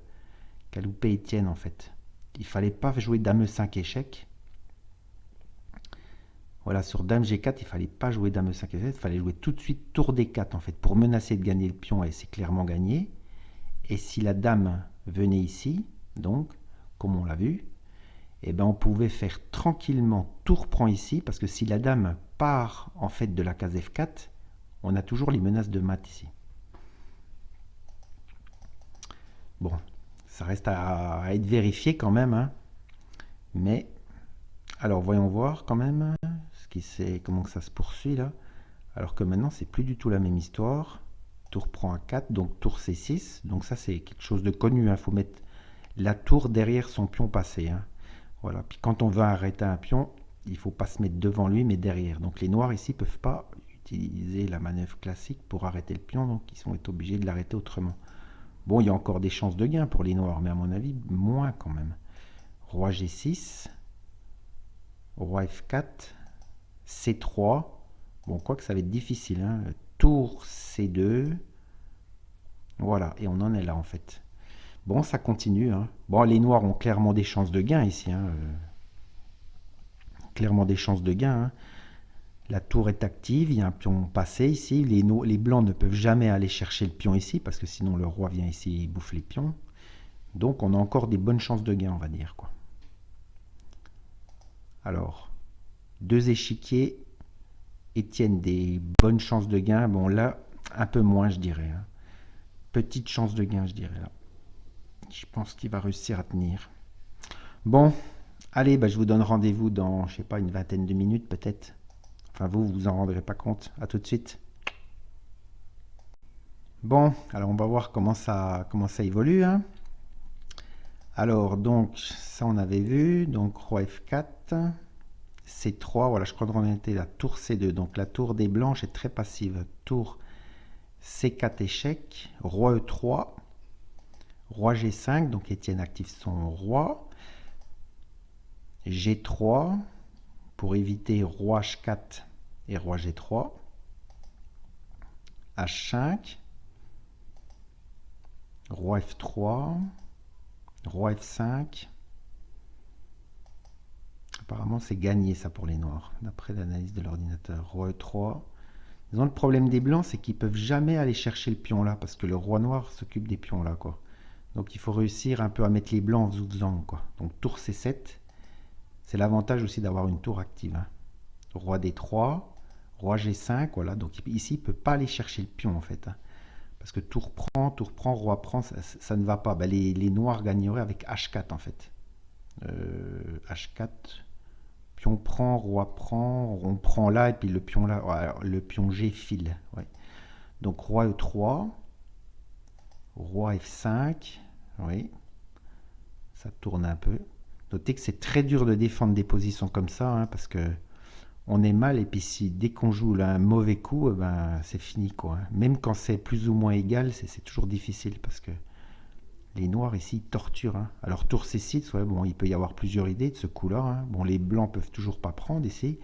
Étienne en fait. Il fallait pas jouer Dame E5 échec. Voilà, sur Dame G4, il fallait pas jouer Dame E5 échec, il fallait jouer tout de suite tour D4 en fait, pour menacer de gagner le pion, et c'est clairement gagné. Et si la dame venait ici, donc, comme on l'a vu, eh ben on pouvait faire tranquillement tour prend ici, parce que si la dame part en fait de la case F4, on a toujours les menaces de mat ici. Bon, ça reste à être vérifié quand même, hein. Mais, alors voyons voir quand même comment ça se poursuit là. Alors que maintenant, c'est plus du tout la même histoire. Tour prend à 4, donc tour C6. Donc ça, c'est quelque chose de connu. Il faut mettre la tour derrière son pion passé. Hein. Voilà. Puis quand on veut arrêter un pion, il ne faut pas se mettre devant lui, mais derrière. Donc les noirs ici ne peuvent pas utiliser la manœuvre classique pour arrêter le pion, donc ils sont obligés de l'arrêter autrement. Bon, il y a encore des chances de gain pour les noirs, mais à mon avis, moins quand même. Roi G6. Roi F4, C3. Bon, quoi que ça va être difficile, hein. Tour C2. Voilà, et on en est là en fait. Bon, ça continue, hein. Bon, les noirs ont clairement des chances de gain ici, hein. Clairement des chances de gain, hein. La tour est active, il y a un pion passé ici. Les blancs ne peuvent jamais aller chercher le pion ici, parce que sinon le roi vient ici et bouffe les pions. Donc on a encore des bonnes chances de gain, on va dire, quoi. Alors, deux échiquiers et tiennent des bonnes chances de gain. Bon, là, un peu moins, je dirais, hein. Petite chance de gain, je dirais, là. Je pense qu'il va réussir à tenir. Bon, allez, bah, je vous donne rendez-vous dans, je sais pas, une vingtaine de minutes peut-être. Enfin, vous vous en rendrez pas compte. À tout de suite. Bon, alors on va voir comment ça évolue, hein. Alors, donc, ça on avait vu. Donc, roi F4, C3. Voilà, je crois qu'on était la tour C2. Donc, la tour des blanches est très passive. Tour C4 échec. Roi E3. Roi G5. Donc, Étienne active son roi. G3 pour éviter roi H4 et roi G3. H5. Roi F3. Roi F5. Apparemment, c'est gagné ça pour les noirs, d'après l'analyse de l'ordinateur. Roi E3. Disons, le problème des blancs, c'est qu'ils peuvent jamais aller chercher le pion là, parce que le roi noir s'occupe des pions là, quoi. Donc il faut réussir un peu à mettre les blancs en zigzag, quoi. Donc tour C7. C'est l'avantage aussi d'avoir une tour active, hein. Roi D3. Roi G5, voilà. Donc ici, il ne peut pas aller chercher le pion, en fait, hein. Parce que tour prend, roi prend, ça ne va pas. Ben, les noirs gagneraient avec H4, en fait. H4, pion prend, roi prend, on prend là, et puis le pion là, ouais, le pion G file. Ouais. Donc roi E3, roi F5, oui, ça tourne un peu. Notez que c'est très dur de défendre des positions comme ça, hein, parce que on est mal, et puis si dès qu'on joue là, un mauvais coup, ben, c'est fini, quoi, hein. Même quand c'est plus ou moins égal, c'est toujours difficile, parce que les noirs ici torturent, hein. Alors tour C6, ouais, bon, il peut y avoir plusieurs idées de ce coup-là, hein. Bon, les blancs peuvent toujours pas prendre ici.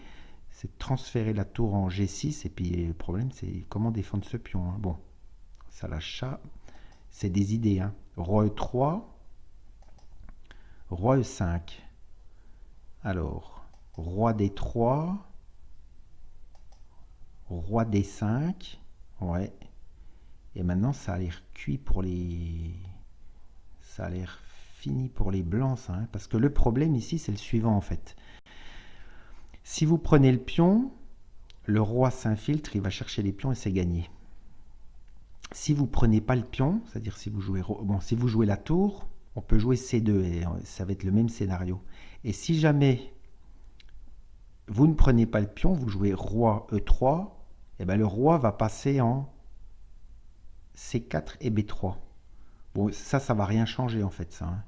C'est de transférer la tour en G6, et puis le problème c'est comment défendre ce pion, hein. Bon, ça lâche ça. C'est des idées, hein. Roi E3, roi E5. Alors, roi D3, roi D5. Ouais. Et maintenant, ça a l'air cuit pour les... Ça a l'air fini pour les blancs, ça, hein. Parce que le problème ici, c'est le suivant, en fait. Si vous prenez le pion, le roi s'infiltre, il va chercher les pions et c'est gagné. Si vous prenez pas le pion, c'est-à-dire si vous jouez, bon, si vous jouez la tour, on peut jouer C2 et ça va être le même scénario. Et si jamais vous ne prenez pas le pion, vous jouez roi E3, et ben le roi va passer en C4 et B3. Bon, ça va rien changer en fait, ça, hein.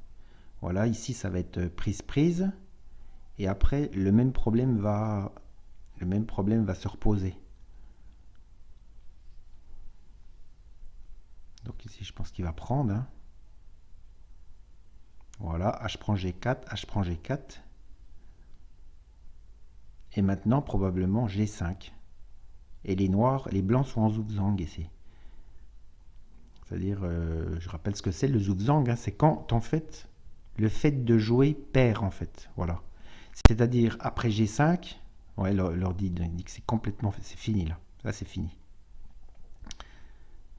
Voilà, ici ça va être prise-prise. Et après, le même problème va se reposer. Donc ici, je pense qu'il va prendre, hein. Voilà, H prend G4, H prend G4. Et maintenant, probablement G5. Et les noirs, les blancs sont en zugzwang ici. C'est-à-dire, je rappelle ce que c'est le zugzwang, hein, c'est quand, en fait, le fait de jouer perd, en fait. Voilà. C'est-à-dire, après G5, ouais, l'ordi dit que c'est complètement, c'est fini, là. Là, c'est fini.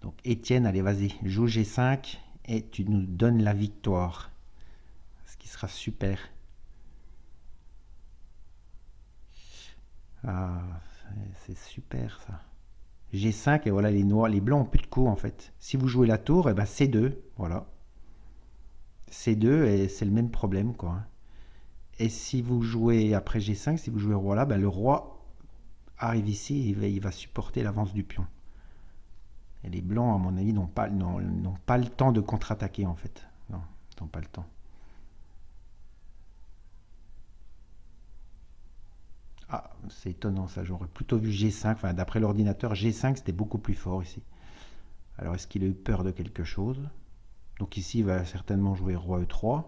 Donc, Étienne, allez, vas-y, joue G5 et tu nous donnes la victoire. Ce qui sera super. Ah, c'est super, ça. G5 et voilà, les noirs, les blancs ont plus de coups en fait. Si vous jouez la tour, et ben C2, voilà. C2 et c'est le même problème, quoi, hein. Et si vous jouez après G5, si vous jouez roi là, ben le roi arrive ici et il va supporter l'avance du pion. Et les blancs, à mon avis, n'ont pas le temps de contre-attaquer en fait. Non, ils n'ont pas le temps. Ah, c'est étonnant ça, j'aurais plutôt vu G5, enfin d'après l'ordinateur, G5 c'était beaucoup plus fort ici. Alors est-ce qu'il a eu peur de quelque chose? Donc ici il va certainement jouer roi E3.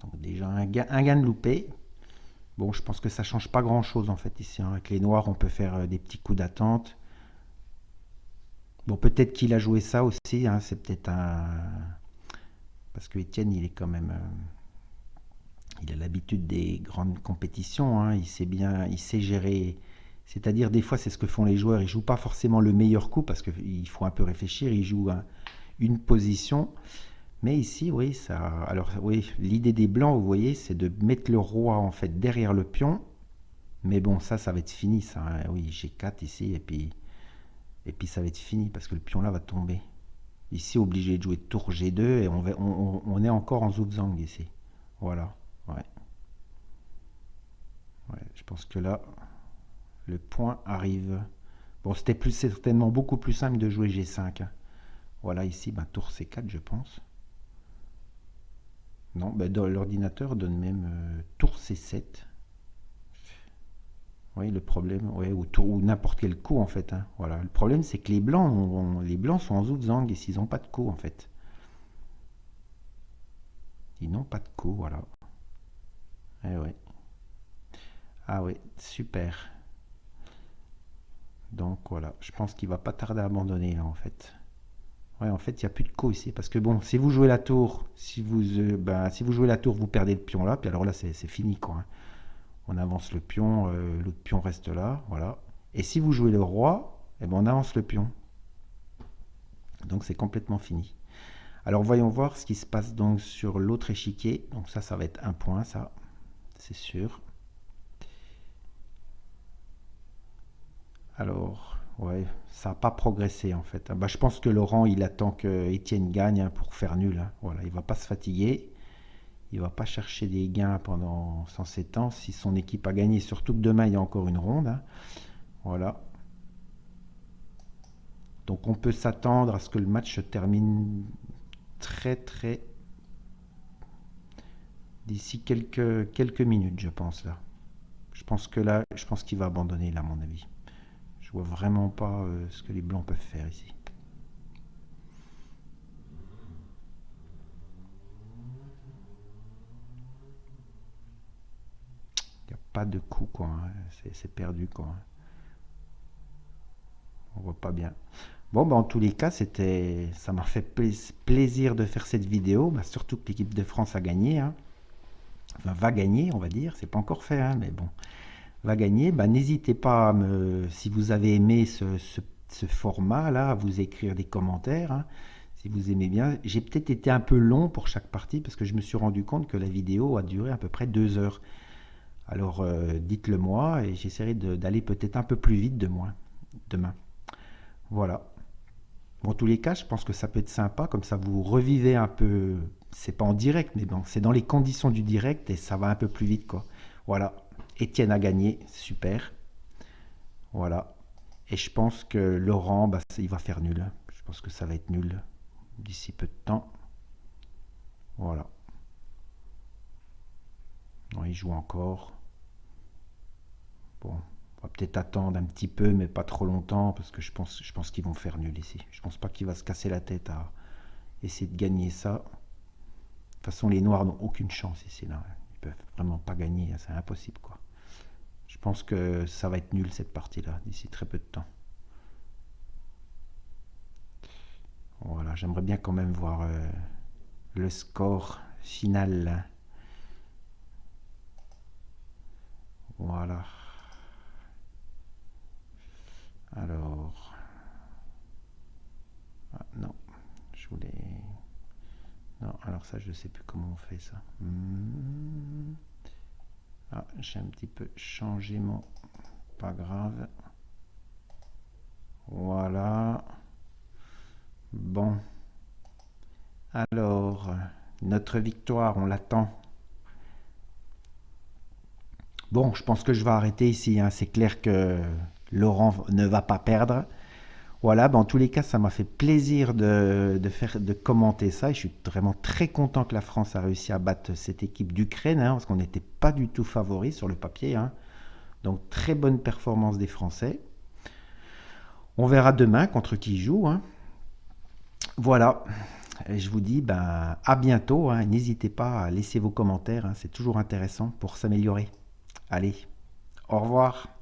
Donc déjà un gain de loupé. Bon, je pense que ça change pas grand-chose en fait ici, hein. Avec les noirs, on peut faire des petits coups d'attente. Bon, peut-être qu'il a joué ça aussi, hein. C'est peut-être un... Parce que Étienne, il est quand même... il a l'habitude des grandes compétitions, hein. Il sait bien, il sait gérer. C'est-à-dire, des fois, c'est ce que font les joueurs. Ils jouent pas forcément le meilleur coup parce qu'il faut un peu réfléchir. Ils jouent une position. Mais ici, oui, ça. Alors, oui, l'idée des blancs, vous voyez, c'est de mettre le roi en fait derrière le pion. Mais bon, ça va être fini, ça, hein. Oui, j'ai 4 ici, et puis ça va être fini parce que le pion là va tomber. Ici, obligé de jouer tour G2 et on est encore en Zugzwang ici. Voilà. Ouais. Ouais, je pense que là, le point arrive. Bon, c'était plus certainement beaucoup plus simple de jouer G5, hein. Voilà, ici, ben, tour C4, je pense. Non, ben, l'ordinateur donne même tour C7. Oui, le problème, ouais, ou n'importe quel coup en fait, hein. Voilà. Le problème, c'est que les blancs sont en Zugzwang et s'ils n'ont pas de coup en fait. Ils n'ont pas de coup, voilà. Eh ouais. Ah ouais, super. Donc voilà, je pense qu'il va pas tarder à abandonner là en fait. Ouais, en fait, il n'y a plus de coup ici. Parce que bon, si vous jouez la tour, si vous jouez la tour, vous perdez le pion là. Puis alors là, c'est fini quoi, hein. On avance le pion, l'autre pion reste là, voilà. Et si vous jouez le roi, eh ben, on avance le pion. Donc c'est complètement fini. Alors voyons voir ce qui se passe donc sur l'autre échiquier. Donc ça va être un point, ça, c'est sûr. Alors, ouais, ça n'a pas progressé en fait. Bah, je pense que Laurent, il attend que Étienne gagne, hein, pour faire nul, hein. Voilà, il va pas se fatiguer. Il va pas chercher des gains pendant 107 ans si son équipe a gagné. Surtout que demain, il y a encore une ronde, hein. Voilà. Donc on peut s'attendre à ce que le match se termine très très d'ici quelques minutes, je pense là. Je pense qu'il va abandonner là, à mon avis. Je vois vraiment pas ce que les blancs peuvent faire ici. Il n'y a pas de coup quoi, hein. C'est perdu quoi, hein. On voit pas bien. Bon, bah, en tous les cas, ça m'a fait plaisir de faire cette vidéo, bah, surtout que l'équipe de France a gagné, hein. Enfin, va gagner, on va dire. C'est pas encore fait, hein, mais bon, va gagner. Bah, n'hésitez pas si vous avez aimé ce format-là, à vous écrire des commentaires, hein, si vous aimez bien. J'ai peut-être été un peu long pour chaque partie parce que je me suis rendu compte que la vidéo a duré à peu près 2 heures. Alors, dites-le moi et j'essaierai d'aller peut-être un peu plus vite demain. Voilà. Bon, en tous les cas, je pense que ça peut être sympa, comme ça vous revivez un peu. C'est pas en direct, mais bon, c'est dans les conditions du direct et ça va un peu plus vite, quoi. Voilà. Étienne a gagné, super. Voilà. Et je pense que Laurent, bah, il va faire nul, hein. Je pense que ça va être nul d'ici peu de temps. Voilà. Non, il joue encore. Bon, on va peut-être attendre un petit peu, mais pas trop longtemps, parce que je pense qu'ils vont faire nul ici. Je pense pas qu'il va se casser la tête à essayer de gagner ça. De toute façon, les Noirs n'ont aucune chance ici, là. Ils peuvent vraiment pas gagner, c'est impossible, quoi. Je pense que ça va être nul cette partie-là, d'ici très peu de temps. Voilà, j'aimerais bien quand même voir le score final, là. Voilà. Alors. Ah, non, je voulais. Non, alors ça, je sais plus comment on fait ça. Ah, j'ai un petit peu changé mon... Pas grave. Voilà. Bon. Alors, notre victoire, on l'attend. Bon, je pense que je vais arrêter ici, hein. C'est clair que Laurent ne va pas perdre. Voilà, ben, en tous les cas, ça m'a fait plaisir de commenter ça. Et je suis vraiment très content que la France a réussi à battre cette équipe d'Ukraine, hein, parce qu'on n'était pas du tout favoris sur le papier, hein. Donc très bonne performance des Français. On verra demain contre qui ils jouent, hein. Voilà. Et je vous dis ben, à bientôt, hein. N'hésitez pas à laisser vos commentaires, hein, c'est toujours intéressant pour s'améliorer. Allez, au revoir.